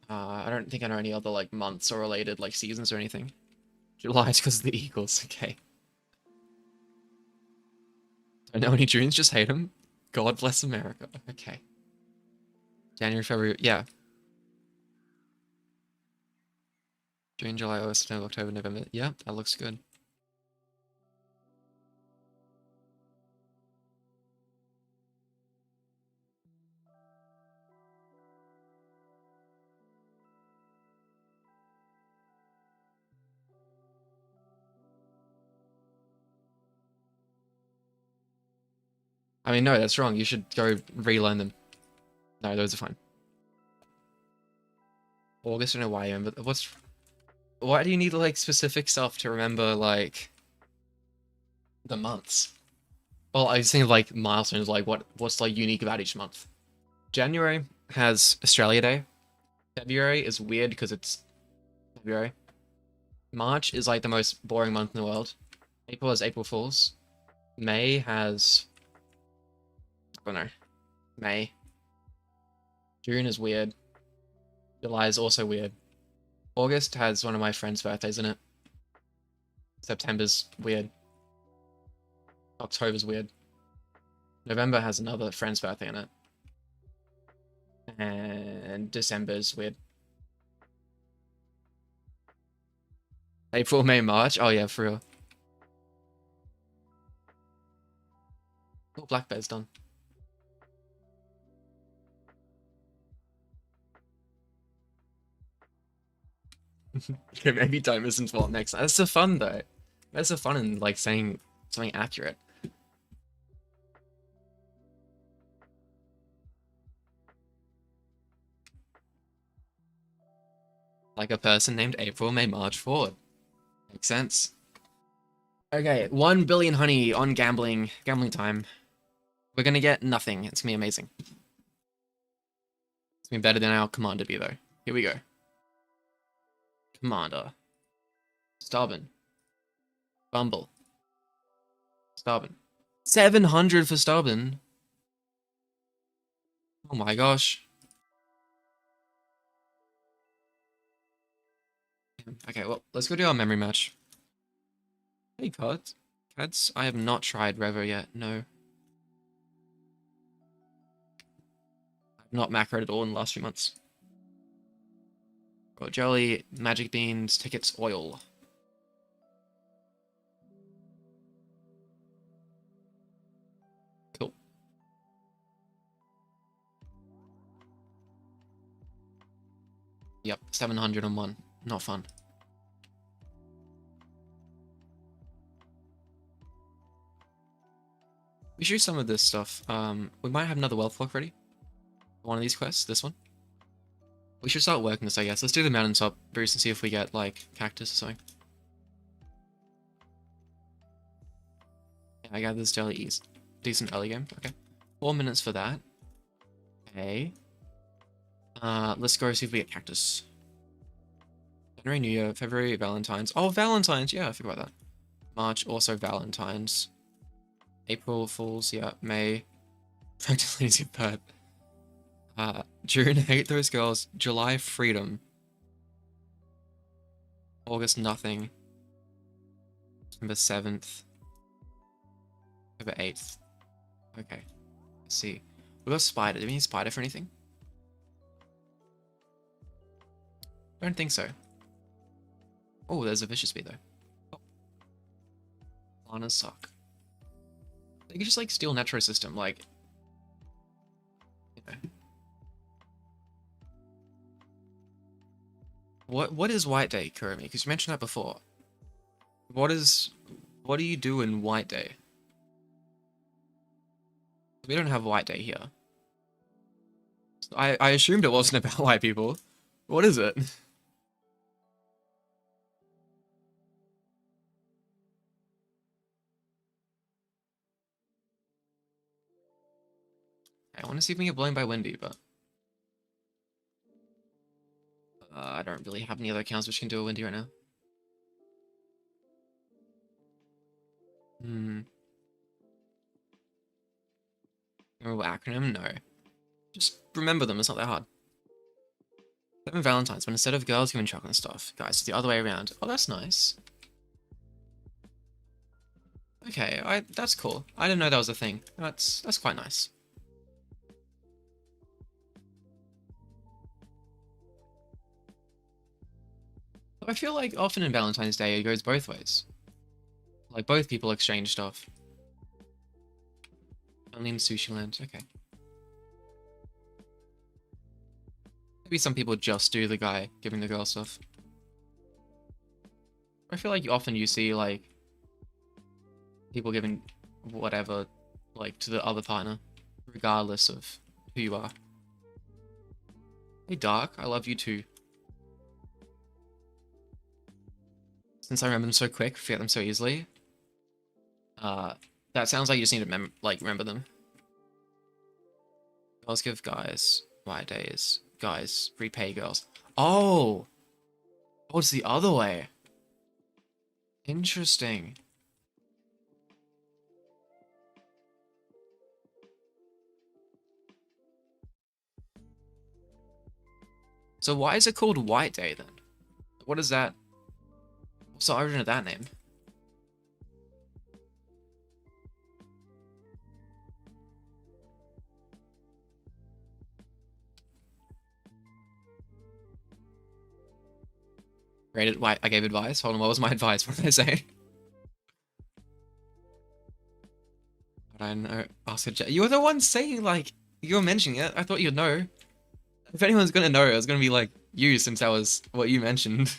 I don't think I know any other like months or related like seasons or anything. July is because of the Eagles. Okay. I know any Junes, just hate them. God bless America. Okay. January, February, yeah. June, July, August, September, October, November. Yeah, that looks good. I mean, no, that's wrong. You should go relearn them. No, those are fine. August, I don't know why you remember. Why do you need like specific stuff to remember like the months? Well, I was thinking of like milestones, like what's like unique about each month. January has Australia Day. February is weird because it's February. March is like the most boring month in the world. April has April Fools. May has, I don't know, May. June is weird. July is also weird. August has one of my friend's birthdays in it. September's weird. October's weird. November has another friend's birthday in it. And December's weird. April, May, March. Oh yeah, for real. Oh, Black Bear's done. Okay, maybe don't listen to what next. That's the fun though. That's the fun in like saying something accurate. Like a person named April may march forward. Makes sense. Okay, 1 billion honey on gambling time. We're gonna get nothing. It's gonna be amazing. It's gonna be better than our commander be though. Here we go. Commander. Stubborn. Bumble. Stubborn. 700 for stubborn. Oh my gosh. Okay, well, let's go do our memory match. Hey, cards. Cats, I have not tried Revo yet, no. I've not macroed at all in the last few months. Got jelly, magic beans, tickets, oil. Cool. Yep, 701. Not fun. We should do some of this stuff. We might have another wealth block ready. One of these quests, this one. We should start working this, I guess. Let's do the mountaintop boost and see if we get, like, cactus or something. Yeah, I got this daily ease. Decent early game. Okay. 4 minutes for that. Okay. Let's go see if we get cactus. January, New Year, February, Valentine's. Oh, Valentine's! Yeah, I forgot about that. March, also Valentine's. April, Fools, yeah. May. Practically easy bird. June, Hate Those Girls. July, Freedom. August, Nothing. September 7th. October 8th. Okay. Let's see. We got Spider. Do we need Spider for anything? Don't think so. Oh, there's a Vicious Bee though. Oh. Lanas suck. They could just like steal Natural System, like... You know. What is White Day, Kurumi? Because you mentioned that before. What do you do in White Day? We don't have White Day here. I assumed it wasn't about white people. What is it? I want to see if we can get blown by Wendy, but... I don't really have any other accounts which can do a Wendy right now. Remember acronym? No. Just remember them, it's not that hard. 7 Valentine's, but instead of girls giving chocolate and stuff, guys, it's the other way around. Oh, that's nice. Okay, that's cool. I didn't know that was a thing. That's quite nice. I feel like often in Valentine's Day it goes both ways. Like both people exchange stuff. Only in Sushi Land, okay. Maybe some people just do the guy giving the girl stuff. I feel like often you see like people giving whatever like to the other partner, regardless of who you are. Hey Dark, I love you too. Since I remember them so quick, forget them so easily. That sounds like you just need to remember them. Girls give guys white days. Guys repay girls. Oh! Oh, it's the other way. Interesting. So why is it called White Day then? What is that? What's the origin of that name? Rated white. I gave advice. Hold on, what was my advice? What did I say? I know. You were the one saying, like, you were mentioning it. I thought you'd know. If anyone's gonna know, it was gonna be like you, since that was what you mentioned.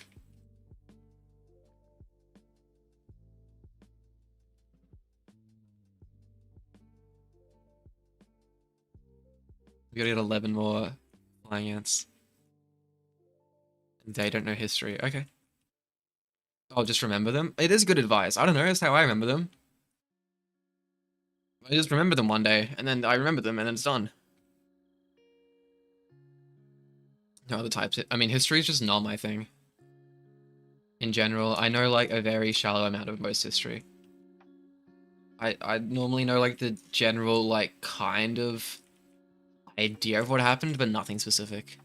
We gotta get 11 more flying ants. They don't know history. Okay. I'll just remember them. It is good advice. I don't know. That's how I remember them. I just remember them one day, and then I remember them, and then it's done. No other types. I mean, history is just not my thing. In general, I know like a very shallow amount of most history. I normally know like the general like kind of idea of what happened, but nothing specific.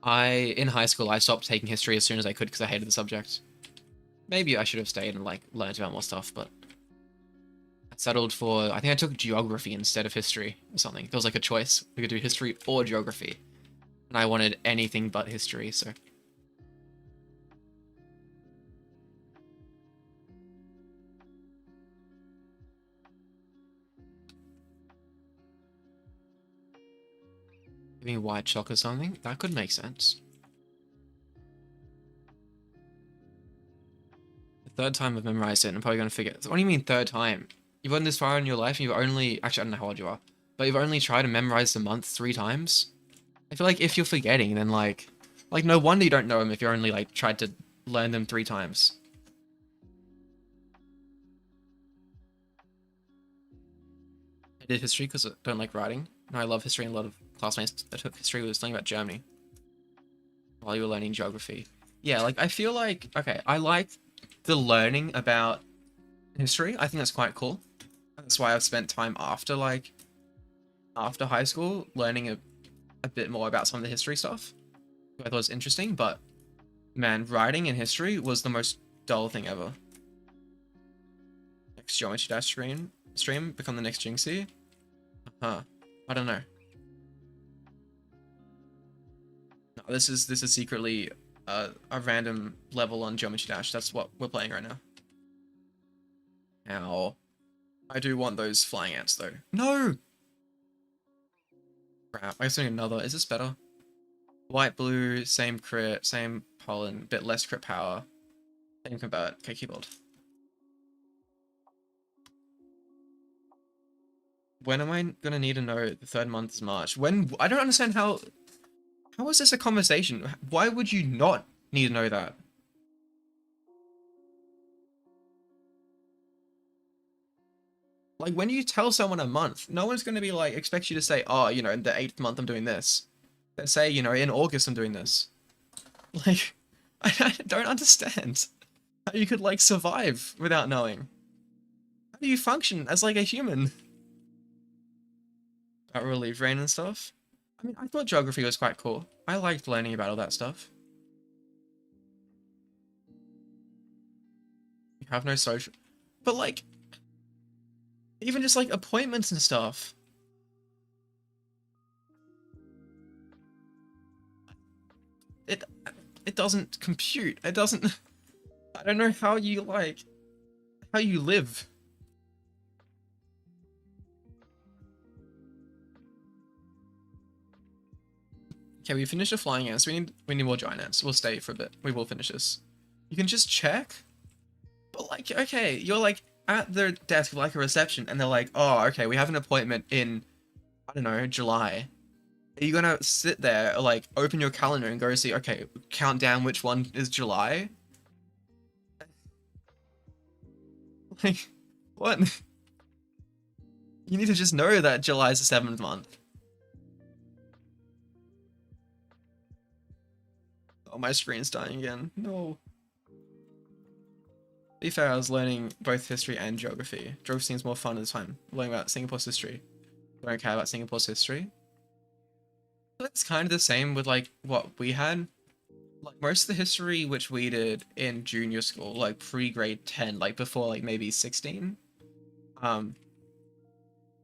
In high school, I stopped taking history as soon as I could because I hated the subject. Maybe I should have stayed and like learned about more stuff, but I settled for, I think I took geography instead of history or something. There was like a choice. We could do history or geography. And I wanted anything but history, so. Maybe white chalk or something? That could make sense. The third time I've memorized it, and I'm probably going to forget. What do you mean third time? You've gotten this far in your life and you've only... Actually, I don't know how old you are. But you've only tried to memorize the month 3 times? I feel like if you're forgetting, then like... Like, no wonder you don't know them if you're only like tried to learn them 3 times. I did history because I don't like writing. And I love history, and a lot of classmates that took history was talking about Germany while you were learning geography. Yeah, like, I feel like... Okay, I like the learning about history. I think that's quite cool. That's why I've spent time after, like... After high school, learning a bit more about some of the history stuff. I thought it was interesting, but... Man, writing in history was the most dull thing ever. Next Geometry Dash stream become the next Jinxie? Huh. I don't know. No, this is secretly a random level on Geometry Dash. That's what we're playing right now. Now, I do want those flying ants though. No! Crap, I guess I need another. Is this better? White, blue, same crit, same pollen, bit less crit power. Same convert. Okay, keyboard. When am I gonna need to know the 3rd month is March? When? I don't understand how is this a conversation? Why would you not need to know that? Like, when you tell someone a month, no one's gonna be like, expect you to say, oh, you know, in the 8th month I'm doing this. They say, you know, in August I'm doing this. Like, I don't understand how you could, like, survive without knowing. How do you function as, like, a human? About relief rain and stuff? I mean, I thought geography was quite cool. I liked learning about all that stuff. You have no social... But, like... Even just, like, appointments and stuff. It doesn't compute. It doesn't... I don't know how you, like... How you live. Okay, we finished the flying ants. We need more giant ants. We'll stay for a bit. We will finish this. You can just check? But, like, okay, you're like... at their desk like a reception, and they're like, "Oh, okay, we have an appointment in, I don't know, July." Are you gonna sit there, like, open your calendar and go see, okay, count down which one is July? Like, what? You need to just know that July is the 7th month. Oh, my screen's dying again. No. To be fair, I was learning both history and geography. Geography seems more fun at the time. Learning about Singapore's history. I don't care about Singapore's history. It's kind of the same with, like, what we had. Like, most of the history which we did in junior school, like, pre-grade 10, like, before, like, maybe 16, um,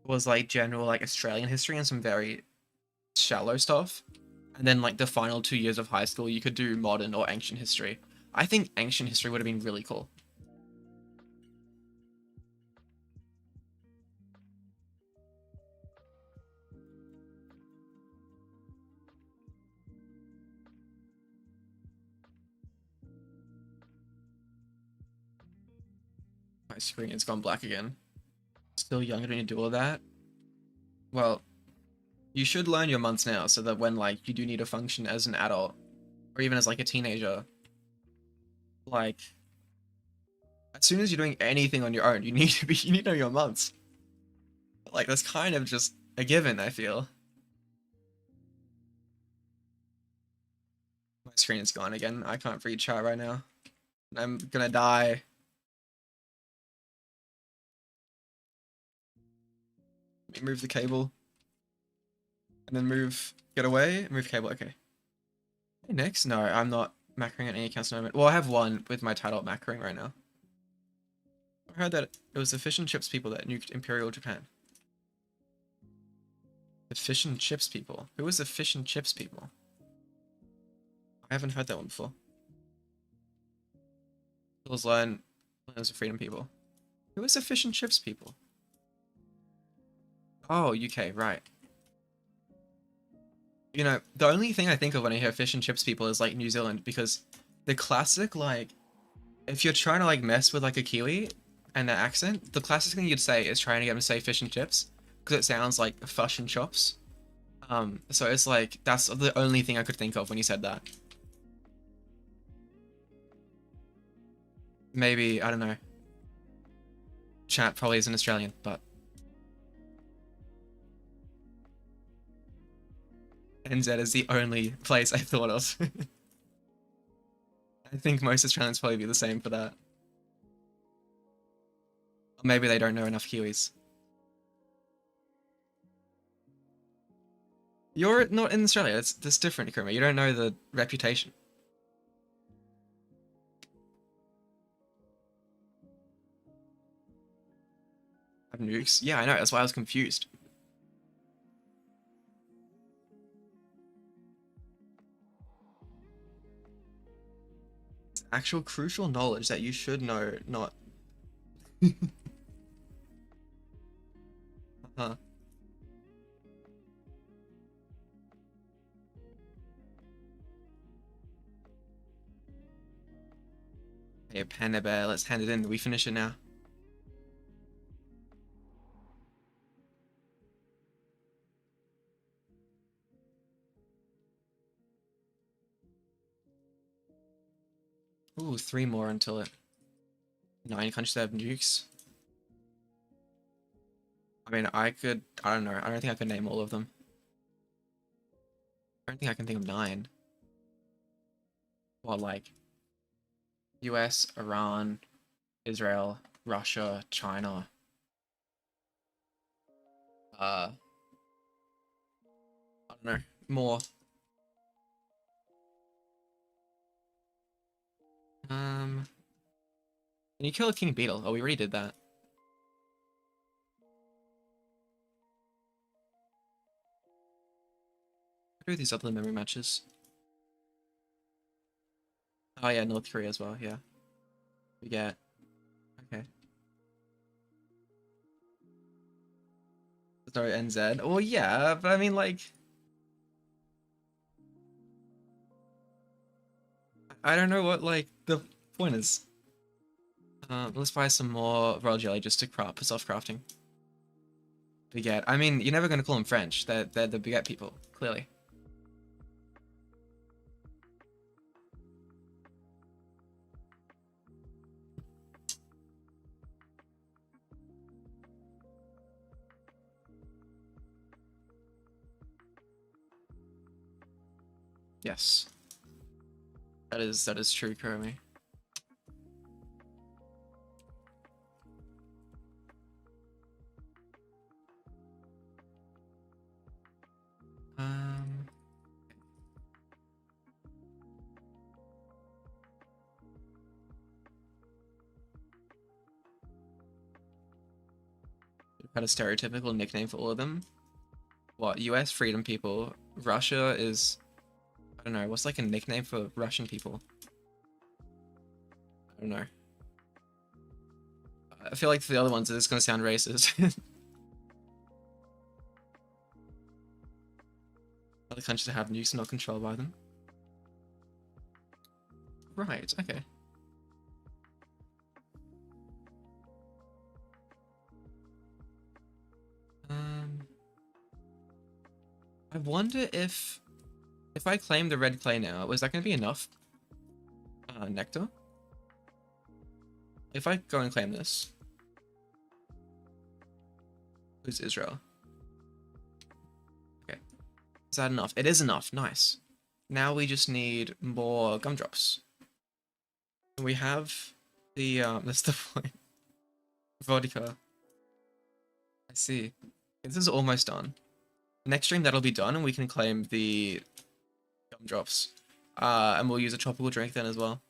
was, like, general, like, Australian history and some very shallow stuff. And then, like, the final 2 years of high school, you could do modern or ancient history. I think ancient history would have been really cool. My screen has gone black again. Still young enough to do all that? Well, you should learn your months now so that when, like, you do need to function as an adult, or even as, like, a teenager, like, as soon as you're doing anything on your own, you need to know your months. Like, that's kind of just a given, I feel. My screen is gone again. I can't read chat right now. I'm gonna die. Let me move the cable. And then get away, move cable, okay. Hey, next? No, I'm not macroing on any accounts at the moment. Well, I have one with my title macroing right now. I heard that it was the fish and chips people that nuked Imperial Japan. The fish and chips people? Who was the fish and chips people? I haven't heard that one before. People's Land was the freedom people. Who was the fish and chips people? Oh, UK, right. You know, the only thing I think of when I hear fish and chips people is, like, New Zealand, because the classic, like, if you're trying to, like, mess with, like, a Kiwi and their accent, the classic thing you'd say is trying to get them to say fish and chips, because it sounds like fush and chops. So it's like, that's the only thing I could think of when you said that. Maybe, I don't know. Chat probably isn't Australian, but NZ is the only place I thought of. I think most Australians probably be the same for that. Or maybe they don't know enough Kiwis. You're not in Australia, that's different, Kuruma. You don't know the reputation. Of nukes? Yeah, I know, that's why I was confused. It's actual crucial knowledge that you should know, not... Huh. Hey, Panda Bear, let's hand it in. We finish it now. Ooh, 3 more until it... 9 countries that have nukes. I mean, I don't know. I don't think I could name all of them. I don't think I can think of 9. Well, like... US, Iran, Israel, Russia, China. I don't know. More. Can you kill a king beetle? Oh, we already did that. What are these other memory matches? Oh yeah, North Korea as well, yeah. We get... Okay. Sorry, NZ. Well, yeah, but I mean, like... I don't know what, like, the point is. Let's buy some more royal jelly just to craft for self-crafting. Baguette. I mean, you're never gonna call them French. They're the baguette people, clearly. Yes. That is true, Kurumi. Had a stereotypical nickname for all of them. What, US freedom people? Russia is, I don't know, what's like a nickname for Russian people? I don't know. I feel like for the other ones it's gonna sound racist. Other countries that have nukes not controlled by them. Right, okay. I wonder if I claim the red clay now, was that going to be enough nectar? If I go and claim this, who's Israel? Okay, is that enough? It is enough. Nice. Now we just need more gumdrops. We have the that's the point. Vodka. I see. This is almost done. Next stream that'll be done, and we can claim the gumdrops. And we'll use a tropical drink then as well.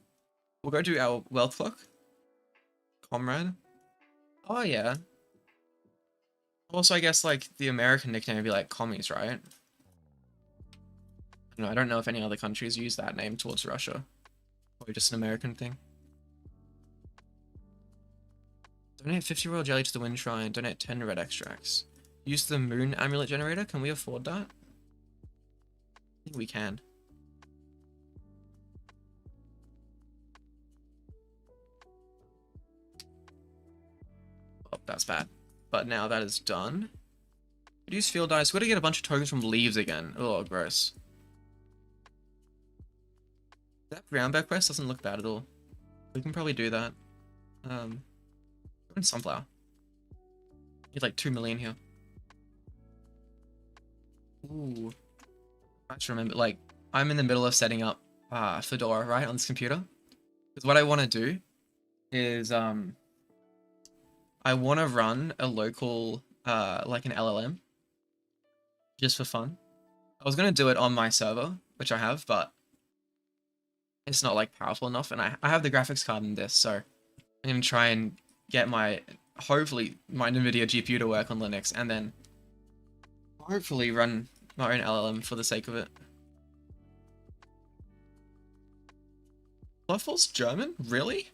We'll go to our wealth clock. Comrade. Oh yeah. Also, I guess like the American nickname would be like commies, right? No, I don't know if any other countries use that name towards Russia. Or just an American thing. Donate 50 royal jelly to the wind shrine. Donate 10 red extracts. Use the moon amulet generator. Can we afford that? I think we can. Oh, that's bad. But now that is done. Reduce field dice. We're gonna get a bunch of tokens from leaves again. Oh, gross. That brown bear quest doesn't look bad at all. We can probably do that. Sunflower. Need like 2 million here. Ooh. I just remember, like, I'm in the middle of setting up Fedora, right, on this computer. Because what I want to do is, I want to run a local, like an LLM. Just for fun. I was going to do it on my server, which I have, but it's not, like, powerful enough. And I have the graphics card in this, so I'm going to try and get hopefully, my NVIDIA GPU to work on Linux, and then hopefully run my own LLM for the sake of it. Fluffle's German? Really?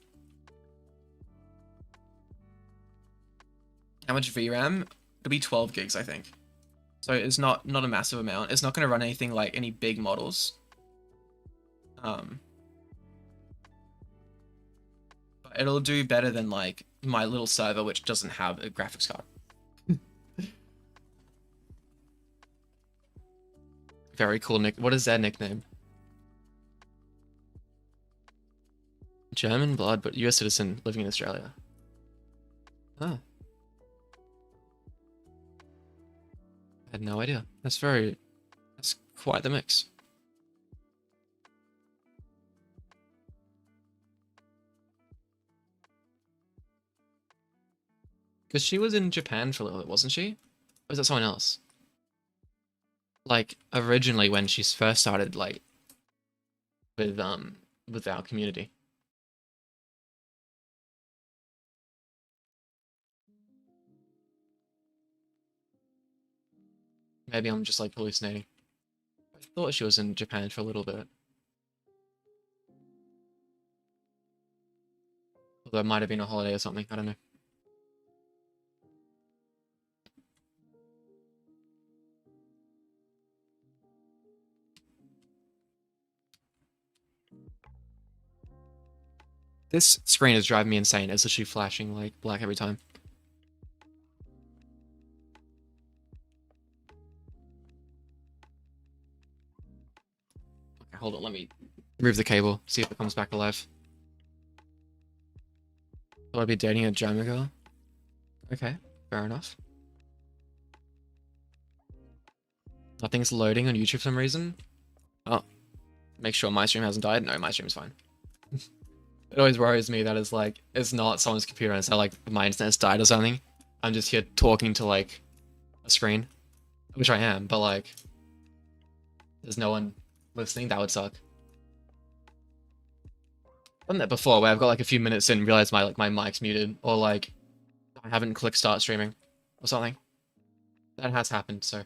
How much VRAM? It'll be 12 gigs, I think. So it's not a massive amount. It's not going to run anything like any big models. But it'll do better than like my little server, which doesn't have a graphics card. Very cool nick. What is their nickname? German blood, but US citizen living in Australia. Huh. I had no idea. That's quite the mix. Because she was in Japan for a little bit, wasn't she? Or was that someone else? Like, originally when she first started, like, with our community. Maybe I'm just, like, hallucinating. I thought she was in Japan for a little bit. Although it might have been a holiday or something, I don't know. This screen is driving me insane. It's literally flashing like black every time. Okay, hold on, let me remove the cable, see if it comes back alive. Will I be dating a Jama girl? Okay, fair enough. Nothing's loading on YouTube for some reason. Oh, make sure my stream hasn't died. No, my stream's fine. It always worries me that it's not someone's computer and it's not like my internet's died or something. I'm just here talking to like a screen, which I am, but like there's no one listening. That would suck. I've done that before where I've got like a few minutes in and realize my mic's muted, or like I haven't clicked start streaming or something. That has happened, so.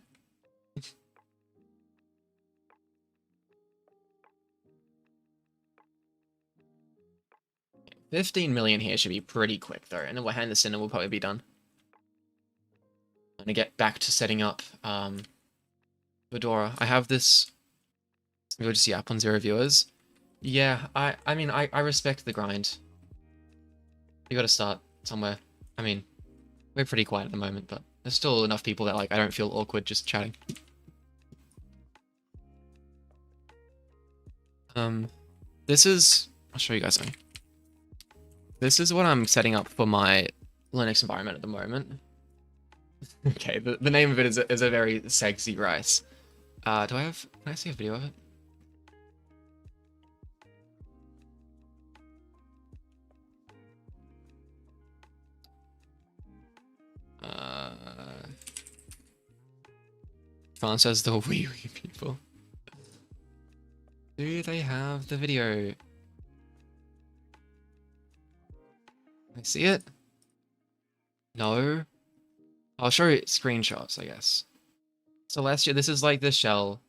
15 million here should be pretty quick though, and then we'll hand this in and we'll probably be done. I'm gonna get back to setting up Fedora. I have this. We'll just see app on 0 viewers. Yeah, I mean I respect the grind. You gotta start somewhere. I mean, we're pretty quiet at the moment, but there's still enough people that like I don't feel awkward just chatting. This is, I'll show you guys something. This is what I'm setting up for my Linux environment at the moment. Okay, the name of it is a very sexy rice. Can I see a video of it? France says the wee people. Do they have the video? I see it? No. I'll show you screenshots, I guess. Celestia, this is like the shell.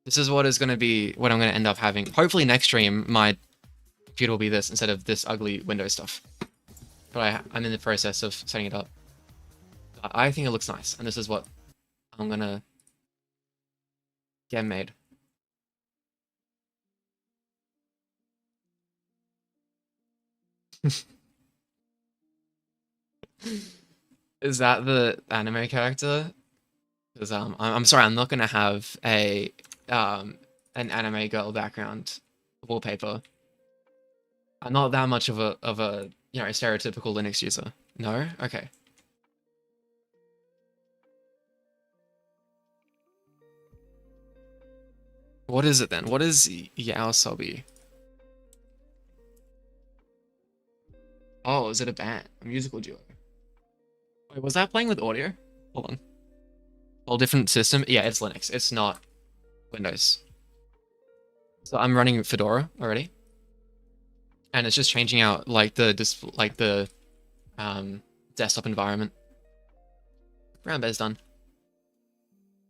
This is what is going to be what I'm going to end up having. Hopefully next stream, my computer will be this instead of this ugly Windows stuff. But I'm in the process of setting it up. I think it looks nice, and this is what I'm going to get made. Is that the anime character? Because I'm sorry, I'm not gonna have an anime girl background wallpaper. I'm not that much of a stereotypical Linux user. No? Okay. What is it then? What is Yaosobi? Oh, is it a band? A musical duo? Wait, was that playing with audio? Hold on. Whole different system? Yeah, it's Linux. It's not Windows. So I'm running Fedora already. And it's just changing out like the desktop environment. Brown bear's done.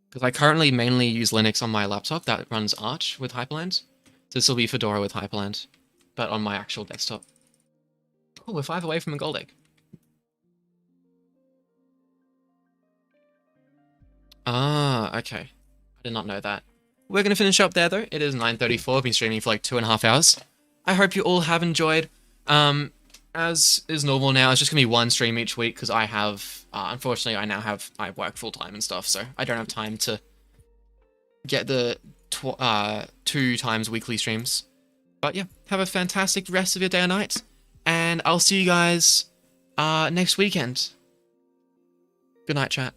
Because I currently mainly use Linux on my laptop that runs Arch with Hyperland. So this will be Fedora with Hyperland, but on my actual desktop. Oh, we're 5 away from a gold egg. Ah, okay. I did not know that. We're going to finish up there, though. It is 9:34. I've been streaming for like 2.5 hours. I hope you all have enjoyed. As is normal now, it's just going to be one stream each week because I have, unfortunately, I work full-time and stuff, so I don't have time to get the 2 times weekly streams. But yeah, have a fantastic rest of your day or night, and I'll see you guys next weekend. Good night, chat.